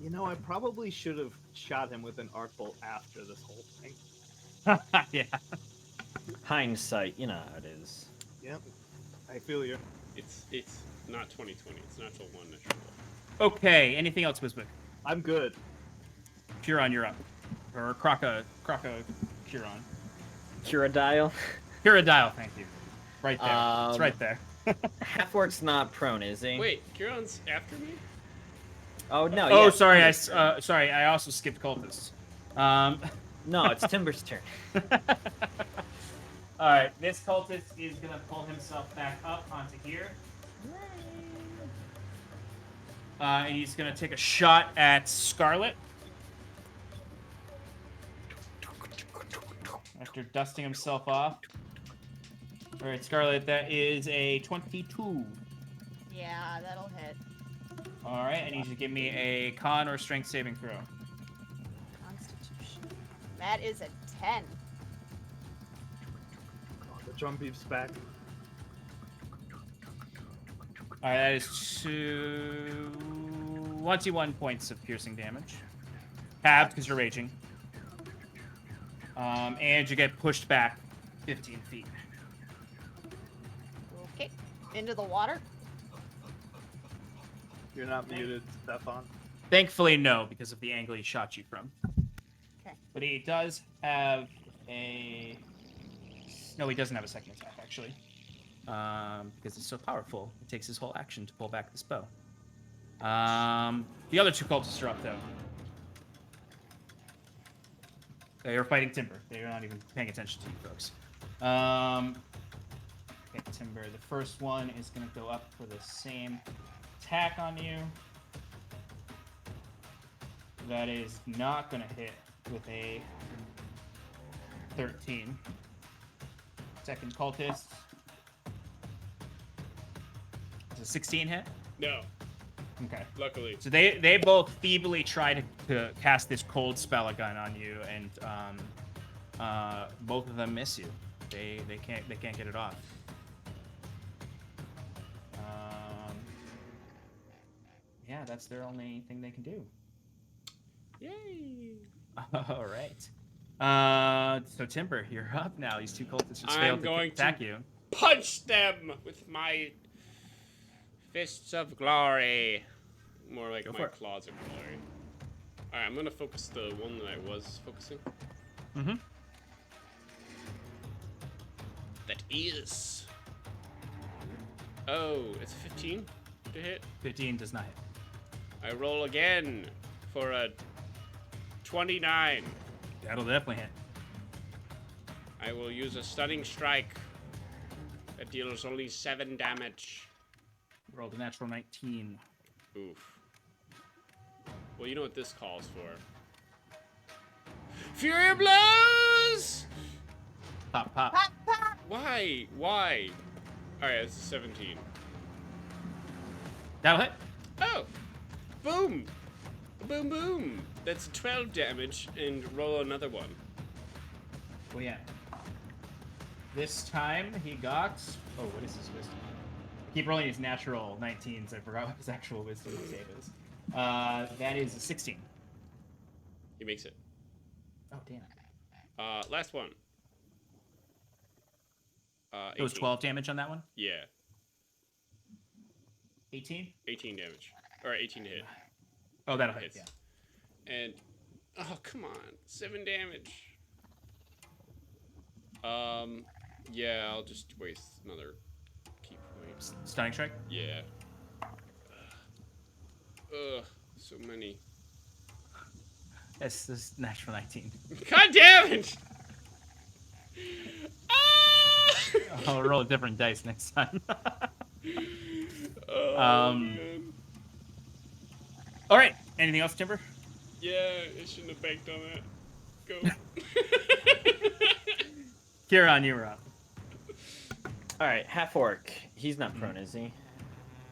You know, I probably should have shot him with an arc bolt after this whole thing. Yeah. Hindsight, you know how it is. Yep. I feel you. It's not 2020. It's natural one. Okay, anything else, Wiswick? I'm good. Huron, you're up. Or Croco Huron. Curadile. Hurodile, thank you. Right there. It's right there. Half-orc's not prone, is he? Wait, Kieran's after me? Oh, no. Oh, yeah, sorry. Timber's turn. I also skipped cultists. No, it's Timber's turn. All right, this cultist is gonna pull himself back up onto here, and he's gonna take a shot at Scarlet. After dusting himself off. All right, Scarlet, that is a 22. Yeah, that'll hit. All right, I need you to give me a con or strength saving throw. Constitution. That is a 10. Oh, the drum beat's back. All right, that is 21 points of piercing damage. Halved because you're raging. And you get pushed back 15 feet. Okay. Into the water. You're not muted, Stefan. Thankfully, no, because of the angle he shot you from. Okay. But he does have a... No, he doesn't have a second attack, actually. Because he's so powerful. It takes his whole action to pull back this bow. The other two cultists are up, though. They are fighting Timber. They're not even paying attention to you folks. Okay, Timber. The first one is going to go up for the same attack on you. That is not going to hit with a 13. Second cultist. Does a 16 hit? No, Okay. luckily. So they both feebly try to cast this cold spell again on you, and both of them miss you. They can't get it off. Yeah, that's their only thing they can do. Yay! All right. So Timber, you're up now. These two cultists just I'm failed to going to- attack you. Punch them with my fists of glory. More like Go my for it. claws of glory. Alright, I'm gonna focus the one that I was focusing. Mm-hmm. That is... Oh, it's 15 to hit. 15 does not hit. I roll again for a 29. That'll definitely hit. I will use a stunning strike that deals only 7 damage. Rolled a natural 19. Oof. Well, you know what this calls for. Fury blows! Pop, pop. Pop, pop! Why? Why? Alright, it's a 17. That'll hit. Oh! Boom! Boom, boom! That's 12 damage, and roll another one. Oh yeah. This time he got... Oh, what is his wisdom? I keep rolling his natural 19s. I forgot what his actual wisdom save is. That is a 16. He makes it. Oh, damn. Last one. It was 18. 12 damage on that one? Yeah, 18? 18 damage. Or 18 to hit. Oh, that'll hit, Hits. yeah. And... Oh, come on. 7 damage. Yeah, I'll just waste another key point. Stunning strike? Yeah. Ugh, so many. This is natural 19. God damn it! Ah! I'll roll a different dice next time. Oh, man. All right. Anything else, Timber? Yeah, I shouldn't have banked on that. Go. Kieran, you were up. All right, half orc. He's not prone, is he?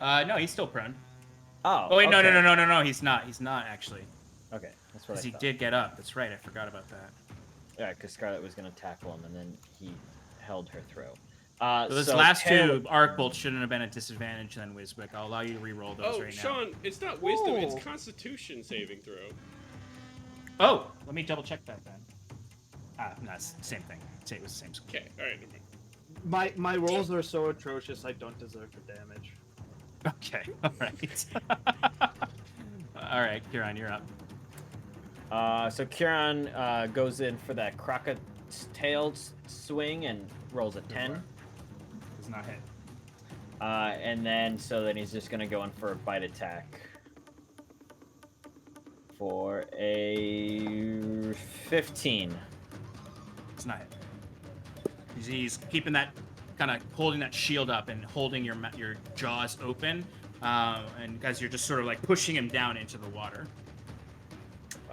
No, he's still prone. Oh. Oh wait, okay. no. He's not. He's not actually. Okay, that's what Because I he thought. did get up. That's right. I forgot about that. Yeah, because Scarlet was gonna tackle him, and then he held her throw. So those so last Taylor- two arc bolts shouldn't have been a disadvantage then, Wiswick. I'll allow you to re-roll those Oh, right now. Sean, it's not wisdom, Oh. it's Constitution saving throw. Oh, let me double check that then. No, it's the same thing. Say it was the same score. Okay, alright, never mind. My rolls are so atrocious, I don't deserve the damage. Okay, all right. All right, Kieran, you're up. So Kieran goes in for that crocodile swing and rolls a 10. Does not hit. And then he's just gonna go in for a bite attack for a 15. Does not hit. He's keeping that, kind of holding that shield up and holding your jaws open, and as you're just sort of like pushing him down into the water.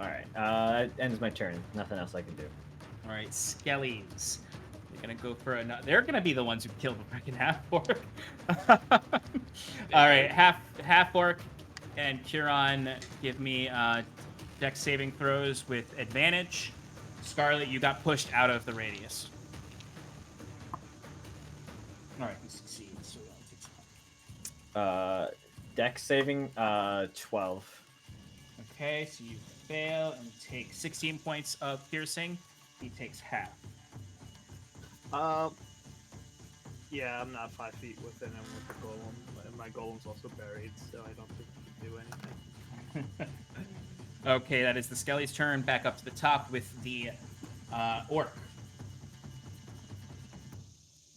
All right, that ends my turn. Nothing else I can do. All right, Skellies. You Gonna go for another. They're gonna be the ones who kill the freaking half orc. All right, half orc and Huron, give me dex saving throws with advantage. Scarlet, you got pushed out of the radius. All right, he succeeds. So that takes Dex saving 12. Okay, so you fail and take 16 points of piercing. He takes half. Yeah, I'm not 5 feet within him with the golem, and my golem's also buried, so I don't think he can do anything. Okay, that is the Skelly's turn. Back up to the top with the orc.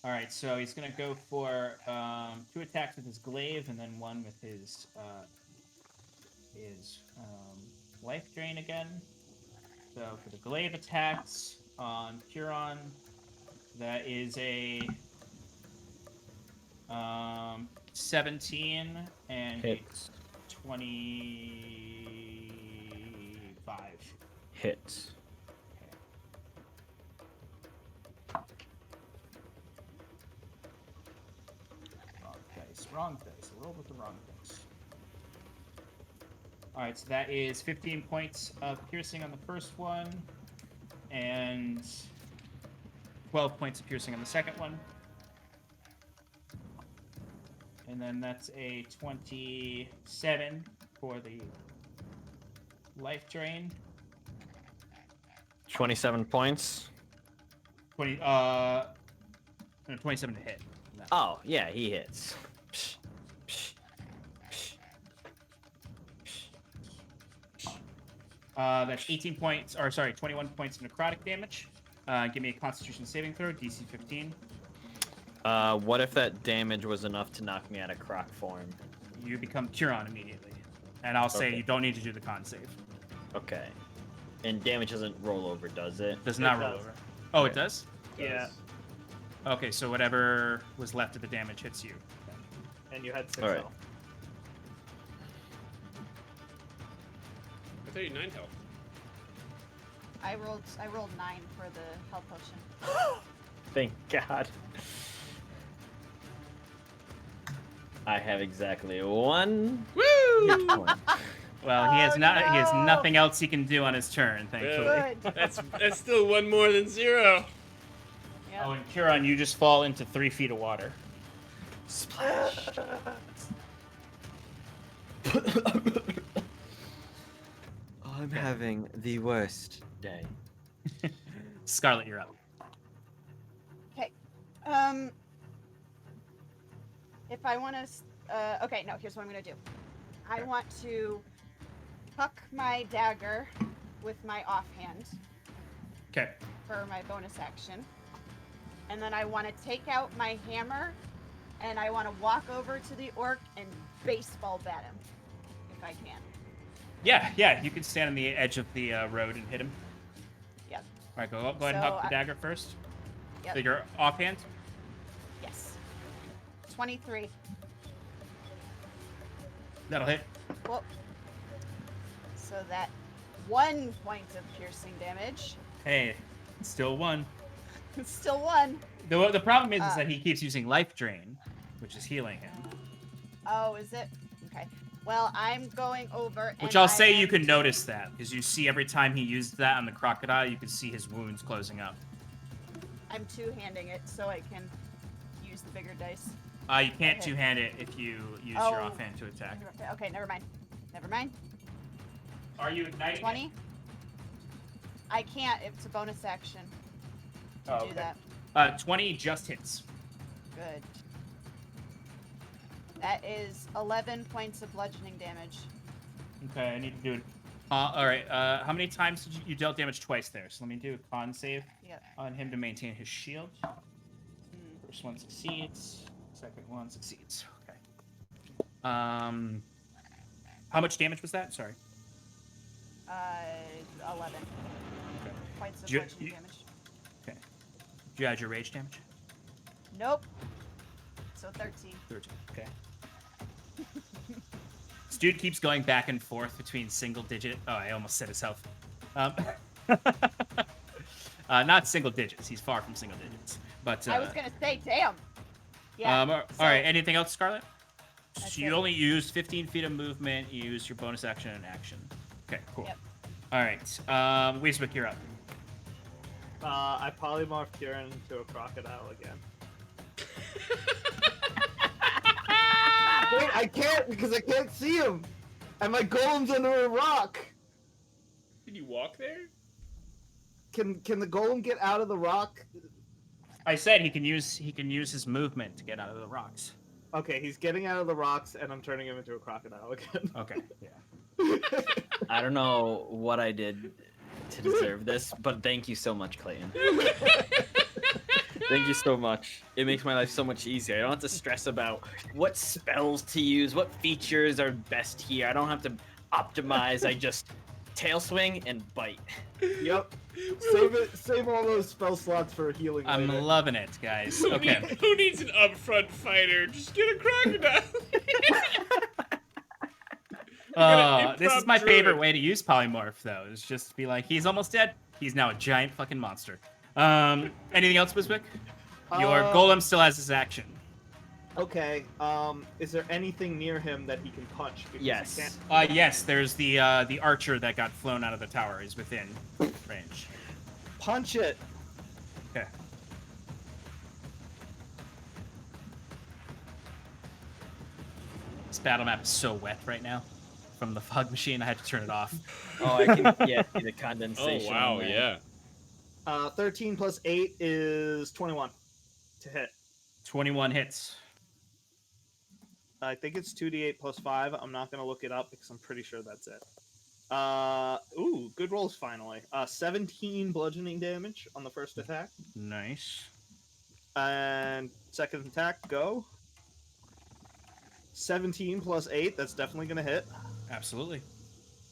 All right, so he's gonna go for 2 attacks with his glaive and then 1 with his life drain again. So for the glaive attacks on Huron, that is a 17 and Hits. 25. Hits. Wrong dice. I rolled with the wrong dice. Alright, so that is 15 points of piercing on the first one, and 12 points of piercing on the second one. And then that's a 27 for the life drain. 27 points. 27 to hit. No. Oh, yeah, he hits. That's 18 points, or sorry, 21 points of necrotic damage. Give me a Constitution saving throw, DC 15. What if that damage was enough to knock me out of croc form? You become Huron immediately. And I'll say Okay. you don't need to do the con save. Okay. And damage doesn't roll over, does it? Does not It roll does. over. Oh, it does? Yeah, Okay, so whatever was left of the damage hits you. and you had 6 All right. health. I thought you had 9 health. I rolled 9 for the health potion. Thank God. I have exactly 1 hit point. Well, he has Oh, not. He has no. nothing else he can do on his turn, thankfully. Good. That's still 1 more than 0. Yep. Oh, and Huron, you just fall into 3 feet of water. Splash. I'm having the worst day. Scarlet, you're up. Okay. If I want to, okay, no. Here's what I'm gonna do. I want to tuck my dagger with my offhand Okay. for my bonus action, and then I want to take out my hammer, and I want to walk over to the orc and baseball bat him, if I can. Yeah, you can stand on the edge of the road and hit him. Yep. All right, go ahead and So huck the dagger first. Yep. So you're offhand. Yes. 23. That'll hit. Well, so that 1 point of piercing damage. Hey, still 1. It's still 1. The problem is that he keeps using life drain, which is healing him. Oh, is it? Okay. Well, I'm going over. Which and I'll say I you am can notice that, because you see every time he used that on the crocodile, you can see his wounds closing up. I'm two-handing it so I can use the bigger dice. You can't Okay. two-hand it if you use your Oh. offhand to attack. Okay, never mind. Never mind. Are you igniting? 20. I can't. It's a bonus action to Oh, do okay. that. 20 just hits. Good. That is 11 points of bludgeoning damage. Okay, I need to do it. All right. How many times did you dealt damage? Twice there. So let me do a con save Yep. on him to maintain his shield. Mm. First one succeeds. Second one succeeds. Okay. How much damage was that? Sorry. 11 Okay. points of Do you- bludgeoning damage. Okay. Did you add your rage damage? Nope. So 13. 13. Okay. This dude keeps going back and forth between single digit. Oh, I almost said his health. Not single digits. He's far from single digits. But I was gonna say, damn. Yeah. all right. Anything else, Scarlet? That's So you it. only used 15 feet of movement. You used your bonus action and action. Okay, cool. Yep. All right. Weezwick, you're up. I polymorph Kieran into a crocodile again. Wait, I can't because I can't see him, and my golem's under a rock. Can you walk there? Can the golem get out of the rock? I said he can use his movement to get out of the rocks. Okay, he's getting out of the rocks, and I'm turning him into a crocodile again. Okay. Yeah. I don't know what I did to deserve this, but thank you so much, Clayton. Thank you so much. It makes my life so much easier. I don't have to stress about what spells to use, what features are best here. I don't have to optimize. I just tail swing and bite. Yep. Save all those spell slots for healing. I'm later. loving it, guys. Okay. Who needs an upfront fighter? Just get a crocodile. This is improv my favorite druid. way to use polymorph, though. Is just to be like, he's almost dead. He's now a giant fucking monster. Anything else, Weezwick? Your golem still has his action. Okay. Is there anything near him that he can punch? Because he Yes. can't- Yes. There's the archer that got flown out of the tower is within range. Punch it. Okay. This battle map is so wet right now. From the fog machine, I had to turn it off. Oh, I can see the Oh condensation. wow, on there. yeah. 13 plus 8 is 21 to hit. 21 hits. I think it's 2d8 plus 5. I'm not going to look it up because I'm pretty sure that's it. Ooh, good rolls finally. 17 bludgeoning damage on the first attack. Nice. And second attack, go. 17 plus 8, that's definitely going to hit. Absolutely.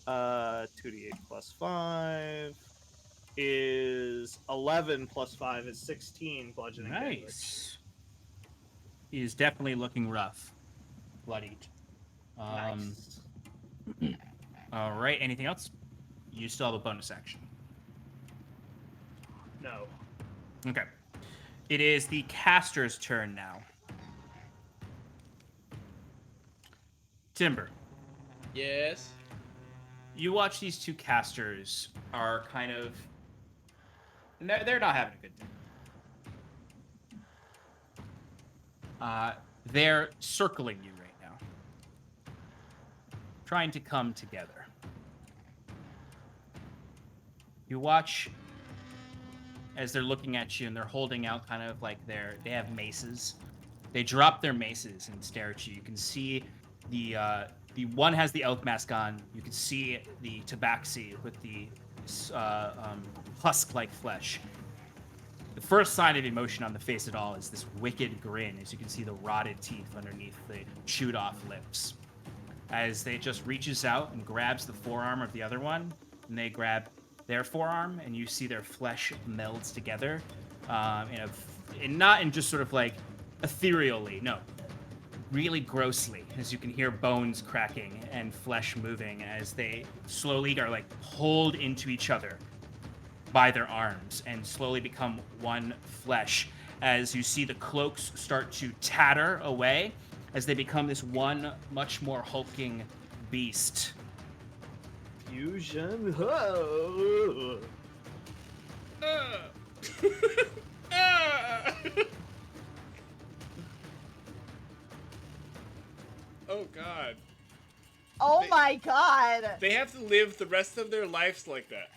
2d8 plus 5 is 11 plus 5 is 16 bludgeoning damage. Nice. He is definitely looking rough. Bloodied. Nice. All right. Anything else? You still have a bonus action. No. Okay. It is the caster's turn now. Timber, Yes. you watch these two casters are kind of... They're not having a good day. They're circling you right now. Trying to come together. You watch as they're looking at you and they're holding out kind of like they have maces. They drop their maces and stare at you. You can see the one has the elk mask on. You can see the tabaxi with the husk-like flesh. The first sign of emotion on the face at all is this wicked grin, as you can see the rotted teeth underneath the chewed-off lips. As they just reaches out and grabs the forearm of the other one, and they grab their forearm, and you see their flesh melds together, not in just sort of like ethereally, no, really grossly, as you can hear bones cracking and flesh moving as they slowly are like pulled into each other by their arms and slowly become one flesh, as you see the cloaks start to tatter away as they become this one much more hulking beast. Fusion. Whoa. Oh god. Oh They- my god. They have to live the rest of their lives like that.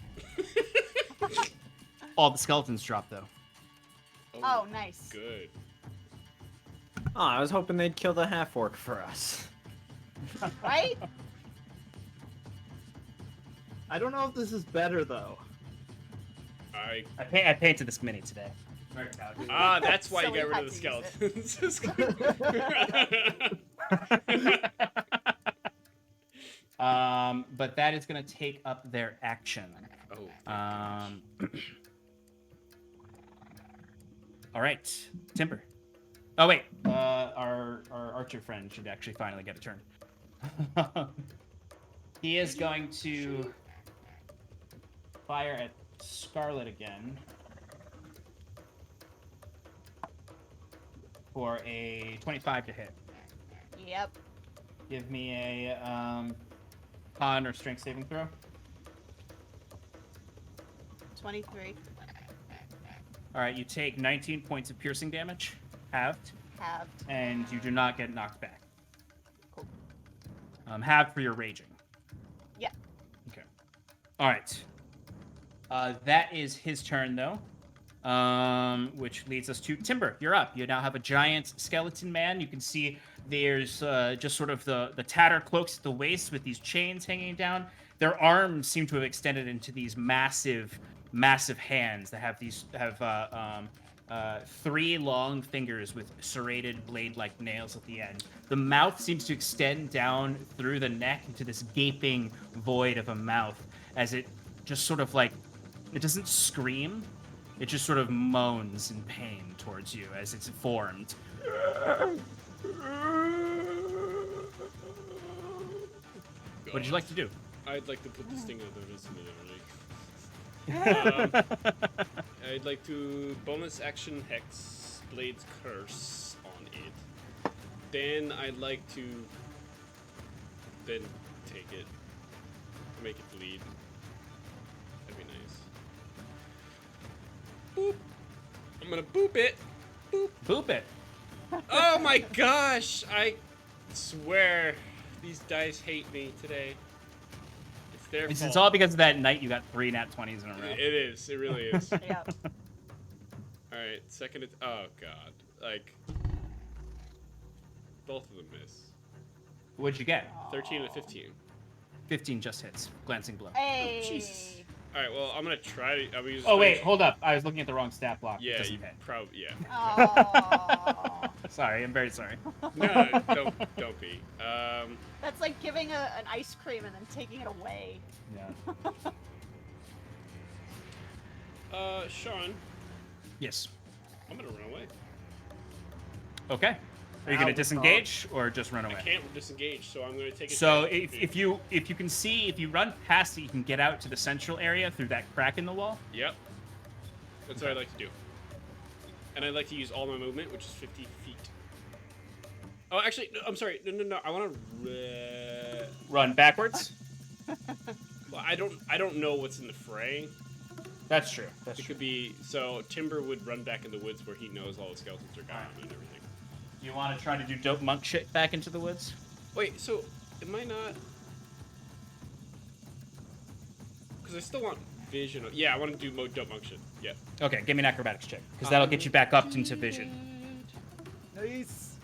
All the skeletons drop though. Oh, nice. Good. Oh, I was hoping they'd kill the half-orc for us. Right? I don't know if this is better though. I I painted this mini today. that's why So you we got rid had of the to use skeletons. But that is going to take up their action. Oh. All right, Timber. Oh wait, our archer friend should actually finally get a turn. He is going to fire at Scarlet again. for a 25 to hit. Yep. Give me a con or strength saving throw. 23. All right, you take 19 points of piercing damage, halved, Halved. and you do not get knocked back. Cool. Halved for your raging. Yeah. Okay. All right. That is his turn, though. Which leads us to Timber. You're up. You now have a giant skeleton man. You can see there's just sort of the tattered cloaks at the waist with these chains hanging down. Their arms seem to have extended into these massive hands that have 3 long fingers with serrated blade-like nails at the end. The mouth seems to extend down through the neck into this gaping void of a mouth as it just sort of like, it doesn't scream, it just sort of moans in pain towards you as it's formed. What would you like to do? I'd like to put this thing on the wrist immediately. I'd like to bonus action Hex Blade's Curse on it. Then I'd like to then take it, make it bleed. That'd be nice. Boop. I'm gonna boop it. Boop. Boop it. Oh my gosh! I swear these dice hate me today. It's their fault. It's all because of that night you got 3 nat 20s in a row. It is. It really is. Yep. All right, second. Oh god, like both of them miss. What'd you get? 13 and 15. 15 just hits. Glancing blow. Hey. Jesus. All right, well I'm gonna try. I'm gonna use. Oh wait, hold up. I was looking at the wrong stat block. Yeah, Doesn't you hit. probably yeah. Oh. Sorry, I'm very sorry. No, don't be. That's like giving an ice cream and then taking it away. Yeah. Sean, Yes. I'm gonna run away. Okay. Are you Ow, gonna disengage or just run I away? can't disengage, so I'm gonna take. So advantage. if you can see, if you run past it, you can get out to the central area through that crack in the wall. Yep. That's what I'd like to do. And I'd like to use all my movement, which is 50 feet. Oh, actually, no, I'm sorry. No. I want to. Run backwards. Well, I don't know what's in the fray. That's true. It could be so. Timber would run back in the woods where he knows all the skeletons are gone and everything. You want to try to do dope monk shit back into the woods? Wait, so am I not? Because I still want vision. Yeah, I want to do dope monk shit. Yeah. Okay, give me an acrobatics check because that'll get you back up into vision. Nice.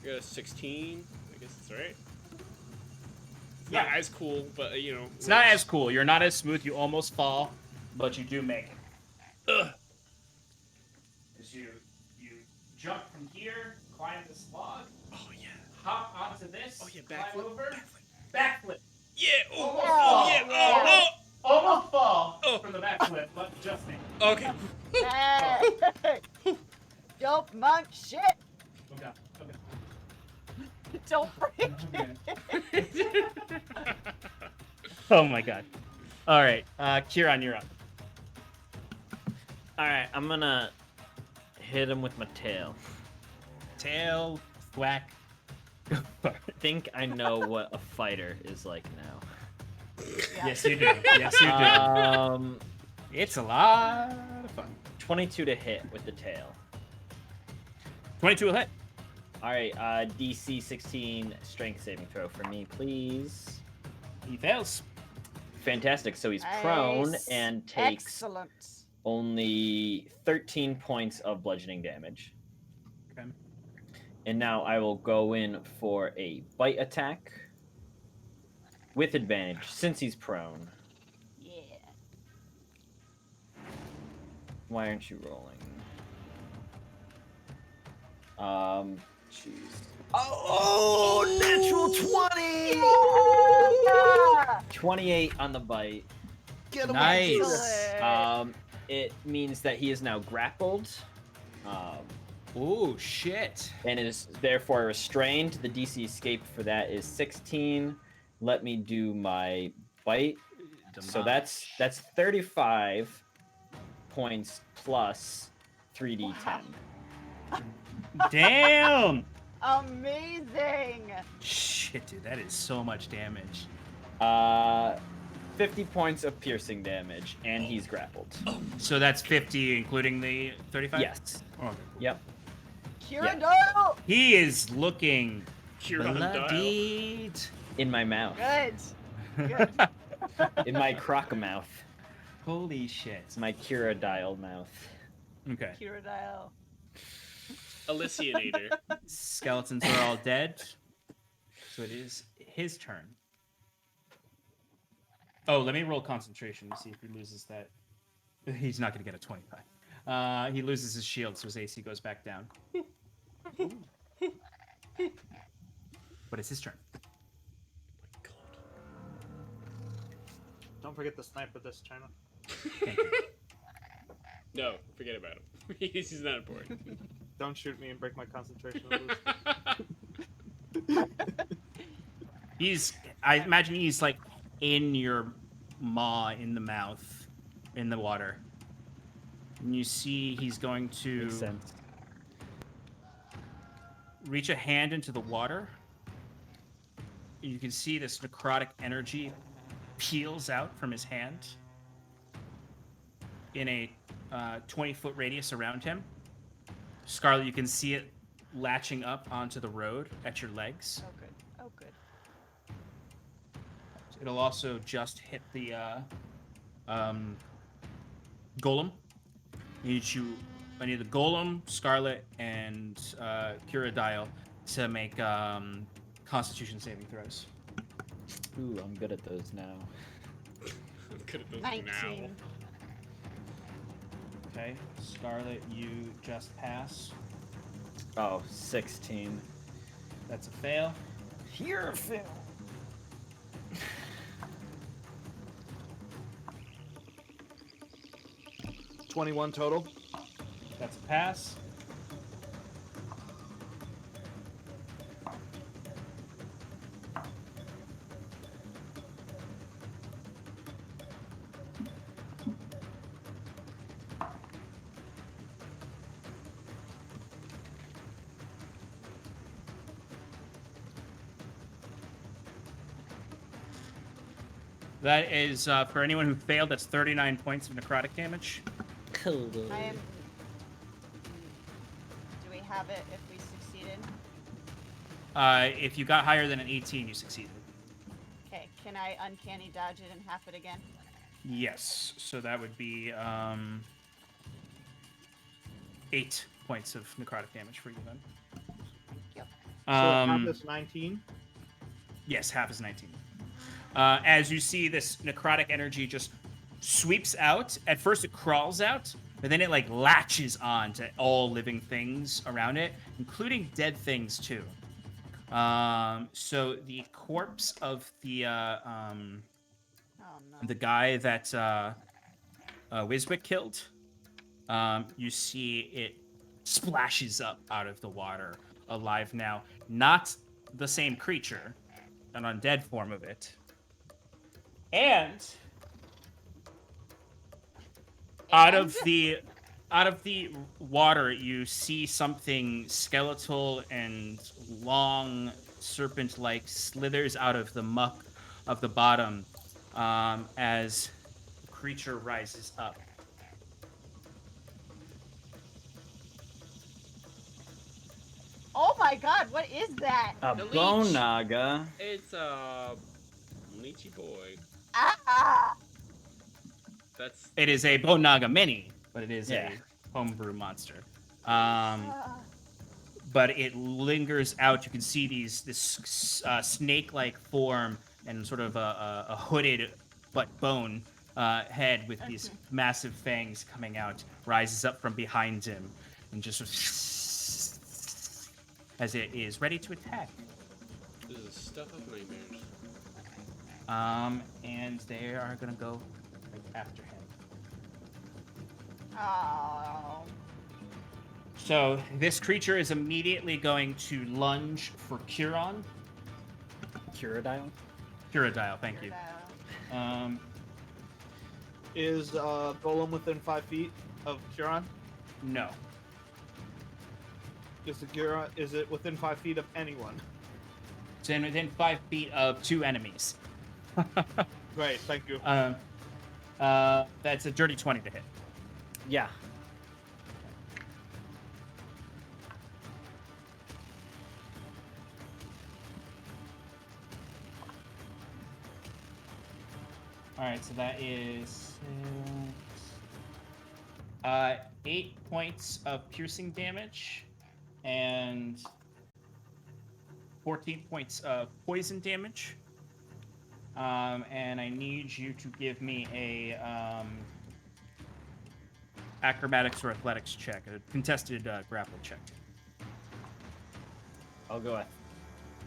I got a 16. I guess it's alright. It's Yeah. not as cool, but you know. It's not as cool. You're not as smooth. You almost fall, but you do make it. Ugh. As you jump from here, climb this log, Oh yeah. hop onto this, Oh yeah. climb Backflip. over, backflip. Yeah. Oh. Almost Oh fall. yeah. Yeah. Oh. Almost fall Oh. from the backflip, but just make it. Oh. Okay. Hey. Dope monk shit. Okay. Don't break Okay. Oh my god. All right, Kieran, you're up. All right, I'm gonna hit him with my tail. Tail, whack. I think I know what a fighter is like now. Yes, you do. Yes, you do. It's a lot of fun. 22 to hit with the tail. 22 will hit. All right, DC 16 strength saving throw for me, please. He fails. Fantastic. So he's prone Nice. and takes Excellent. only 13 points of bludgeoning damage. Okay. And now I will go in for a bite attack with advantage since he's prone. Yeah. Why aren't you rolling? Jeez. Oh, natural 20! 28 on the bite. Get him Nice. Excellent. It means that he is now grappled. Ooh, shit. And is therefore restrained. The DC escape for that is 16. Let me do my bite. So that's 35 points plus 3d10. Damn! Amazing. Shit, dude, that is so much damage. 50 points of piercing damage, and he's grappled. So that's 50, including the 35? Yes. Oh, okay. Yep. Kyradale. He is looking Huron dial. bloodied. In my mouth. Good. Good. In my croc mouth. Holy shit. It's my Kyradile mouth. Okay. Kyradale. Elysianator. Skeletons are all dead. So it is his turn. Oh, let me roll concentration to see if he loses that. He's not going to get a 25. He loses his shield, so his AC goes back down. But it's his turn. God. Don't forget the sniper this China. Thank you. No, forget about him. He's not important. Don't shoot me and break my concentration. I imagine he's like in your maw, in the mouth, in the water. And you see he's going to Makes sense. reach a hand into the water. You can see this necrotic energy peels out from his hand in a 20-foot radius around him. Scarlet, you can see it latching up onto the road at your legs. Oh good. Oh good. It'll also just hit the golem. I need the golem, Scarlet, and Kyradile to make Constitution saving throws. Ooh, I'm good at those now. Could have done 19. now. Okay, Scarlet, you just pass. Oh, 16. That's a fail. Here, Phil. $21 total. That's a pass. That is, for anyone who failed, that's 39 points of necrotic damage. Cool. I am. Do we have it if we succeeded? If you got higher than an 18, you succeeded. Okay. Can I uncanny dodge it and half it again? Yes, so that would be 8 points of necrotic damage for you then. Yep. So half is 19. Yes, half is 19. As you see this necrotic energy just sweeps out. At first it crawls out, but then it like latches on to all living things around it, including dead things too. So the corpse of the Oh no. the guy that Wiswick killed, you see it splashes up out of the water, alive now. Not the same creature, an undead form of it. And out of the water, you see something skeletal and long, serpent-like slithers out of the muck of the bottom as the creature rises up. Oh my god, what is that? A The leech. bone naga. It's a leechy boy. Ah! That's It is a Bone Naga mini, but it is Yeah. a homebrew monster. Ah. But it lingers out. You can see this snake-like form and sort of a hooded but bone head with these massive fangs coming out, rises up from behind him, and just sort of as it is ready to attack. this is stuff of nightmares. And they are gonna go right after him. Oh. So this creature is immediately going to lunge for Curon. Kyradile. Curadile, thank you. Is Golem within 5 feet of Huron? No. Is it within 5 feet of anyone? It's within 5 feet of 2 enemies. Great, thank you. That's a dirty 20 to hit. Yeah. All right, so that is 8 points of piercing damage and 14 points of poison damage. And I need you to give me a acrobatics or athletics check, a contested grapple check. I'll go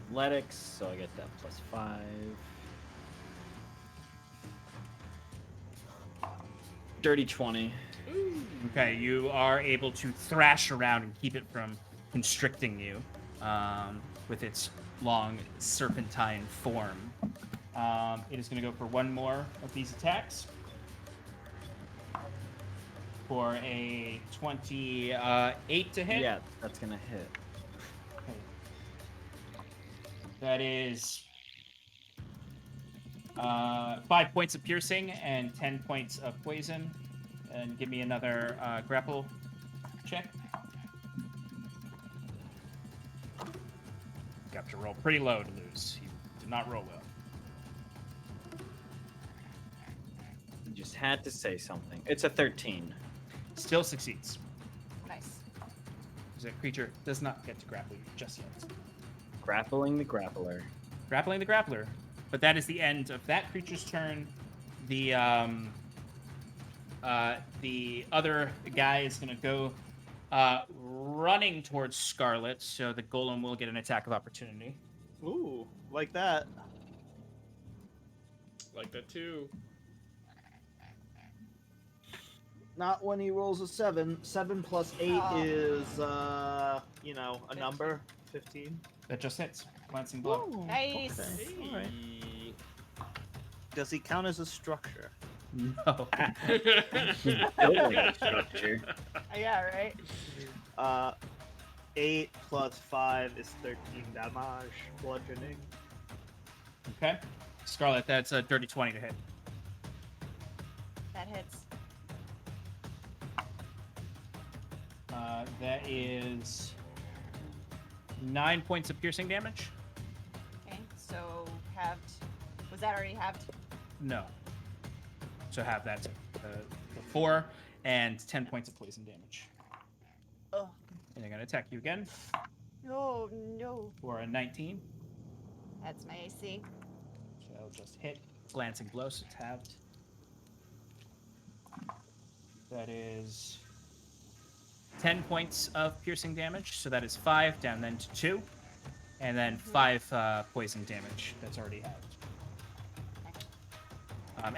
athletics, so I get that +5. Dirty 20. Okay, you are able to thrash around and keep it from constricting you with its long serpentine form. It is going to go for one more of these attacks. For a 28 to hit. Yeah, that's gonna hit. That is 5 points of piercing and 10 points of poison. And give me another grapple check. Got to roll pretty low to lose. You did not roll well. You just had to say something. It's a 13. Still succeeds. Nice. Because that creature does not get to grapple you just yet. Grappling the grappler. Grappling the grappler. But that is the end of that creature's turn. The other guy is going to go running towards Scarlet, so the golem will get an attack of opportunity. Ooh, like that. Like that too. Not when he rolls a 7. 7 plus 8 is, a number. 15. That just hits. Glancing blow. Ooh, Nice. okay. All right. Hey. Does he count as a structure? No. Building a structure. Yeah, right? 8 plus 5 is 13 damage. Bludgeoning. Okay. Scarlet, that's a dirty 20 to hit. That hits. That is 9 points of piercing damage. Okay, so halved. Was that already halved? No. So have that to 4 and 10 points of poison damage. Oh. And they're going to attack you again No, no. for a 19. That's my AC. So it'll just hit. Glancing blow, so it's halved. That is 10 points of piercing damage. So that is 5 down then to 2. And then 5 poison damage. That's already halved.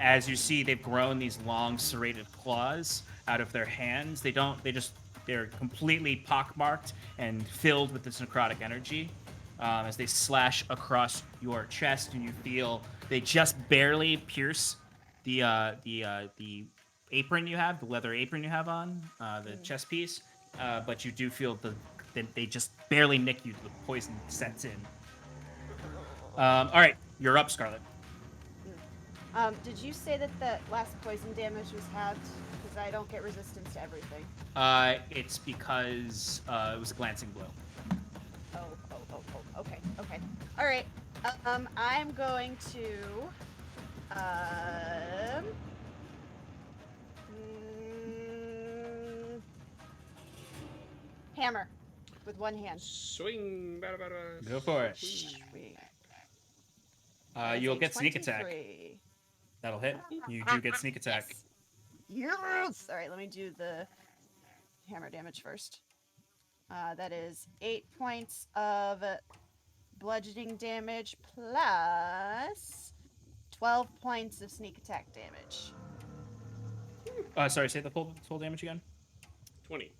As you see, they've grown these long serrated claws out of their hands. They're completely pockmarked and filled with this necrotic energy as they slash across your chest, and you feel they just barely pierce the apron you have, the leather apron you have on, the chest piece, but you do feel that they just barely nick you. The poison sets in. All right, you're up, Scarlet. Did you say that the last poison damage was halved? Because I don't get resistance to everything. It's because it was a glancing blow. Oh. Okay. All right. I'm going to hammer with one hand. Swing. Go for it. Sweet. You'll get sneak attack. 23. That'll hit. You do get sneak attack. Yes. All right, let me do the hammer damage first. That is 8 points of bludgeoning damage plus 12 points of sneak attack damage. Sorry, say the full damage again. 20.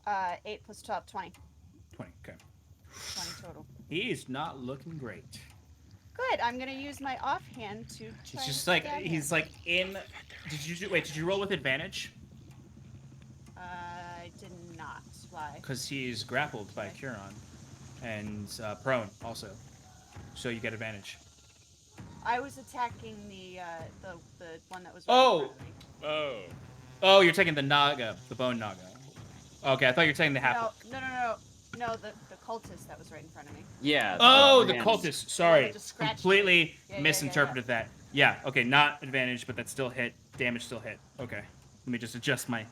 8 plus 12, 20. 20. Okay. 20 total. He's not looking great. Good. I'm gonna use my offhand to try. It's just and like stab he's him. like in. Did you roll with advantage? I did not. Why? Because he's grappled by Curon. and prone also, so you get advantage. I was attacking the one that was Oh! right in front of me. Oh. Oh, you're taking the Naga, the bone Naga. Okay, I thought you were taking the half. No, the cultist that was right in front of me. Yeah. Oh, the hands. cultist. Sorry, just scratched completely Yeah, misinterpreted that. Yeah. Okay, not advantage, but that still hit. Damage still hit. Okay, let me just adjust my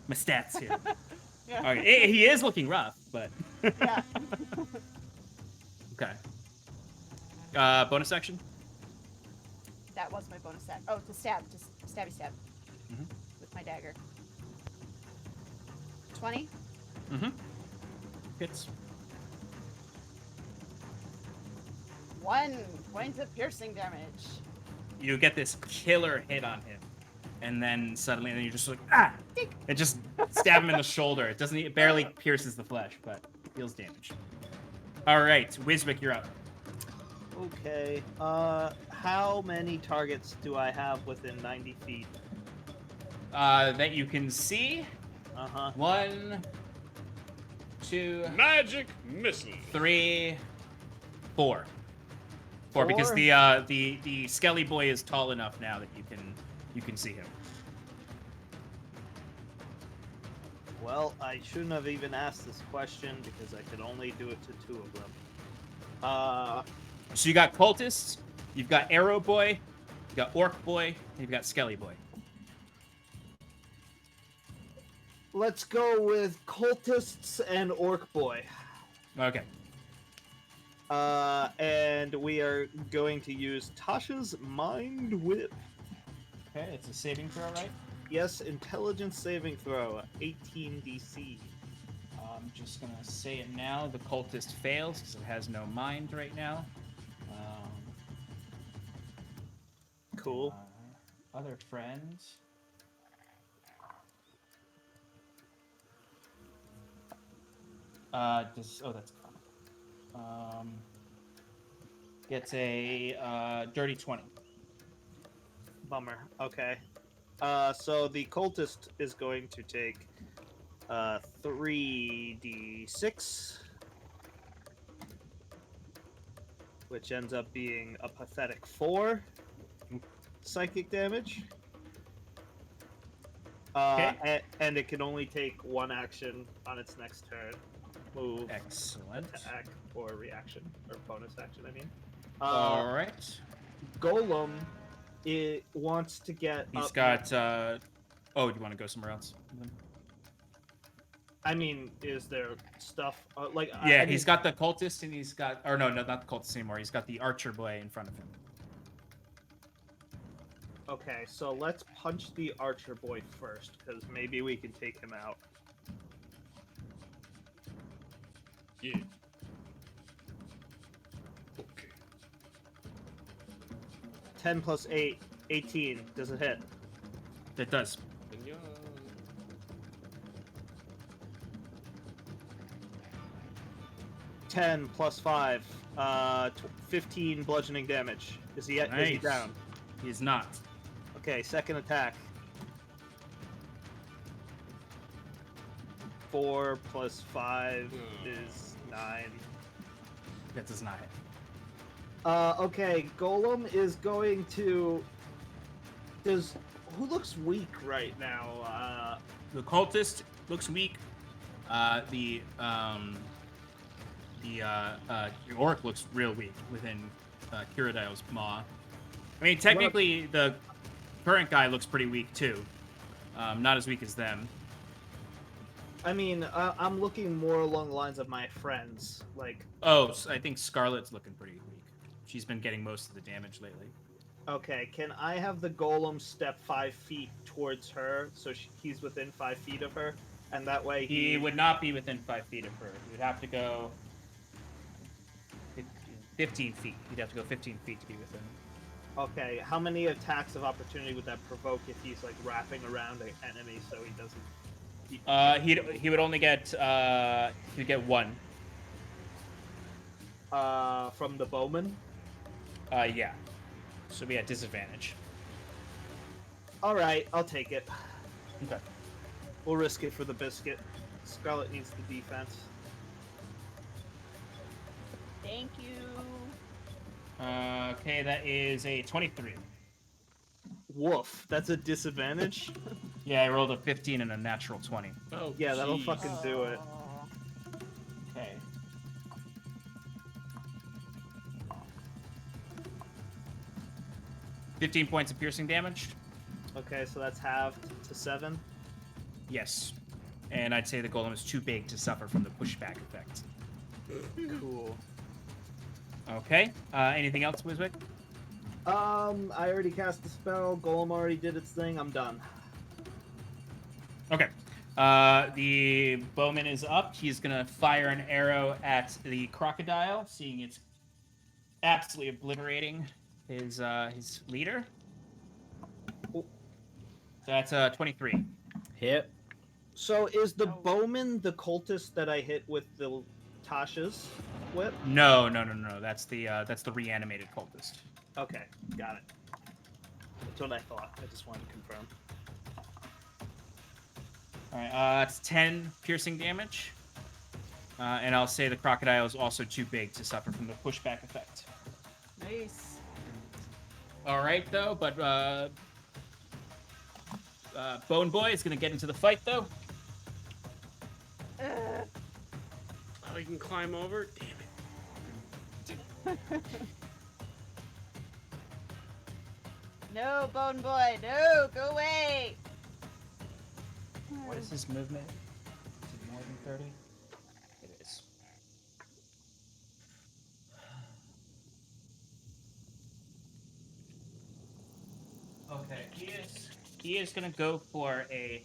stats here. Yeah. Okay, he is looking rough, but Yeah. okay. Bonus action. That was my bonus attack. Oh, to stab, just stabby stab. Mhm. With my dagger. 20. Mm-hmm. Hits. 1 point of piercing damage. You get this killer hit on him, and then suddenly, you're just like, ah! It just stab him in the shoulder. It doesn't. It barely pierces the flesh, but deals damage. All right, Wiswick, you're up. Okay. How many targets do I have within 90 feet? That you can see. Uh-huh. 1, 2, Magic missile. 3, 4. 4 because Four? the Skelly boy is tall enough now that you can see him. Well, I shouldn't have even asked this question because I could only do it to 2 of them. So you got cultists, you've got Arrow Boy, you got Orc Boy, and you've got Skelly Boy. Let's go with cultists and orc boy. Okay. And we are going to use Tasha's Mind Whip. Okay, it's a saving throw, right? Yes, intelligence saving throw, 18 DC. I'm just gonna say it now. The cultist fails because it has no mind right now. Cool. Other friends. That's fine. Gets a dirty 20. Bummer. Okay. So the cultist is going to take 3d6, which ends up being a pathetic 4 psychic damage. And it can only take 1 action on its next turn. Move, Excellent. attack, or reaction, or bonus action, I mean. All right. Golem, it wants to get. He's up got. Oh, do you want to go somewhere else? I mean, is there stuff like? Yeah, I he's mean, got the cultist, and he's got. Or no, not the cultist anymore. He's got the archer boy in front of him. Okay, so let's punch the archer boy first, because maybe we can take him out. Yeah. Okay. 10 plus 8, 18. Does it hit? It does. And yeah. 10 plus 5, 15 bludgeoning damage. Is he Nice. down? He's not. Okay, second attack. 4 plus 5 is 9. That does not hit. Okay, Golem is going to. Who looks weak right now? The cultist looks weak. The orc looks real weak within Kiradile's maw. I mean, technically, the current guy looks pretty weak too. Not as weak as them. I mean, I'm looking more along the lines of my friends. Like, Oh, I think Scarlet's looking pretty weak. She's been getting most of the damage lately. okay, can I have the Golem step 5 feet towards her so he's within 5 feet of her? And that way He would not be within 5 feet of her. He would have to go 15 feet. He'd have to go 15 feet to be within. Okay, how many attacks of opportunity would that provoke if he's like wrapping around an enemy so he doesn't? He would only get he'd get 1. From the bowman. Yeah. So we had disadvantage. All right, I'll take it. Okay. We'll risk it for the biscuit. Scarlet needs the defense. Thank you. Okay, that is a 23. Woof. That's a disadvantage. Yeah, I rolled a 15 and a natural 20. Oh, Yeah, that'll jeez. fucking do it. Oh. Okay. $15 points of piercing damage. Okay, so that's halved to 7. Yes. And I'd say the golem is too big to suffer from the pushback effect. Cool. Okay. Anything else, Wiswick? I already cast the spell. Golem already did its thing. I'm done. Okay. The bowman is up. He's gonna fire an arrow at the crocodile, seeing it's absolutely obliterating his leader. That's 23. Hit. So is the bowman the cultist that I hit with the Tasha's whip? No. That's the reanimated cultist. Okay, got it. That's what I thought. I just wanted to confirm. All right. That's 10 piercing damage. And I'll say the crocodile is also too big to suffer from the pushback effect. Nice. All right, though, but Bone Boy is going to get into the fight, though. Oh, you can climb over? Damn it. No, Bone Boy, no, go away. What is his movement? Is it more than 30? It is. Okay, he is gonna go for a.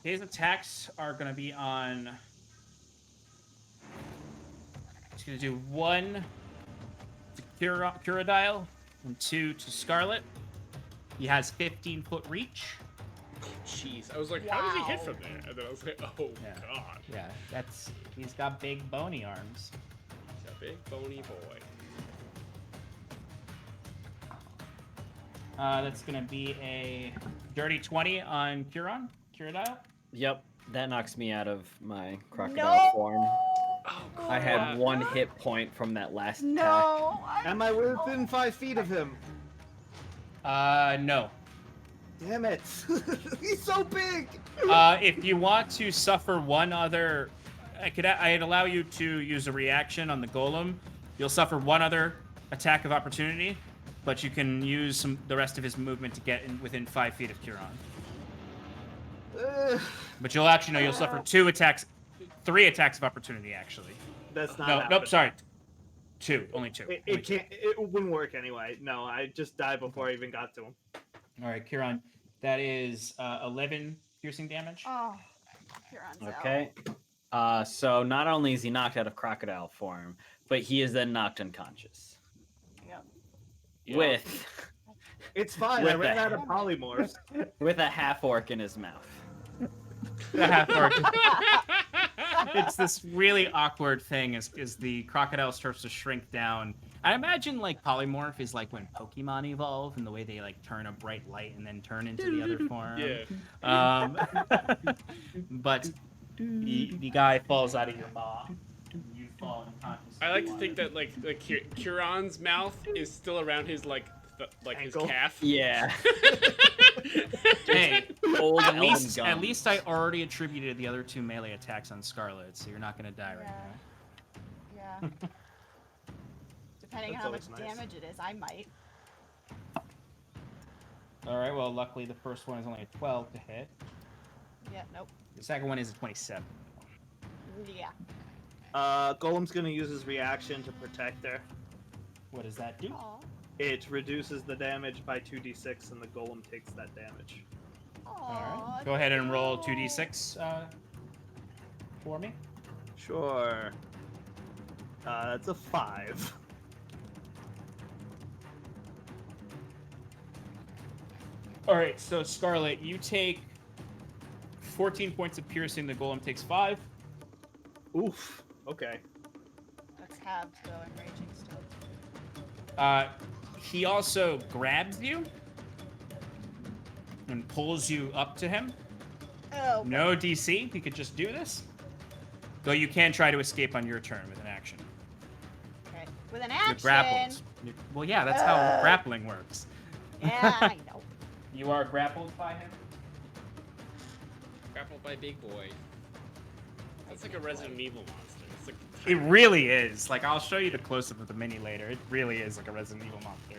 His attacks are gonna be on. He's gonna do 1 to Curadile and 2 to Scarlet. He has 15-foot reach. Jeez. I was like, how does he hit Wow. from there? And then I was like, oh, Yeah. God. Yeah, he's got big bony arms. He's a big bony boy. That's gonna be a dirty 20 on Curadile. Yep. That knocks me out of my crocodile form. Oh, I had crap. 1 hit point from that last attack. No. Am I within 5 feet of him? No. Damn it! He's so big. If you want to suffer one other, I'd allow you to use a reaction on the golem. You'll suffer one other attack of opportunity, but you can use the rest of his movement to get within 5 feet of Curon. But you'll suffer 3 attacks of opportunity actually. That's not. No, happening. nope, sorry. 2, only 2. It Only 2. can't. It wouldn't work anyway. No, I just died before I even got to him. All right, Curon, that is 11 piercing damage. Oh, Huron's out. Okay. So not only is he knocked out of crocodile form, but he is then knocked unconscious. Yep. Yeah. With It's fine. With I ran that. out of polymorphs. with a half orc in his mouth. It's this really awkward thing is the crocodile starts to shrink down. I imagine like polymorph is like when Pokemon evolve and the way they like turn a bright light and then turn into the other form. Yeah. But the guy falls out of your maw. You fall unconscious. I like to think that like Curon's mouth is still around his his Ankle? calf. Yeah. Hey, Old at elven least gums. I already attributed the other 2 melee attacks on Scarlet, so you're not gonna die right Yeah. now. Yeah. Depending That's on how much always nice. damage it is, I might. All right. Well, luckily the first one is only a 12 to hit. Yeah. Nope. The second one is a 27. Yeah. Golem's gonna use his reaction to protect her. What does that do? Aw. It reduces the damage by 2d6, and the golem takes that damage. All right. Go ahead and roll 2d6 for me. Sure. That's a 5. All right. So Scarlet, you take 14 points of piercing. The golem takes 5. Oof. Okay. That's halved though and raging still. He also grabs you and pulls you up to him. Oh. No DC. He could just do this. Though you can try to escape on your turn with an action. With an You're action. grappled. Well, yeah, that's how grappling works. Yeah, I know. You are grappled by him. Grappled by Big Boy. That's like a Resident Evil monster. It's like It really is. Like, I'll show you the close-up of the mini later. It really is like a Resident Evil monster.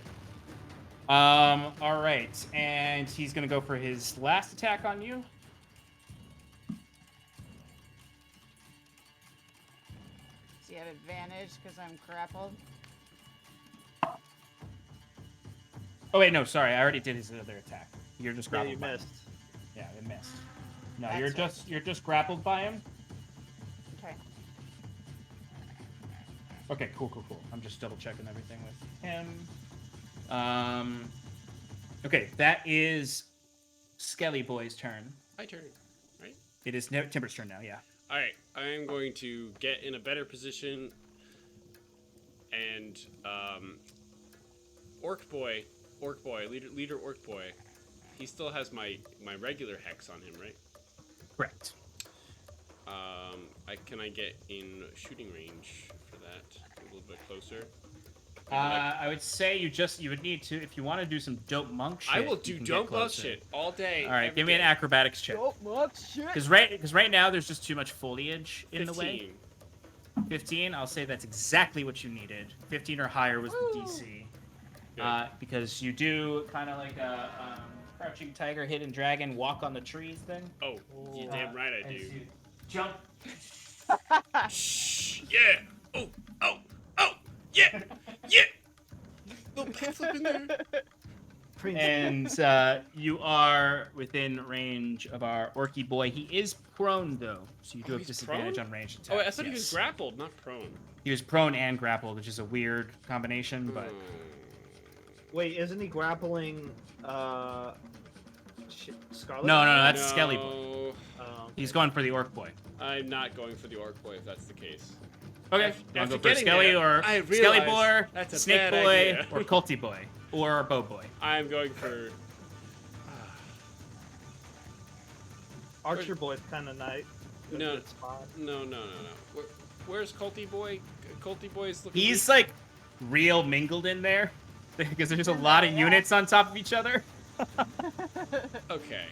All right, and he's gonna go for his last attack on you. Does he have advantage because I'm grappled? Oh wait, no, sorry, I already did his other attack. You're just Yeah, grappled. you by him. missed. Yeah, it missed. No, That's you're just grappled by him. Okay. Okay, cool. I'm just double checking everything with him. Okay, that is Skelly Boy's turn. my turn, right? It is Timber's turn now. Yeah. All right, I am going to get in a better position, and Orc Boy, leader Orc Boy, he still has my regular hex on him, right? Correct. Can I get in shooting range for that a little bit closer? I would say you would need to, if you want to do some dope monk shit. I will you do can get dope monk closer. shit all day. All right, every give me an day. acrobatics check. Shit. Because right now there's just too much foliage in the way. 15. I'll say that's exactly what you needed. 15 or higher was the DC. Good. Because you do kind of like a crouching tiger, hidden dragon, walk on the trees thing. Oh, you damn right I and do. you jump. Shh, yeah. Oh, yeah. Little backflip in there. And you are within range of our Orky boy. He is prone though, so you do have he's disadvantage prone? on ranged attacks. Oh, wait, I thought he yes. was grappled, not prone. He was prone and grappled, which is a weird combination, but Wait, isn't he grappling? Scarlet? no, that's no, Skelly boy. He's going for the Orc boy. I'm not going for the Orc Boy if that's the case. Okay, After you want to go for getting Skelly there, or I Skelly realized boy, that's a Snake bad boy, idea. or Culty boy, or Bow boy. I'm going for. Archer Boy's kind of nice. No. Good spot. No. Where's Culty Boy? Culty Boy's looking. He's like real mingled in there because there's a lot of Yeah. units on top of each other. Okay.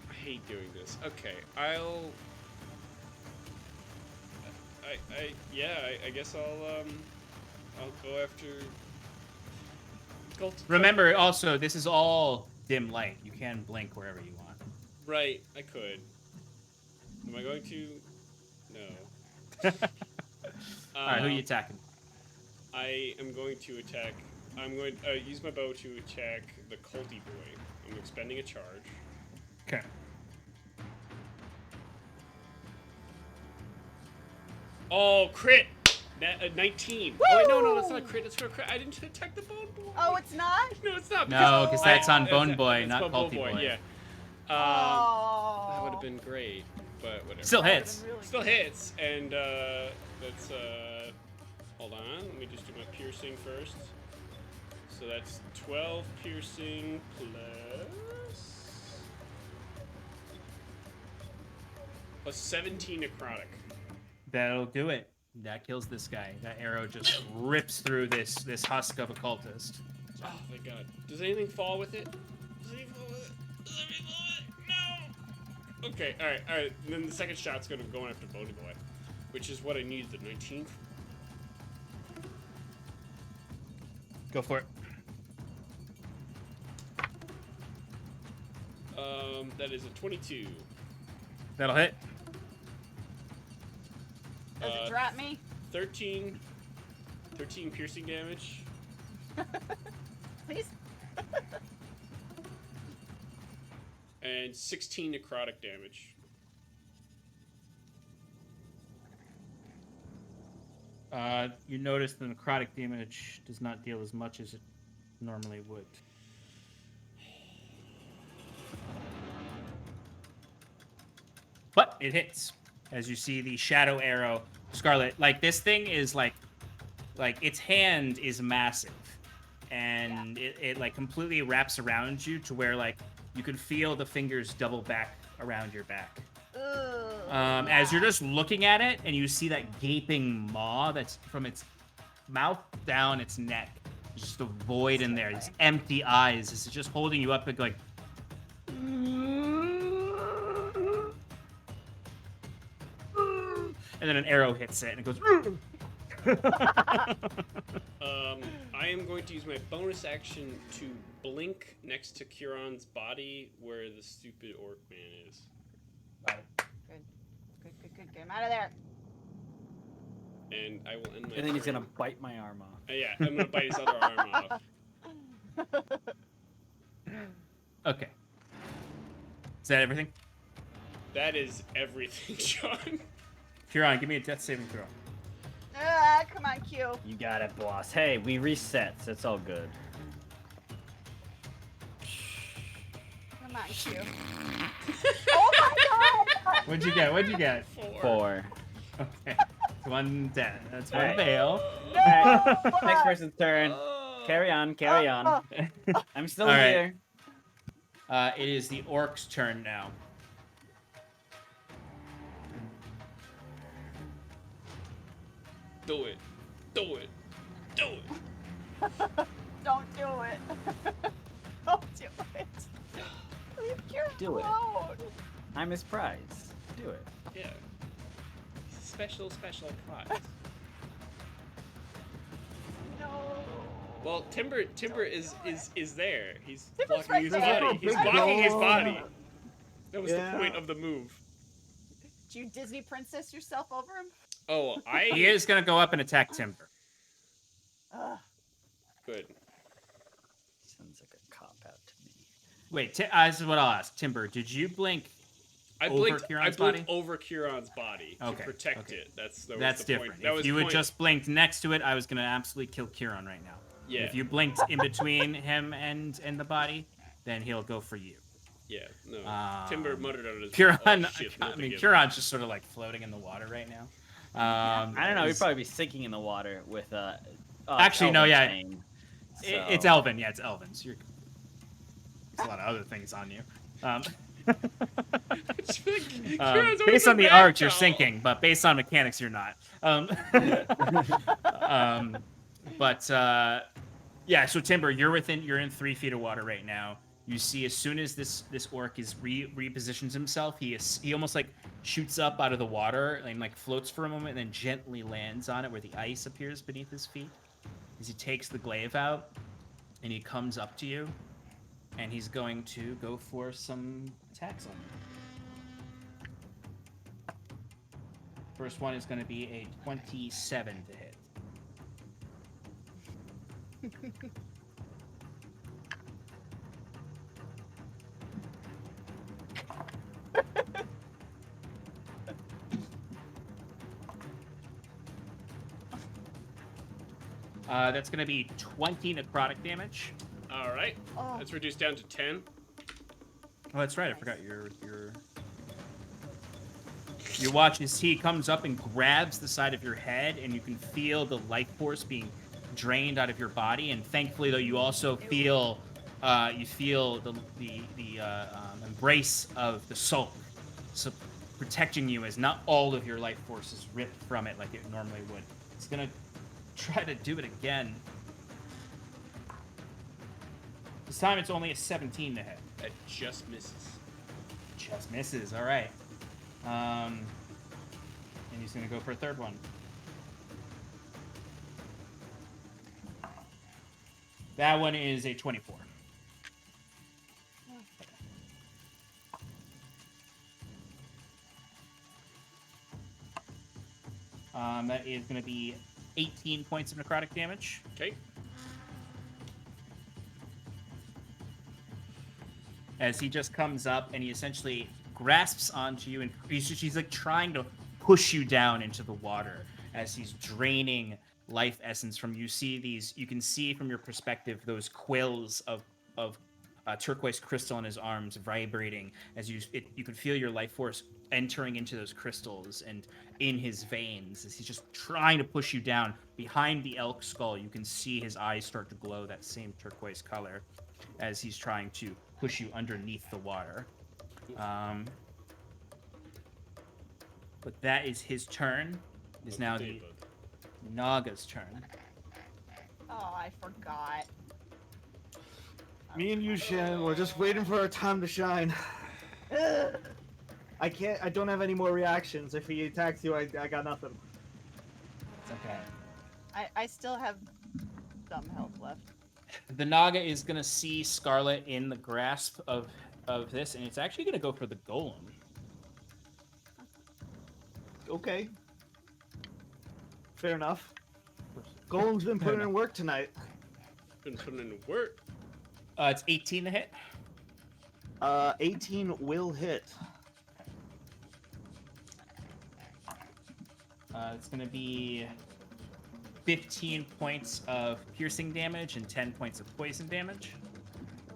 I hate doing this. Okay, I guess I'll go after Remember, also, this is all dim light. You can blink wherever you want. Right, I could. Am I going to? No. All right, who are you attacking? I am going to attack. I'm going to use my bow to attack the Culty Boy. I'm expending a charge. Okay. Oh, crit! 19. Oh, wait, no, that's not a crit. That's not a crit. I didn't attack the Bone Boy. Oh, it's not? No, it's not. No, because that's on It's- Bone Boy, it's not on Bone Culty Boy. Yeah. Oh. That would have been great, but whatever. Still hits. Still hits, and that's hold on. Let me just do my piercing first. So that's 12 piercing plus 17 necrotic. That'll do it. That kills this guy. That arrow just rips through this husk of a cultist. Oh, thank God. Does anything fall with it? Does anything fall with it? Does anything fall with it? No! Okay, alright. And then the second shot's gonna go after Bony Boy, which is what I need, the 19th. Go for it. That is a 22. That'll hit. Does it drop me? 13 piercing damage. Please? And 16 necrotic damage. You notice the necrotic damage does not deal as much as it normally would. But it hits. As you see the shadow arrow, Scarlet, like this thing is like its hand is massive. And it like completely wraps around you to where like you can feel the fingers double back around your back. Ugh. As you're just looking at it, and you see that gaping maw that's from its mouth down its neck. There's just a void in there. These empty eyes. It's just holding you up and going. And then an arrow hits it, and it goes. I am going to use my bonus action to blink next to Curon's body where the stupid orc man is. Good. Get him out of there. And I will end my And then he's turn. gonna bite my arm off. Yeah, I'm gonna bite his other arm off. Okay. Is that everything? That is everything, John. Huron, give me a death saving throw. Come on, Q. You got it, boss. Hey, we reset, so it's all good. Come on, Q. Oh my god! What'd you get? 4. Okay. It's one death. That's one fail. No! Next person's turn. Carry on. I'm still All right. here. It is the orc's turn now. Do it. Don't do it. Don't do it. Leave Q Do it. alone. I'm his prize. Do it. Yeah. Special prize. No. Well, Timber is there. He's Timber's blocking right his there. body. He's Big blocking his dog. body. That was Yeah. the point of the move. Did you Disney princess yourself over him? Oh, He is gonna go up and attack Timber. Ugh. Good. Sounds like a cop out to me. Wait, this is what I'll ask. Timber, did you blink? I Over blinked Kieran's body? body? over Kieran's body to Okay, protect okay. it. That was That's the different. Point. That was If you the had point. just blinked next to it, I was gonna absolutely kill Kieran right now. Yeah. If you blinked in between him and the body, then he'll go for you. Yeah, no. Timber muttered under his Kieran, oh, shit, I nothing mean, given. Kieran's just sort of like floating in the water right now. I don't know. He'd he's- probably be sinking in the water with Actually, no, Elven yeah. chain. It's So- Elven. Yeah, it's Elven. So there's a lot of other things on you. Kieran's always Based a on the art, you're ragdoll. sinking, but based on mechanics, you're not. Yeah. So Timber, you're in 3 feet of water right now. You see, as soon as this orc is repositions himself, he almost like shoots up out of the water and like floats for a moment, and then gently lands on it where the ice appears beneath his feet. As he takes the glaive out, and he comes up to you, and he's going to go for some attacks on you. First one is going to be a 27 to hit. That's going to be 20 necrotic damage. All right. Oh. That's reduced down to 10. Oh, that's right. I forgot your. You watch as he comes up and grabs the side of your head, and you can feel the life force being drained out of your body. And thankfully, though, you also feel the embrace of the soul, so protecting you as not all of your life force is ripped from it like it normally would. It's gonna try to do it again. This time, it's only a 17 to hit. That just misses. Just misses. All right. And he's gonna go for a third one. That one is a 24. That is gonna be 18 points of necrotic damage. Okay. As he just comes up and he essentially grasps onto you, and he's like trying to push you down into the water as he's draining life essence from you. You can see from your perspective those quills of turquoise crystal in his arms vibrating as you can feel your life force entering into those crystals and in his veins as he's just trying to push you down. Behind the elk skull, you can see his eyes start to glow that same turquoise color. as he's trying to push you underneath the water. But that is his turn. It is now the Naga's turn. Oh, I forgot. Me and you, Shannon, we're just waiting for our time to shine. I don't have any more reactions. If he attacks you, I got nothing. It's okay. I still have some health left. The Naga is gonna see Scarlet in the grasp of this, and it's actually gonna go for the golem. Okay. Fair enough. Golem's been putting in work tonight. Been putting in work. It's 18 to hit. 18 will hit. It's gonna be 15 points of piercing damage and 10 points of poison damage.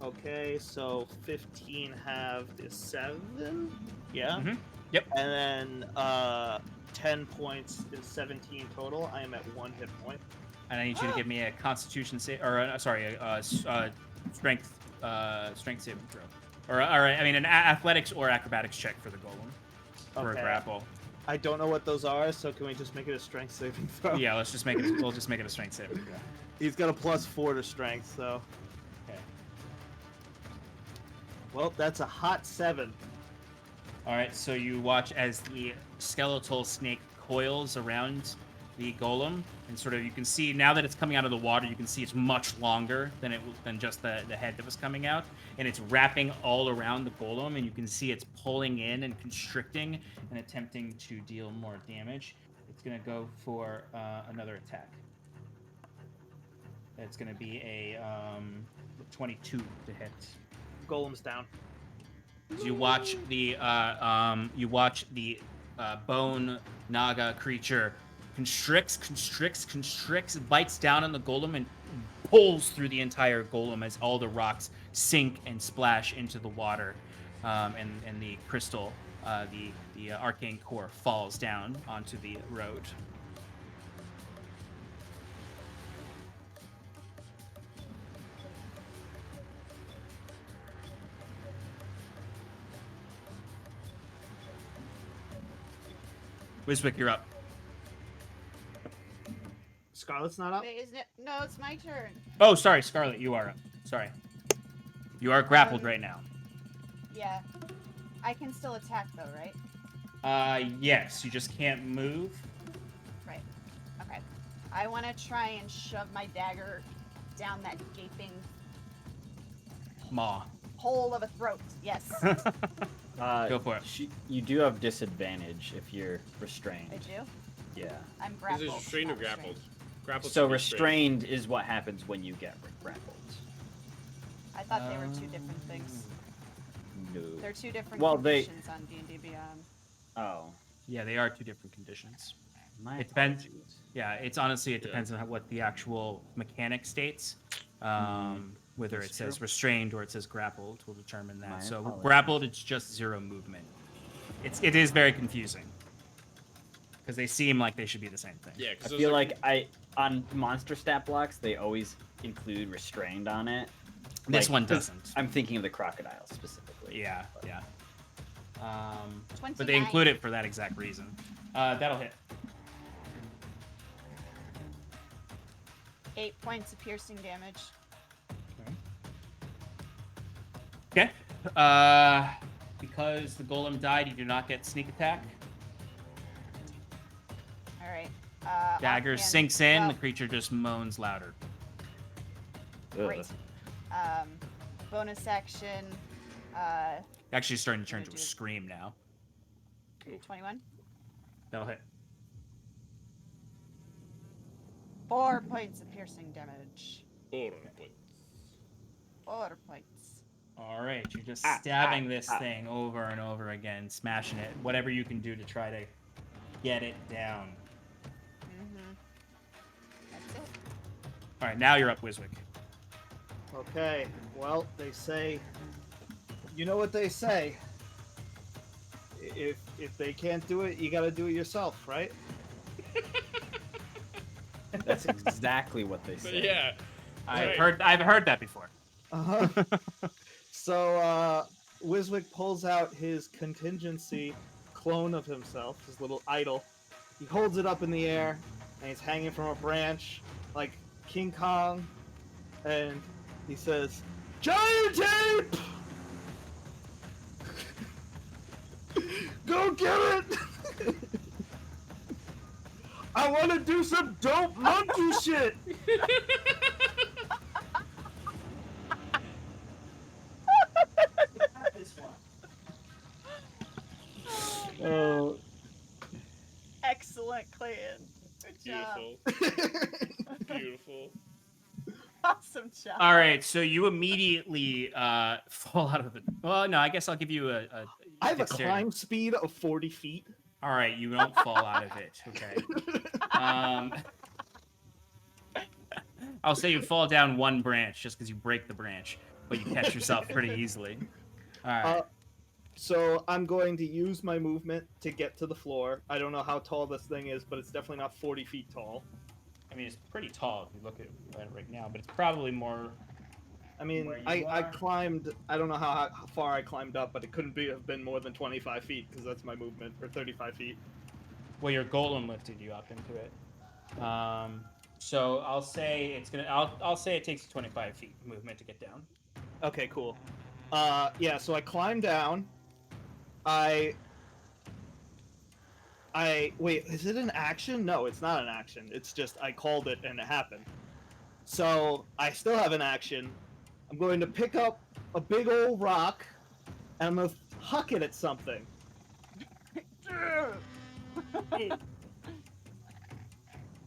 Okay, so 15 halved is 7. Yeah. Mm-hmm. Yep. And then 10 points is 17 total. I am at 1 hit point. And I need you to give me a Constitution save, or strength saving throw, or I mean an athletics or acrobatics check for the golem for a Okay. grapple. I don't know what those are, so can we just make it a strength saving throw? Yeah, let's just make it. We'll just make it a strength saving throw. He's got a +4 to strength, so. Okay. Well, that's a hot 7. All right. So you watch as the skeletal snake coils around the golem, and sort of you can see now that it's coming out of the water, you can see it's much longer than just the head that was coming out, and it's wrapping all around the golem, and you can see it's pulling in and constricting and attempting to deal more damage. It's gonna go for another attack. It's gonna be a 22 to hit. Golem's down. You watch the bone naga creature constricts, bites down on the golem and pulls through the entire golem as all the rocks sink and splash into the water, and the crystal, the arcane core falls down onto the road. Wiswick, you're up. Scarlet's not up? Wait, isn't it? No, it's my turn. Oh, sorry, Scarlet, you are up. Sorry. You are grappled right now. Yeah. I can still attack though, right? Yes, you just can't move. Right. Okay. I want to try and shove my dagger down that gaping Maw. hole of a throat. Yes. Go for it. You do have disadvantage if you're restrained. I do. Yeah. I'm Is grappled. it restrained or not grappled? Grappled. So to restrained is what happens when you get grappled. I thought they were two different things. No. They're two different Well, they- conditions on D&D Beyond. Oh. Yeah, they are two different conditions. My It depends. apologies. Yeah, it's honestly, it depends on what the actual mechanic states. Whether That's it says true. restrained or it says grappled will determine that. My So apologies. grappled, it's just 0 movement. It is very confusing because they seem like they should be the same thing. Yeah, I because feel like on monster stat blocks they always include restrained on it. This Like, one 'cause doesn't. I'm thinking of the crocodile specifically. Yeah, yeah. But 29. they include it for that exact reason. That'll hit. 8 points of piercing damage. Okay. Because the golem died, you do not get sneak attack. All right. Dagger offhand- sinks in, well, the creature just moans louder. Great. Bonus action. Actually starting to turn Gonna into a do it. scream now. 21. That'll hit. 4 points of piercing damage. 4 points. 4 points. All right, you're just stabbing this thing over and over again, smashing it. Whatever you can do to try to get it down. That's it. All right, now you're up, Wiswick. Okay, well, they say... You know what they say. If they can't do it, you gotta do it yourself, right? That's exactly what they But say. yeah. I've Right. heard that before. Uh-huh. So, Wiswick pulls out his contingency clone of himself, his little idol. He holds it up in the air, and he's hanging from a branch like King Kong, and he says, "Giant tape! Go get it! I want to do some dope monkey shit!" Oh, Excellent, Clayton. Good job. Beautiful. Beautiful. Awesome job. All right, so you immediately fall out of it. Well, no, I guess I'll give you a I have a dexterity. climb speed of 40 feet. All right, you don't fall out of it. Okay. I'll say you fall down one branch just because you break the branch, but you catch yourself pretty easily. All right. So I'm going to use my movement to get to the floor. I don't know how tall this thing is, but it's definitely not 40 feet tall. I mean, it's pretty tall if you look at it right now, but it's probably more. I mean, Where you I are. climbed. I don't know how far I climbed up, but it couldn't have been more than 25 feet because that's my movement, or 35 feet. Well, your golem lifted you up into it. So I'll say it's gonna. I'll say it takes you 25 feet movement to get down. Okay, cool. Yeah. So I climb down. Wait. Is it an action? No, it's not an action. It's just I called it and it happened. So I still have an action. I'm going to pick up a big old rock, and I'm gonna huck it at something.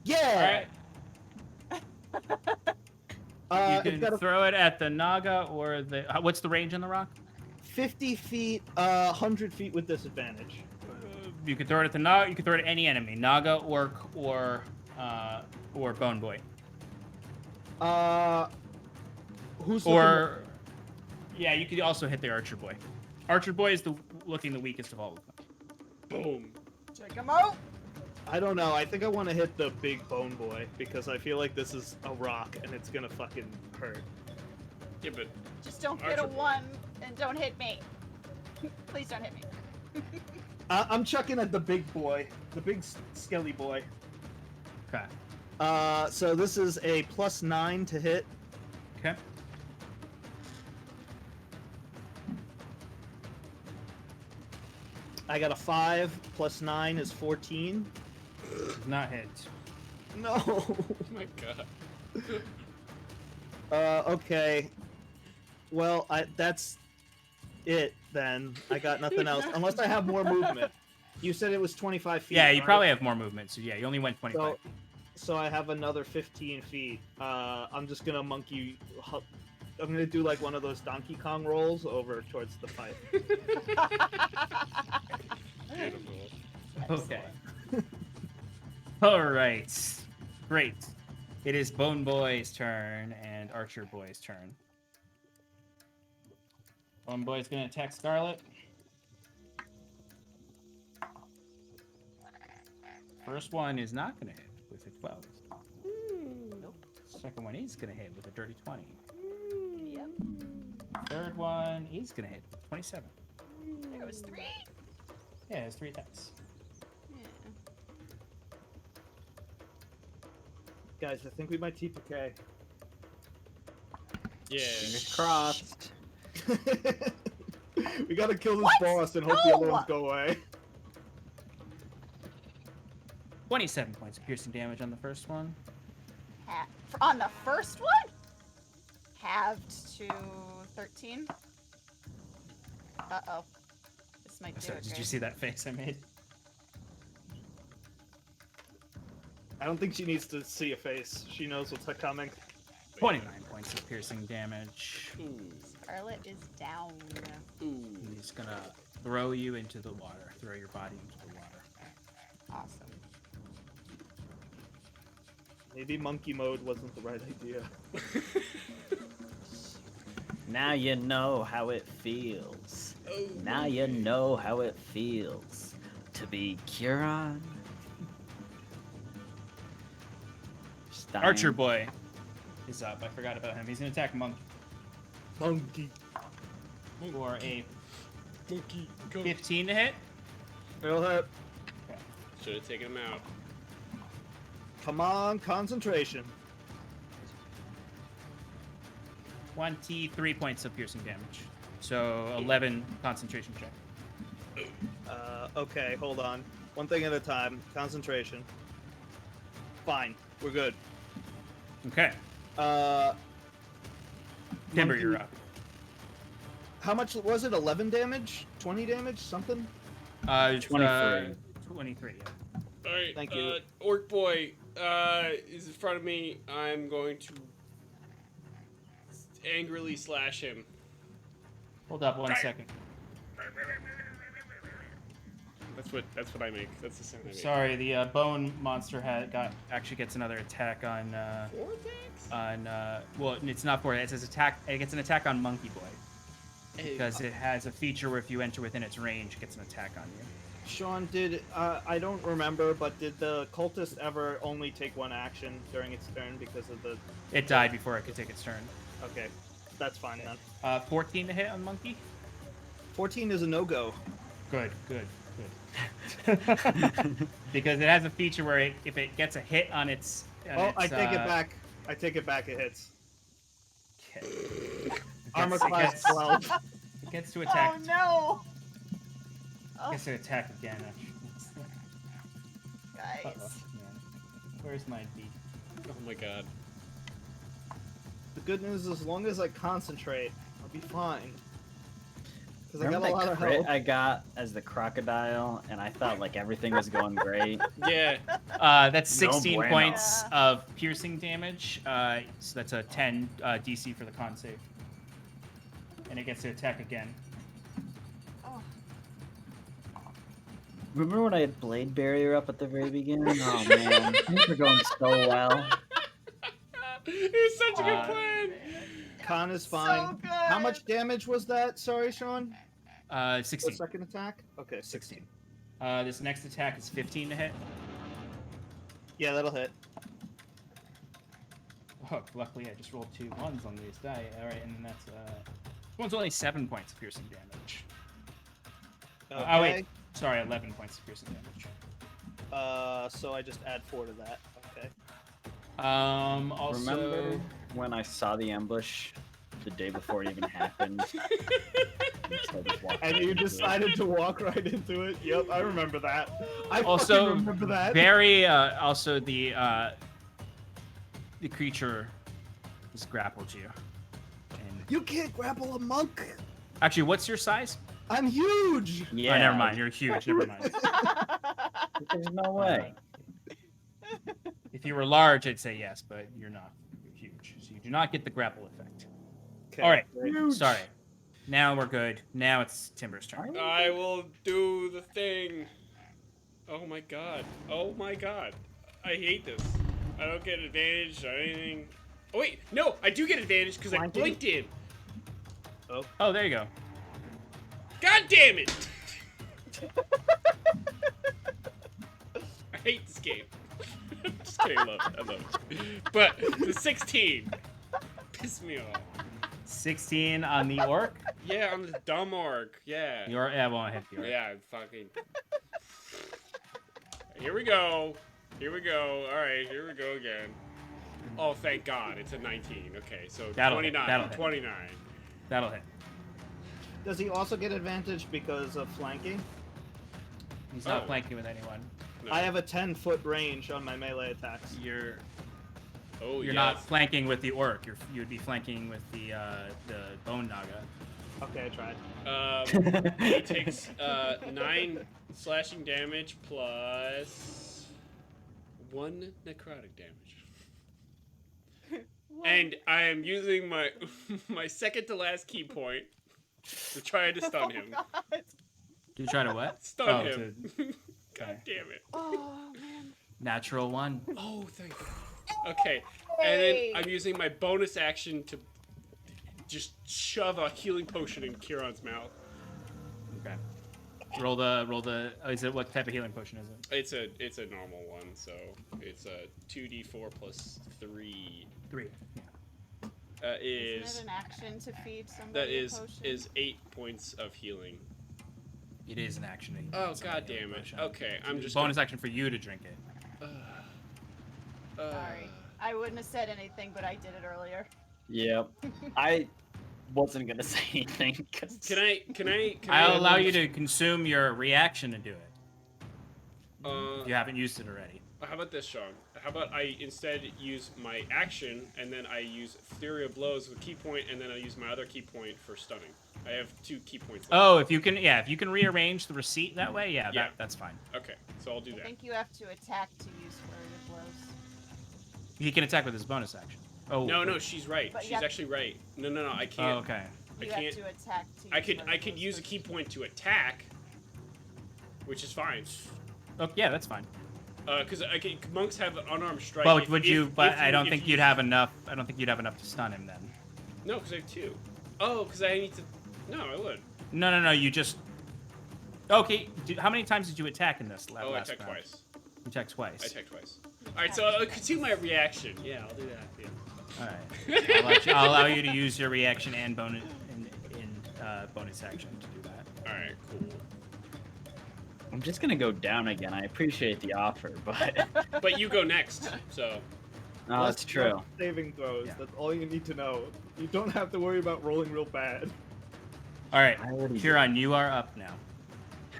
Yeah. All right. You It's can got a throw it at the Naga or the. What's the range on the rock? 50 feet, 100 feet with disadvantage. You can throw it at the Naga. You can throw it at any enemy, Naga, Orc, or Bone Boy. Who's Or, yeah, you could also hit the Archer Boy. Archer Boy is looking the weakest of all of them. Boom. Check him out. I don't know. I think I want to hit the big bone boy because I feel like this is a rock and it's gonna fucking hurt. Yeah, but Just don't get Archer a boy. 1 and don't hit me. Please don't hit me. I'm chucking at the big boy, the big skelly boy. Okay. So this is a +9 to hit. Okay. I got a 5 +9 is 14. Does not hit. No. oh my god. Okay. Well, that's it then. I got nothing else unless I have more movement. You said it was 25 feet. Yeah, you right? probably have more movement. So yeah, you only went 25. So I have another 15 feet. I'm just gonna monkey. I'm gonna do like one of those Donkey Kong rolls over towards the pipe. Beautiful. Okay. All right. Great. It is Bone Boy's turn and Archer Boy's turn. Bone Boy's gonna attack Scarlet. First one is not gonna hit with a 12. Nope. Second one is gonna hit with a dirty 20. Yep. Third one is gonna hit with 27. There was 3. Yeah, it has 3 attacks. Yeah. Guys, I think we might TPK. Yeah. fingers crossed. We gotta kill this What? boss and hope the other No! ones go away. 27 points of piercing damage on the first one. On the first one? Halved to 13. Uh-oh. This might do So, it, did you guys. see that face I made? I don't think she needs to see a face. She knows what's coming. 29 points of piercing damage. Ooh. Scarlet is down. Ooh. He's gonna throw you into the water. Throw your body into the water. Awesome. Maybe monkey mode wasn't the right idea. Now you know how it feels. Oh, Now you know how it feels to be Curon. Archer Boy is up. I forgot about him. He's gonna attack Monkey. Monkey. For a Monkey, go. 15 to hit. It'll hit. Should have taken him out. Come on, concentration. 23 points of piercing damage. So 11 concentration check. Okay, hold on. One thing at a time. Concentration. Fine. We're good. Okay. Timber, Monkey- you're up. How much was it? 11 damage? 20 damage? Something? 23. 23, yeah. All right. Thank you. Orc boy is in front of me. I'm going to angrily slash him. Hold up 1 second. That's what I make. That's the sound I make. Sorry, the bone monster actually gets another attack on Vortex? well, it's not for it. It's his attack. It gets an attack on Monkey Boy because it has a feature where if you enter within its range, it gets an attack on you. Sean, I don't remember, but did the cultist ever only take one action during its turn because of the... It died before it could take its turn. Okay, that's fine then. 14 to hit on Monkey. 14 is a no-go. Good. Because it has a feature where if it gets a hit on its... I take it back. I take it back, it hits. Okay. Armor It class gets- 12. It gets to attack. Oh no! It gets to attack again, actually. Guys. Uh-oh. Yeah. Where's my beat? Oh my god. The good news is, as long as I concentrate, I'll be fine. Because I got Remember a lot that of crit health. I got as the crocodile, and I thought like everything was going great. Yeah. That's No 16 bueno. points of piercing damage. So that's a 10 DC for the con save. And it gets to attack again. Oh, Remember when I had blade barrier up at the very beginning? Oh man, things were going so well. It was such a good Uh, plan. Con is fine. so good. How much damage was that? Sorry, Sean? The 16. second attack? Okay, 16. This next attack is 15 to hit. Yeah, that'll hit. Oh, luckily I just rolled 2 1s on these die. Alright, and then that's, this one's only 7 points of piercing damage. Okay. Oh, wait. Sorry, 11 points of piercing damage. So I just add 4 to that. Okay. Also... Remember when I saw the ambush the day before it even happened? So I just walked And right you into it. decided to walk right into it? Yep, I remember that. I Also, fucking remember that. very, also the creature has grappled you. And You can't grapple a monk! actually, what's your size? I'm huge! Yeah. Oh, never mind. You're huge. Never mind. There's no way. If you were large, I'd say yes, but you're not. You're huge, so you do not get the grapple effect. Okay, All right. great. Sorry. Now we're good. Now it's Timber's turn. I will do the thing. Oh my god. Oh my god. I hate this. I don't get advantage or anything. Oh wait, no, I do get advantage because I Flanking? blinked in. Oh, there you go. God damn it! I hate this game. Just kidding, I love it. But the 16 pissed me off. 16 on the orc. Yeah, I'm the dumb orc. Yeah. The orc, yeah, I won't hit the orc. Yeah, fucking. Here we go. Here we go. All right, here we go again. Oh, thank God, it's a 19. Okay, so That'll hit, 29. that'll hit. 29. That'll hit. Does he also get advantage because of flanking? He's not Oh. flanking with anyone. No. I have a 10-foot range on my melee attacks. You're Oh, not yes. flanking with the orc. You would be flanking with the bone naga. Okay, I tried. He takes 9 slashing damage plus 1 necrotic damage. And I am using my my second to last key point to try to stun him. Oh, God. Do you try to what? Stun Oh, him. to- God damn it. Oh, man. Natural 1. Oh, thank God. Okay, and Hey. then I'm using my bonus action to just shove a healing potion in Kieran's mouth. Okay. Roll the. Oh, is it what type of healing potion is it? It's a normal one, so it's a 2d4 plus 3. 3. Yeah. Isn't is it an action to feed somebody that a is potion? is 8 points of healing. It is an action. to Oh eat god somebody damn it. potion. Okay, I'm just bonus action for you to drink it. Sorry. I wouldn't have said anything, but I did it earlier. Yep. I wasn't gonna say anything. Can I I'll allow you to consume your reaction to do it. Uh, If you haven't used it already. how about this, Sean? How about I instead use my action and then I use Fury of Blows with key point, and then I use my other key point for stunning. I have 2 key points left. Oh, if you can rearrange the receipt that way, Yeah. that's fine. Okay, so I'll do I that. think you have to attack to use Flurry of Blows. He can attack with his bonus action. Oh No, she's right. But She's yeah. actually right. No, I can't. Oh, okay. You I can't. have to attack to use I could Flurry of could Blows use a first. key point to attack, which is fine. Oh, yeah, that's fine. Because monks have unarmed strike. Well, if- would if- you? if But I don't if think you- you'd have enough. I don't think you'd have enough to stun him then. No, because I have 2. Oh, because I need to. No, I would. No. You just. Okay. How many times did you attack in this? Oh, I last attacked round? twice. You attacked twice. I attacked twice. All right, so I'll consume my reaction. Yeah, I'll do that. Yeah. All right. I'll allow you to use your reaction and bonus bonus action to do that. All right, cool. I'm just gonna go down again. I appreciate the offer, but But you go next, so. no, that's true. Less saving throws. Yeah. That's all you need to know. You don't have to worry about rolling real bad. All right, I already Huron, you are up now.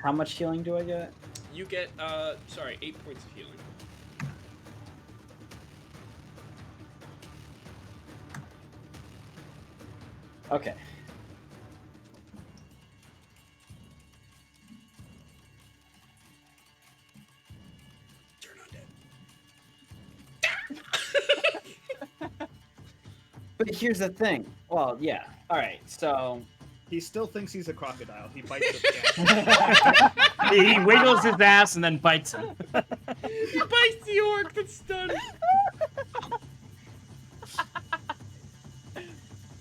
How much healing do I get? You get 8 points of healing. Okay. Turn on dead. But here's the thing. Well, yeah. All right. So He still thinks he's a crocodile. He bites the cat. He wiggles his ass and then bites him. He bites the orc that's stunned.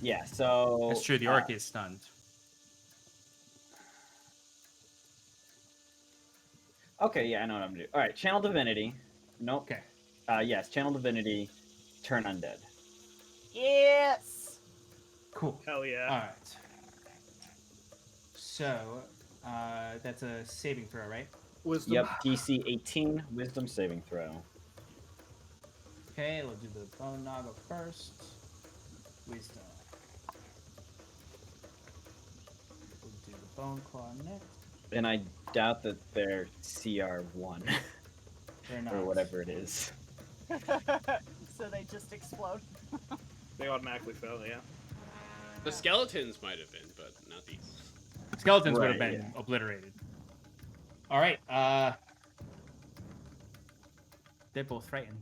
yeah. So That's true. The orc is stunned. Okay. Yeah, I know what I'm gonna do. All right. Channel Divinity. Nope. Okay. Yes. Channel Divinity. Turn Undead. Yes. Cool. Hell yeah. All right. So, that's a saving throw, right? Wisdom. Yep. DC 18. Wisdom saving throw. Okay, we'll do the bone noggle first. Wisdom. We'll do the bone claw next. And I doubt that they're CR1 They're not. or whatever it is. So they just explode. They automatically fail, yeah. The skeletons might have been, but not these. Skeletons would have Right, been obliterated. All right. They're both frightened.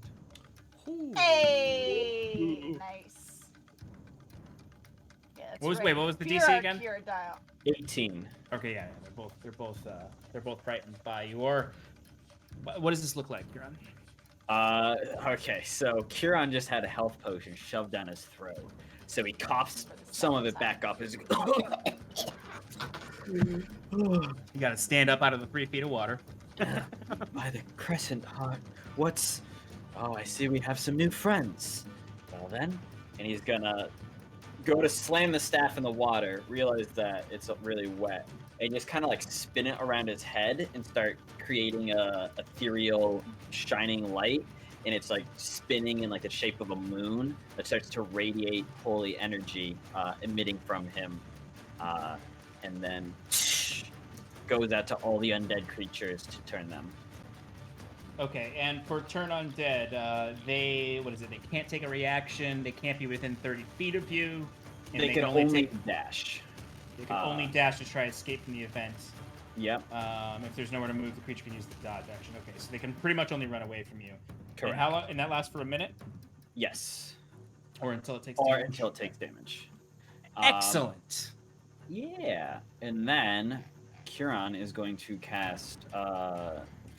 Hey, nice. Yeah, that's What was- right. wait, what was the DC Pure again? Pure dial. 18. Okay, yeah, they're both frightened by your. What does this look like, Huron? Okay, so Kieran just had a health potion shoved down his throat. So he coughs some of it back up. He's You gotta stand up out of the 3 feet of water. by the crescent heart. What's... Oh, I see we have some new friends. Well then, and he's gonna go to slam the staff in the water, realize that it's really wet, and just kind of like spin it around his head and start creating a ethereal shining light. And it's like spinning in like the shape of a moon that starts to radiate holy energy emitting from him, and then goes out to all the undead creatures to turn them. Okay, and for turn undead, they can't take a reaction. They can't be within 30 feet of you. And They can only dash. They can only dash to try to escape from the event. Yep, If there's nowhere to move, the creature can use the dodge action. Okay, so they can pretty much only run away from you. correct. And how long? And that lasts for a minute, Yes, or until it takes. or damage? until it takes damage. Excellent. Yeah, and then Kieran is going to cast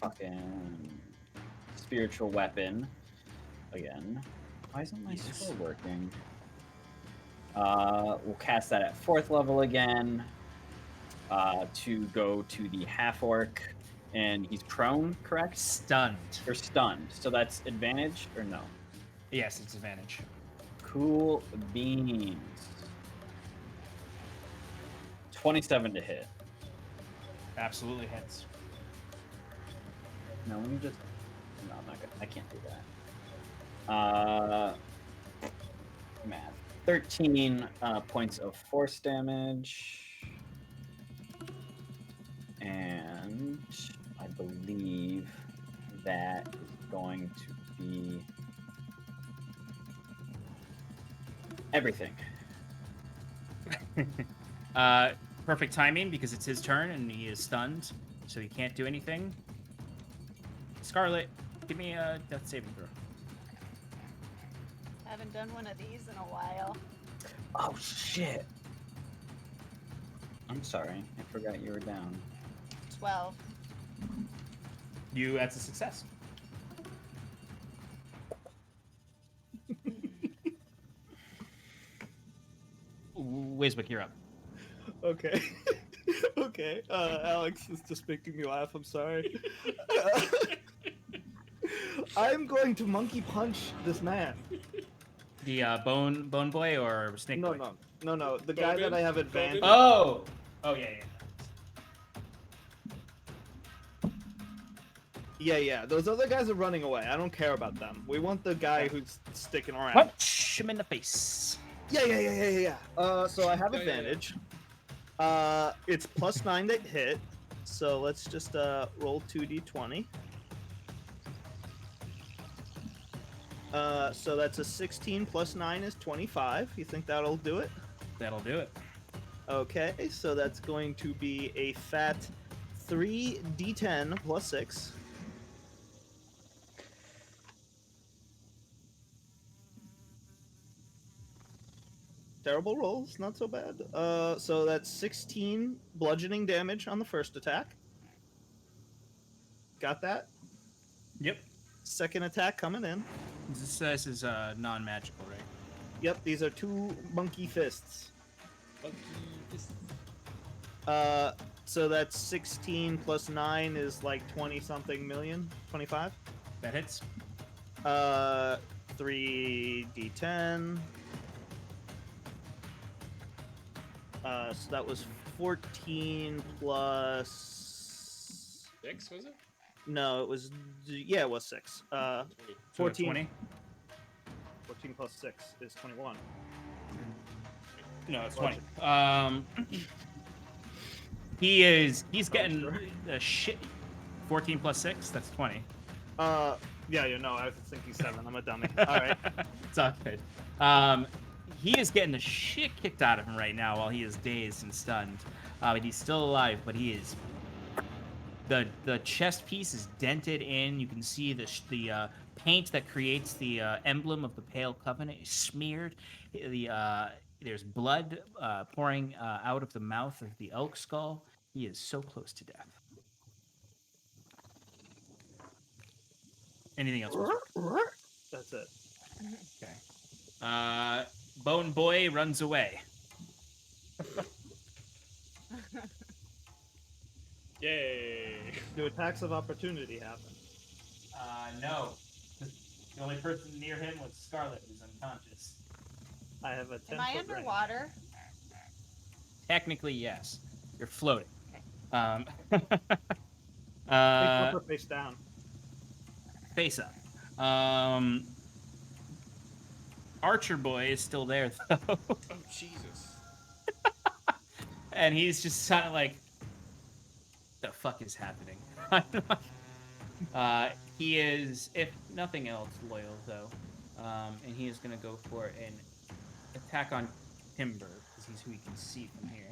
fucking spiritual weapon again. Why isn't my Yes. scroll working? We'll cast that at 4th level again. To go to the half orc, and he's prone, correct? Stunned. Or stunned. So that's advantage or no? Yes, it's advantage. Cool beans. 27 to hit. Absolutely hits. No, let me just. No, I'm not gonna. I can't do that. Math. 13 points of force damage. And I believe that is going to be everything. Perfect timing because it's his turn and he is stunned, so he can't do anything. Scarlet, give me a death saving throw. Haven't done one of these in a while. Oh, shit. I'm sorry. I forgot you were down. 12. That's a success. Wiswick, you're up. Okay. Okay. Alex is just making me laugh. I'm sorry. I'm going to monkey punch this man. The bone boy or snake No, boy? no. The guy that I have advantage. Oh yeah. Yeah. Those other guys are running away. I don't care about them. We want the guy who's sticking around. Punch him in the face. Yeah. So I have Yeah. advantage. It's +9 to hit. So let's just roll 2d20. So that's a 16 plus 9 is 25. You think that'll do it? That'll do it. Okay, so that's going to be a fat 3d10 plus 6. Terrible rolls, not so bad. So that's 16 bludgeoning damage on the first attack. Got that? Yep. Second attack coming in. This is non-magical, right? Yep, these are 2 monkey fists. So that's 16 plus 9 is like 20-something million. 25? That hits. 3d10. So that was 14 plus... 6, was it? No, it was... Yeah, it was 6. 20. 14. 20? 14 plus 6 is 21. No, it's 20. He's getting the shit. 14 plus 6, that's 20. Yeah, no, I was thinking 7. I'm a dummy. Alright. It's all good. He is getting the shit kicked out of him right now while he is dazed and stunned. But he's still alive, but he is... The chest piece is dented in. You can see the paint that creates the emblem of the Pale Covenant is smeared. There's blood pouring out of the mouth of the elk skull. He is so close to death. Anything else? That's it. Okay. Bone Boy runs away. Yay! Do attacks of opportunity happen? No. The only person near him was Scarlet, who's unconscious. I have a 10 Am I underwater? Technically, yes. You're floating. Okay. Face down. Face up. Archer Boy is still there, though. Oh, Jesus. And he's just kind of like, the fuck is happening? He is, if nothing else, loyal, though. And he is going to go for an attack on Timber, because he's who he can see from here.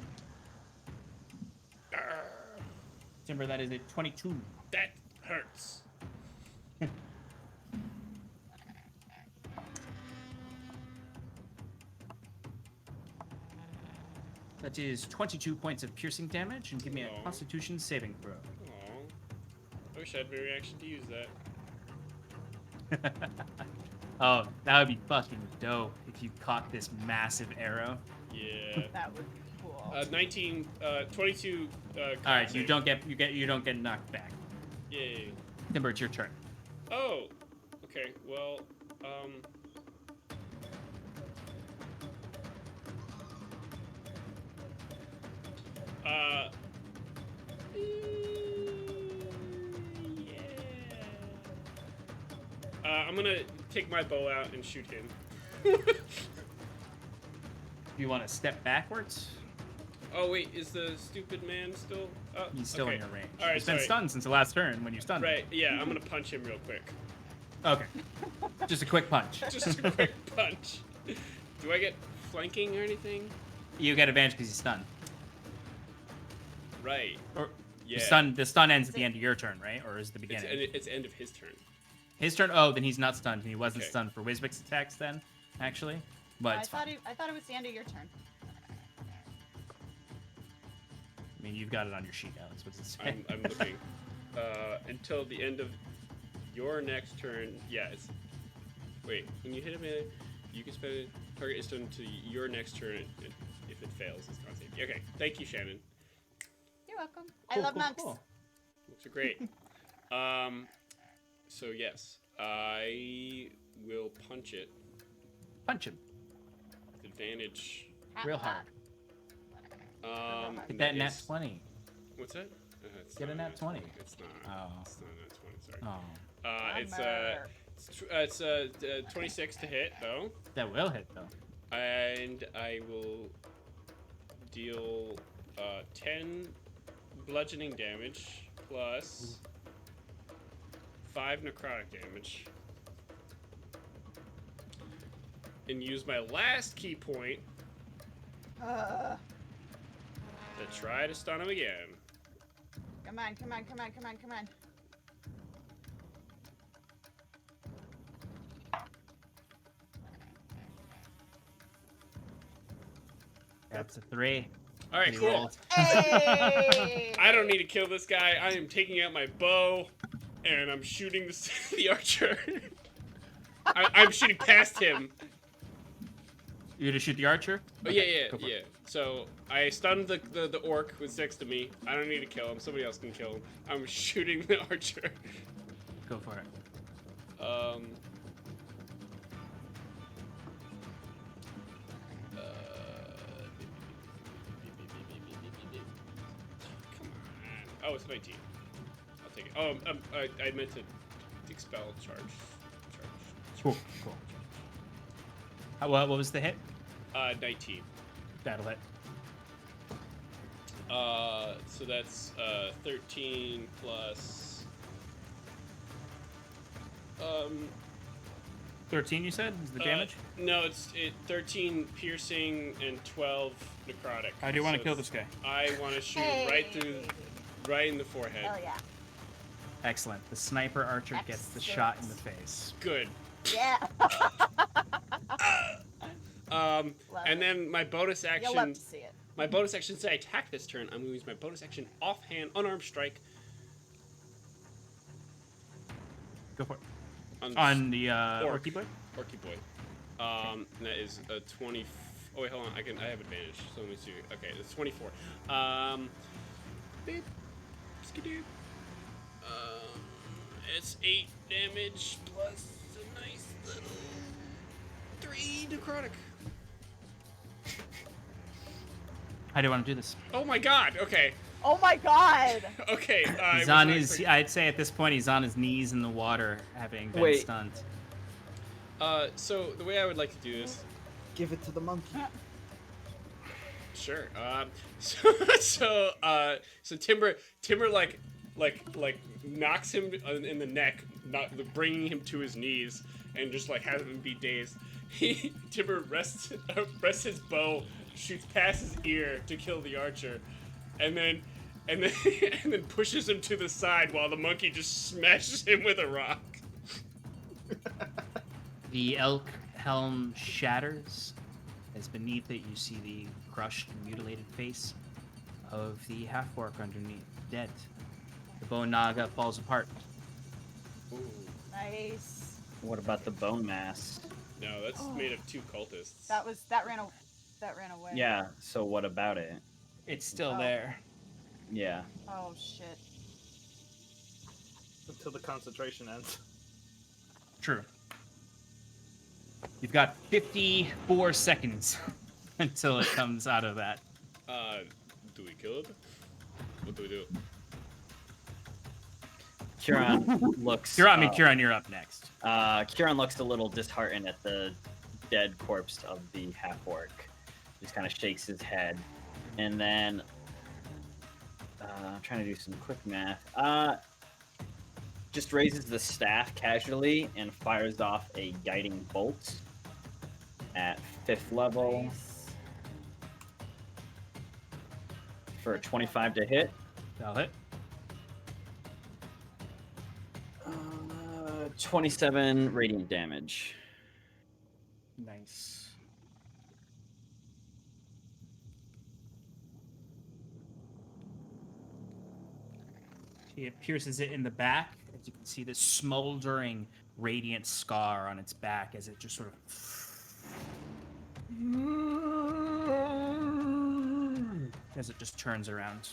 Timber, that is a 22. That hurts. That is 22 points of piercing damage, and give me a Aw. Constitution saving throw. Aw. I wish I had my reaction to use that. Oh, that would be fucking dope if you caught this massive arrow. Yeah. That would be cool. 19, 22. All right, you don't get knocked back. Yay. Timber, it's your turn. Oh. Okay. Well. Yeah. I'm gonna take my bow out and shoot him. Do you want to step backwards? Oh wait, is the stupid man still? Oh, He's still okay. in your range. All right, He's been sorry. stunned since the last turn when you stunned him. Right. Yeah, I'm gonna punch him real quick. Okay. Just a quick punch. Just a quick punch. Do I get flanking or anything? You get advantage because he's stunned. Right. Or Yeah. the stun ends at the end of your turn, right? Or is it the beginning? It's the end of his turn. His turn. Oh, then he's not stunned. He wasn't Okay. stunned for Wisbek's attacks then, actually. But I it's thought fine. I thought it was the end of your turn. I mean, you've got it on your sheet, Alex. What's it say? I'm looking. Until the end of your next turn. Yeah. It's. Wait. When you hit a melee, you can spend a target is done to your next turn. If it fails, it's con save. Okay. Thank you, Shannon. You're welcome. I love monks. Looks great. So yes, I will punch it. Punch him. With advantage. Real hard. And Get that nat is- 20. What's that? It's Get a not nat 20. It's not. Oh. It's not a nat 20. Sorry. Oh. It's 26 to hit though, That will hit, though. and I will deal 10 bludgeoning damage plus 5 necrotic damage, and use my last key point to try to stun him again. Come on, come on, come on, come on, come on. That's a 3. All right, He cool. rolled. Hey! I don't need to kill this guy. I am taking out my bow, and I'm shooting the archer. I'm shooting past him. You gonna shoot the archer? Oh, Okay, go for it. yeah. So I stunned the orc who's next to me. I don't need to kill him. Somebody else can kill him. I'm shooting the archer. Go for it. Come on. Oh, it's 19. I'll take it. Oh, I meant to expel charge. Cool. What was the hit? 19. That'll hit. So that's 13 plus 13, you said? Is the damage? No, it's 13 piercing and 12 necrotic. I do want to So kill it's- this guy. I want to shoot right in the forehead. Hell yeah. Excellent. The sniper archer gets the shot in the face. Good. Yeah. Love And it. then my bonus You'll action. love to see it. My bonus action. Since I attack this turn, I'm going to use my bonus action offhand unarmed strike Go for it. on On the Orc. Orky boy? Orky boy. And that is a 20. Oh wait, hold on. I have advantage. So let me see. Okay, it's 24. Beep. Skidoo. It's 8 damage plus a nice little 3 necrotic. How do you want to do this? Oh my god. Okay. Oh my god! Okay. He's on his. I'd say at this point he's on his knees in the water, having been Wait. stunned. So the way I would like to do this. Give it to the monkey. Sure. So Timber like knocks him in the neck, not bringing him to his knees, and just like has him be dazed. Timber rests his bow, shoots past his ear to kill the archer, and then pushes him to the side while the monkey just smashes him with a rock. The elk helm shatters, as beneath it you see the crushed and mutilated face of the half-orc underneath, dead. The bone naga falls apart. Ooh. Nice. What about the bone mass? No, that's made of 2 cultists. That ran away. Yeah, so what about it? It's still Oh. there. Yeah. Oh shit. Until the concentration ends. True. You've got 54 seconds until it comes out of that. Do we kill it? What do we do? Kieran looks. Kieran, you're up next. Kieran looks a little disheartened at the dead corpse of the half-orc. Just kind of shakes his head, and then I'm trying to do some quick math. Just raises the staff casually and fires off a guiding bolt at 5th level Nice. for a 25 to hit. That'll hit. 27 radiant damage. Nice. He pierces it in the back. As you can see, this smoldering, radiant scar on its back as it just sort of. As it just turns around,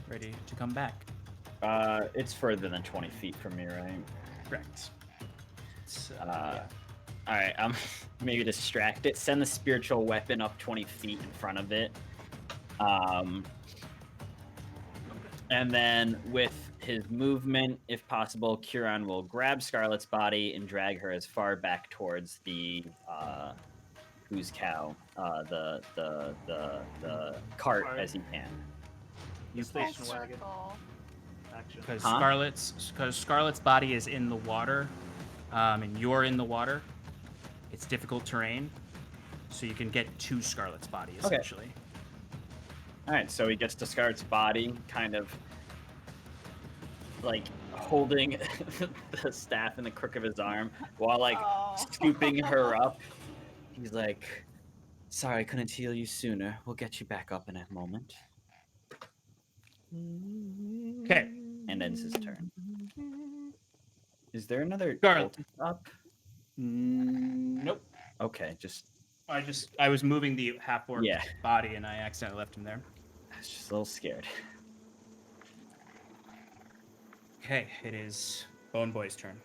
ready to come back. It's further than 20 feet from me, right? Correct. So, All right, I'm maybe distract it. Send the spiritual weapon up 20 feet in front of it. And then with his movement, if possible, Kieran will grab Scarlet's body and drag her as far back towards the who's cow, the cart Cart. as he can. You Station please. wagon. Circle. Action. Because Huh? Scarlet's body is in the water, and you're in the water. It's difficult terrain, so you can get to Scarlet's body Okay. essentially. All right, so he gets to Scarlet's body, kind of like holding the staff in the crook of his arm while like Oh. scooping her up. He's like, "Sorry, I couldn't heal you sooner. We'll get you back up in a moment." Okay. And ends his turn. Is there another Scarlet. cultist up? Nope. Okay, just I was moving the half orc Yeah. body and I accidentally left him there. I was just a little scared. Okay, it is Bone Boy's turn.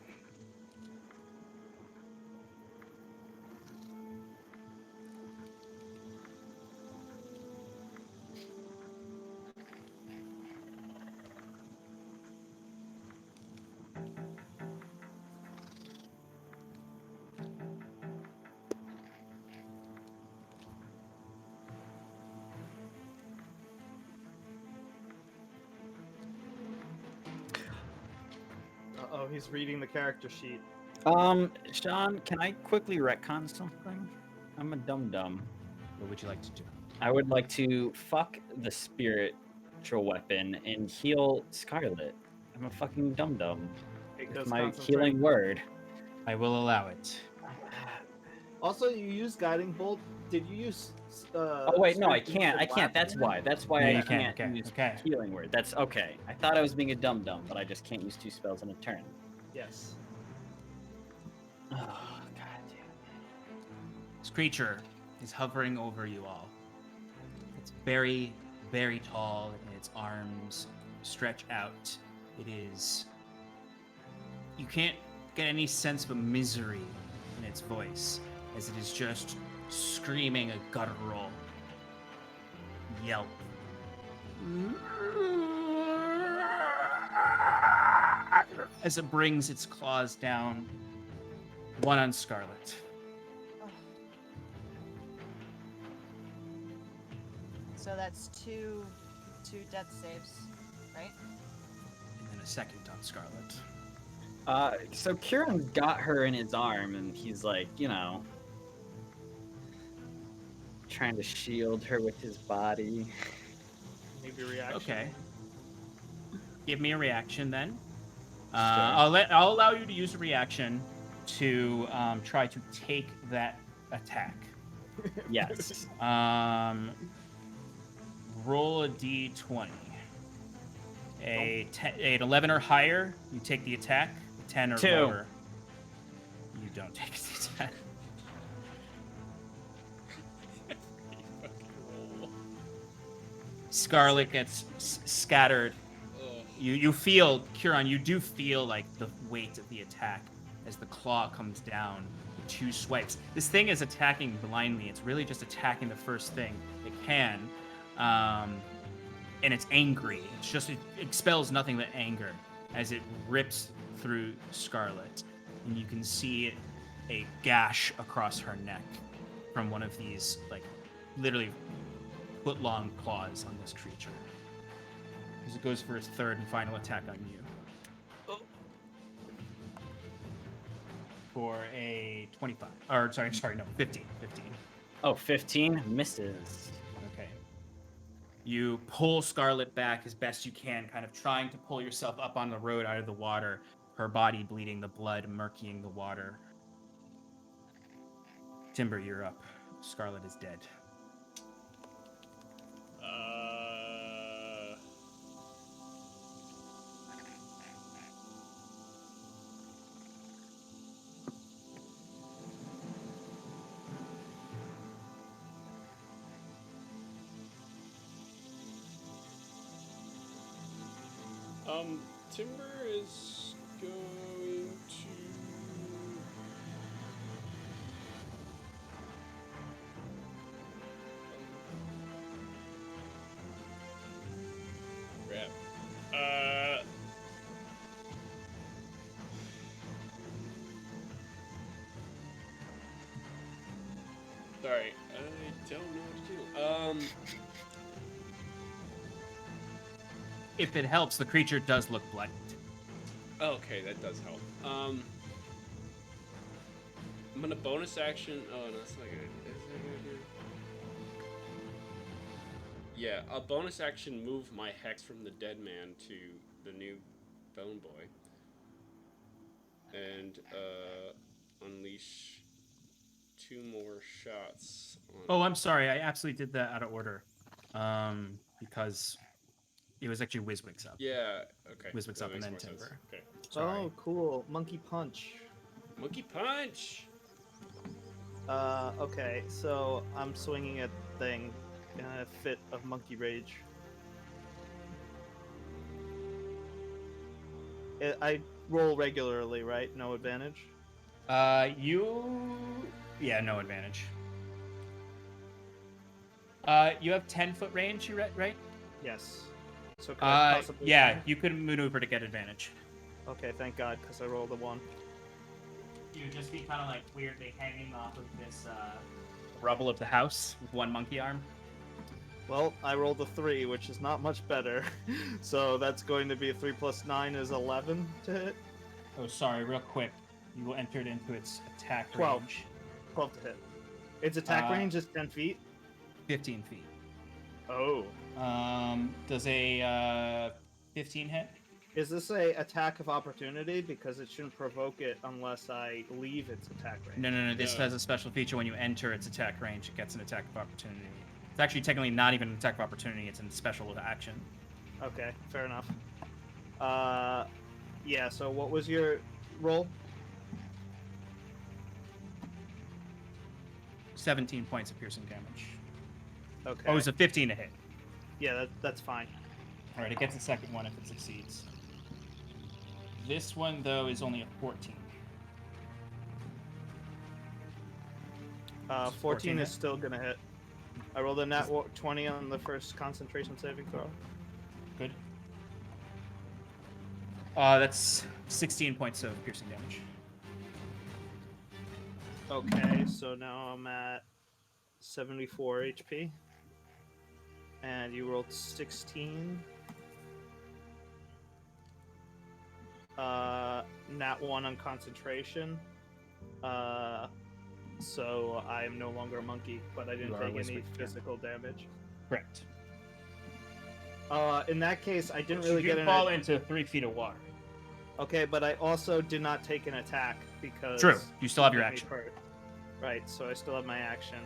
Uh-oh, he's reading the character sheet. Sean, can I quickly retcon something? I'm a dum-dum. What would you like to do? I would like to fuck the spiritual weapon and heal Scarlet. I'm a fucking dum-dum. Take It's those my concentrate. healing word. I will allow it. Also, you use guiding bolt. Did you use? Oh wait, no, I Spiritual can't. I can't. That's Weapon? why. That's why Yeah, I you can. can't Okay, use okay. healing word. That's okay. I thought I was being a dum-dum, but I just can't use 2 spells in a turn. Yes. Oh, god damn. This creature is hovering over you all. It's very, very tall, and its arms stretch out. It is. You can't get any sense of a misery in its voice, as it is just screaming a guttural yelp. As it brings its claws down, one on Scarlet. So that's two death saves, right? And then a second on Scarlet. So Kieran's got her in his arm, and he's like, you know, trying to shield her with his body. Maybe reaction. Okay. Give me a reaction then. Sure. I'll allow you to use a reaction to try to take that attack. Yes. Roll a d20. An 11 or higher, you take the attack. 10 or 2. lower, you don't take the attack. Scarlet gets scattered. You feel, Kieran, you do feel like the weight of the attack as the claw comes down. 2 swipes. This thing is attacking blindly. It's really just attacking the first thing it can. and it's angry. It expels nothing but anger as it rips through Scarlet, and you can see a gash across her neck from one of these, like, literally foot-long claws on this creature. As it goes for its third and final attack on you. For a 25. Or, sorry, no, 15. 15. Oh, 15 misses. Okay. You pull Scarlet back as best you can, kind of trying to pull yourself up on the road out of the water, her body bleeding, the blood murkying the water. Timber, you're up. Scarlet is dead. Timber is going to... Crap. Sorry, I don't know what to do. If it helps, the creature does look bloodied. Okay, that does help. I'm gonna bonus action. Oh no, that's not good. Is that good? Yeah, a bonus action move my hex from the dead man to the new bone boy, and unleash 2 more shots. Oh, I'm sorry. I absolutely did that out of order. Because it was actually Wiswix up. Yeah. Okay. Wiswix that up and makes then more sense. Timber. Okay. Sorry. Oh, cool. Monkey punch. Monkey punch. Okay, so I'm swinging at thing in a fit of monkey rage. I roll regularly, right? No advantage? Yeah, no advantage. You have 10-foot range, right? Yes. So can I possibly... Yeah, you could maneuver to get advantage. Okay, thank God, because I rolled a 1. You would just be kind of like weirdly hanging off of this rubble of the house with one monkey arm. Well, I rolled a 3, which is not much better. So that's going to be a 3 plus 9 is 11 to hit. Oh, sorry, real quick. You entered into its attack 12. range. 12 to hit. Its attack range is 10 feet. 15 feet. Oh. Does a 15 hit? Is this a attack of opportunity? Because it shouldn't provoke it unless I leave its attack range. No. This has a special feature. When you enter its attack range, it gets an attack of opportunity. It's actually technically not even an attack of opportunity. It's a special action. Okay, fair enough. Yeah, so what was your roll? 17 points of piercing damage. Okay. Oh, it was a 15 to hit. Yeah, that's fine. All right, it gets a second one if it succeeds. This one, though, is only a 14. 14 hit? is still gonna hit. I rolled a nat 20 on the first concentration saving throw. Good. That's 16 points of piercing damage. Okay, so now I'm at 74 HP. And you rolled 16. Nat 1 on concentration. So I am no longer a monkey, but I didn't You are a take any whisper, yeah. physical damage. Correct. In that case, I didn't You really do get fall an... into 3 feet of water. Okay, but I also did not take an attack because... True. You still have your it made me action. hurt. Right, so I still have my action.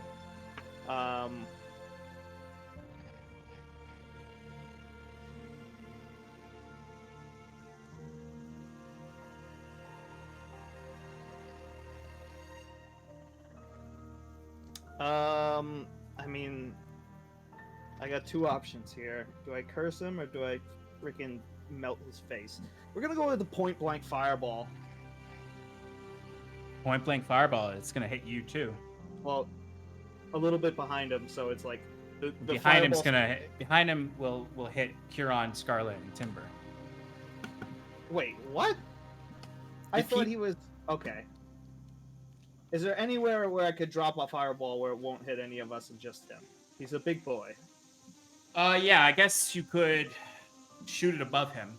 I mean, I got 2 options here. Do I curse him or do I freaking melt his face? We're gonna go with the point blank fireball. Point blank fireball. It's gonna hit you too. Well, a little bit behind him, so it's like The Behind him's fireball- behind him will hit Huron, Scarlet, and Timber. Wait, what? I The thought key- he was okay. Is there anywhere where I could drop a fireball where it won't hit any of us and just him? He's a big boy. Yeah, I guess you could shoot it above him.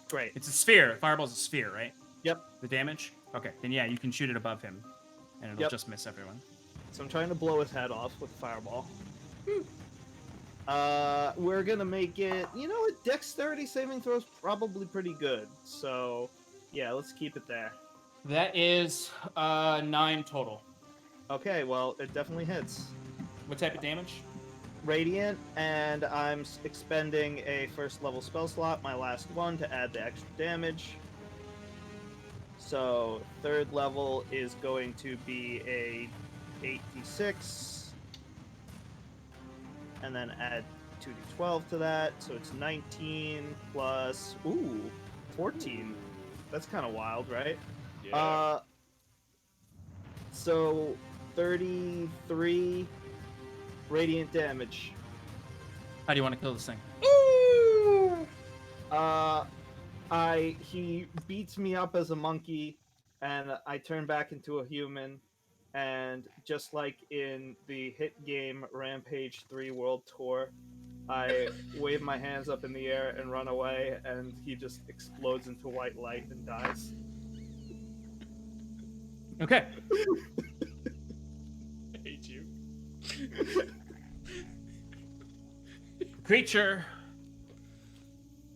Great. It's a sphere. Fireball's a sphere, right? Yep. The damage? Okay, then yeah, you can shoot it above him, and it'll Yep. just miss everyone. So I'm trying to blow his head off with the fireball. We're gonna make it. You know what? Dexterity saving throws probably pretty good. So, yeah, let's keep it there. That is 9 total. Okay, well, it definitely hits. What type of damage? Radiant, and I'm expending a first level spell slot, my last one, to add the extra damage. So, third level is going to be a 8d6, and then add 2d12 to that, so it's 19 plus, 14. That's kind of wild, right? Yeah. So 33 radiant damage. How do you want to kill this thing? He beats me up as a monkey, and I turn back into a human, and just like in the hit game Rampage 3 World Tour, I wave my hands up in the air and run away, and he just explodes into white light and dies. Okay. I hate you. Creature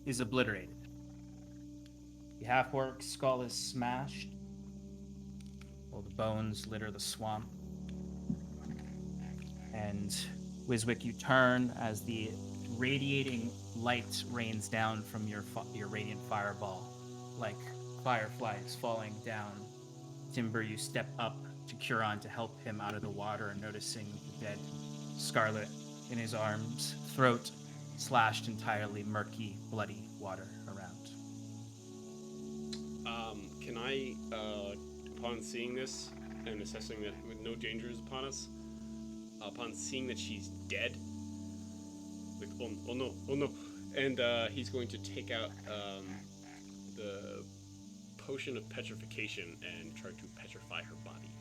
is obliterated. The half-orc's skull is smashed, while the bones litter the swamp. And Wiswick, you turn as the radiating light rains down from your radiant fireball, like fireflies falling down. Timber, you step up to Curon to help him out of the water, and noticing the dead Scarlet in his arms, throat slashed entirely, murky, bloody water around. Can I, upon seeing this and assessing that no danger is upon us, upon seeing that she's dead, like, oh no, and he's going to take out the potion of petrification and try to petrify her body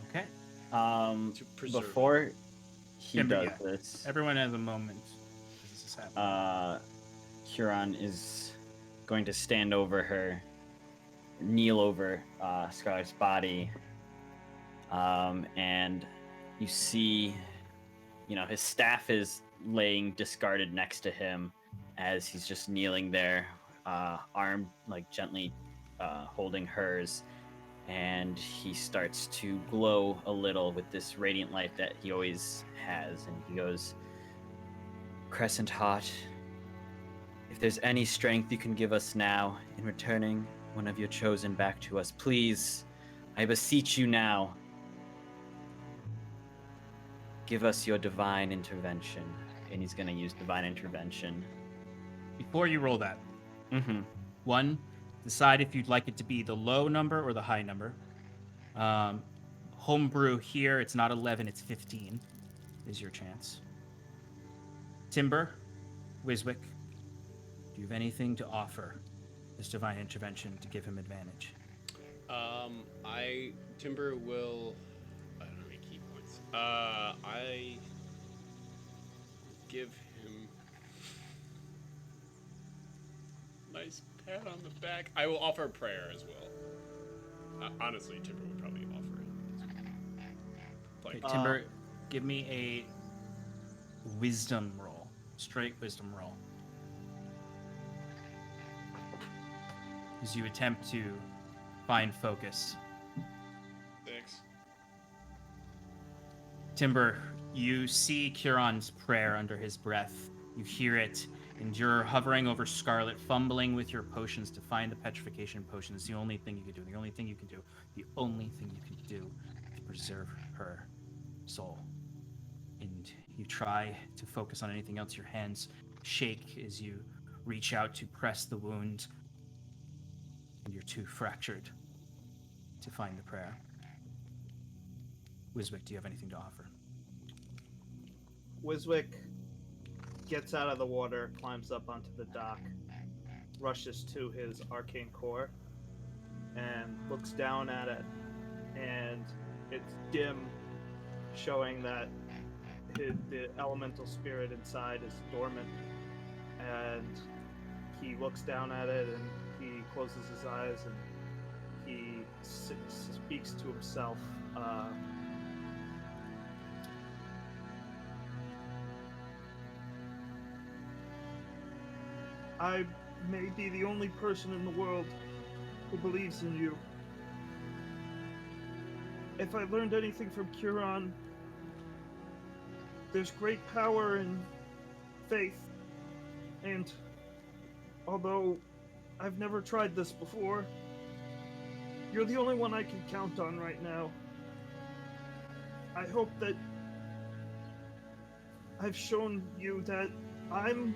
Okay. to preserve. Before he Timber, does yeah. this, Everyone has a moment as this is happening. Huron is going to stand over her, kneel over Scarlet's body, and you see, his staff is laying discarded next to him as he's just kneeling there, arm like gently holding hers, and he starts to glow a little with this radiant light that he always has, and he goes, "Crescent Heart, if there's any strength you can give us now in returning one of your chosen back to us, please, I beseech you now, give us your divine intervention." And he's going to use divine intervention. Before you roll that, Mm-hmm. 1, decide if you'd like it to be the low number or the high number. Homebrew here, it's not 11, it's 15, is your chance. Timber, Wiswick, do you have anything to offer this divine intervention to give him advantage? Timber will. I don't know how many key points. I give him nice pat on the back. I will offer a prayer as well. Honestly, Timber would probably offer it. Okay, Like, Timber, give me a wisdom roll. Straight wisdom roll. As you attempt to find focus. 6. Timber, you see Curon's prayer under his breath. You hear it, and you're hovering over Scarlet, fumbling with your potions to find the petrification potion. It's the only thing you can do. The only thing you can do. The only thing you can do to preserve her soul. And you try to focus on anything else. Your hands shake as you reach out to press the wound, and you're too fractured to find the prayer. Wiswick, do you have anything to offer? Wiswick gets out of the water, climbs up onto the dock, rushes to his arcane core, and looks down at it. And it's dim, showing that the elemental spirit inside is dormant. And he looks down at it, and he closes his eyes, and he speaks to himself. I may be the only person in the world who believes in you. If I learned anything from Curon, there's great power in faith. And although I've never tried this before, you're the only one I can count on right now. I hope that I've shown you that I'm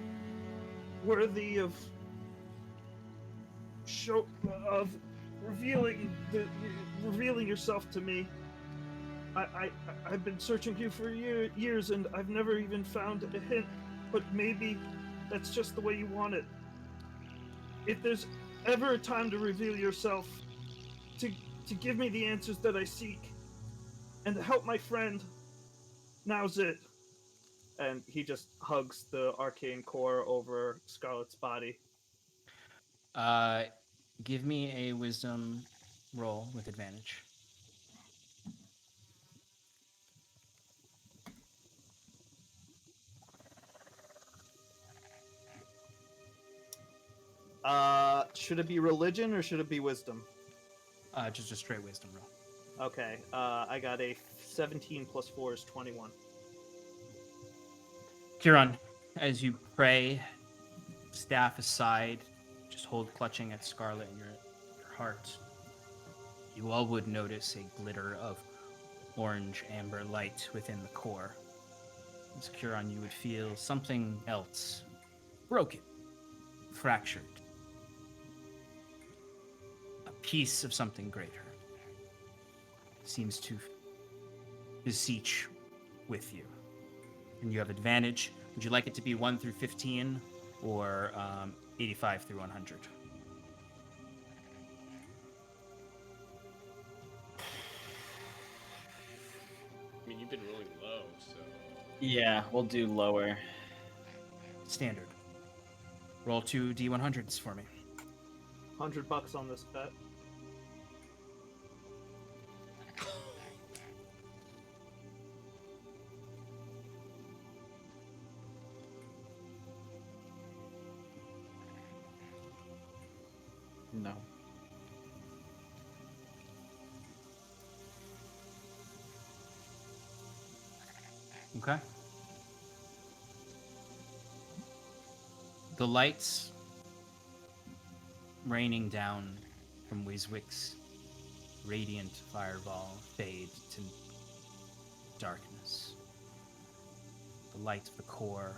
worthy of revealing yourself to me. I've been searching you for years, and I've never even found a hint. But maybe that's just the way you want it. If there's ever a time to reveal yourself, to give me the answers that I seek, and to help my friend, now's it. And he just hugs the arcane core over Scarlet's body. Give me a wisdom roll with advantage. Should it be religion or should it be wisdom? Just a straight wisdom roll. Okay, I got a 17 plus 4 is 21. Curon, as you pray, staff aside, just hold clutching at Scarlet in your heart, you all would notice a glitter of orange amber light within the core. As Curon, you would feel something else broken, fractured. A piece of something greater seems to beseech with you. And you have advantage. Would you like it to be 1 through 15 or 85 through 100? I mean, you've been rolling low, so. Yeah, we'll do lower. Standard. Roll 2 D100s for me. $100 on this bet. No. Okay. The lights raining down from Wiswick's radiant fireball fade to darkness. The light of the core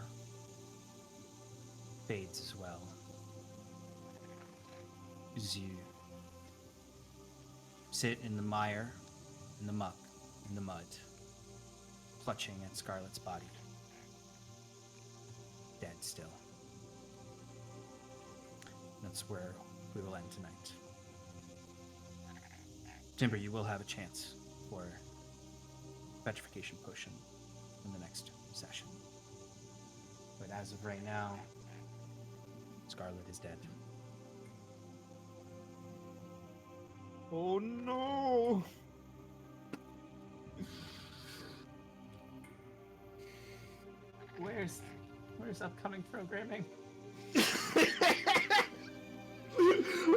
fades as well. As you sit in the mire, in the muck, in the mud, clutching at Scarlet's body. Dead still. That's where we will end tonight. Timber, you will have a chance for petrification potion in the next session. But as of right now, Scarlet is dead. Oh no! Where's upcoming programming?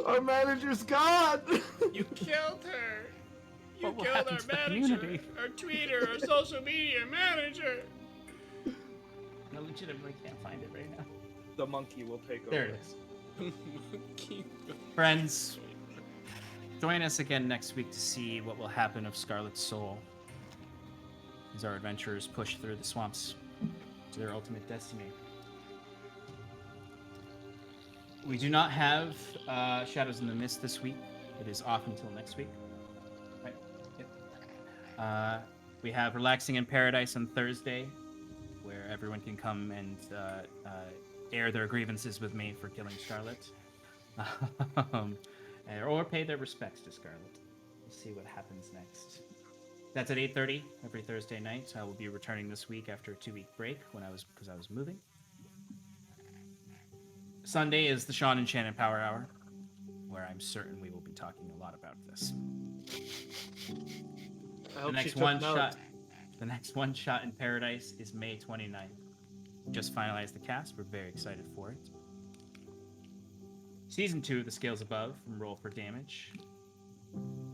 Our manager's gone! You killed her! You What will killed happen our to the manager, community? our tweeter, our social media manager! I legitimately can't find it right now. The monkey will take over. There it is. Friends, join us again next week to see what will happen of Scarlet's soul as our adventurers push through the swamps to their ultimate destiny. We do not have Shadows in the Mist this week. It is off until next week. Right. Yep. We have Relaxing in Paradise on Thursday, where everyone can come and air their grievances with me for killing Scarlet. Or pay their respects to Scarlet. We'll see what happens next. That's at 8:30 every Thursday night. I will be returning this week after a 2-week break because I was moving. Sunday is the Sean and Shannon Power Hour, where I'm certain we will be talking a lot about this. I The hope she next took one notes. shot. The next one shot in Paradise is May 29th. Just finalized the cast. We're very excited for it. Season 2 of The Scales Above from Roll for Damage.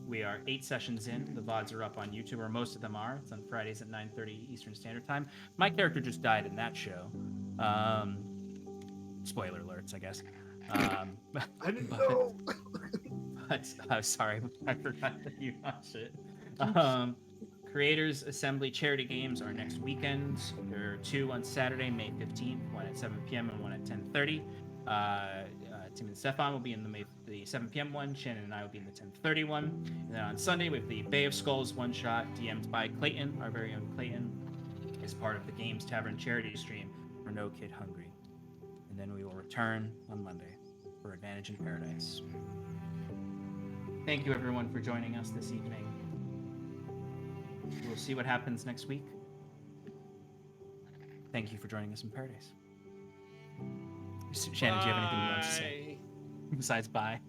We are 8 sessions in. The VODs are up on YouTube, or most of them are. It's on Fridays at 9:30 Eastern Standard Time. My character just died in that show. Spoiler alerts, I guess. I didn't know. But I'm sorry, I forgot that you watched it. Creators Assembly charity games are next weekend. There are 2 on Saturday, May 15th, one at 7 p.m. and one at 10:30. Tim and Stefan will be in the 7 p.m. one. Shannon and I will be in the 10:30 one. And then on Sunday, we have the Bay of Skulls one-shot, DM'd by Clayton, our very own Clayton, as part of the Games Tavern charity stream for No Kid Hungry. And then we will return on Monday for Advantage in Paradise. Thank you, everyone, for joining us this evening. We'll see what happens next week. Thank you for joining us in Paradise. Shannon, do you have anything you want to say? Bye. Besides bye.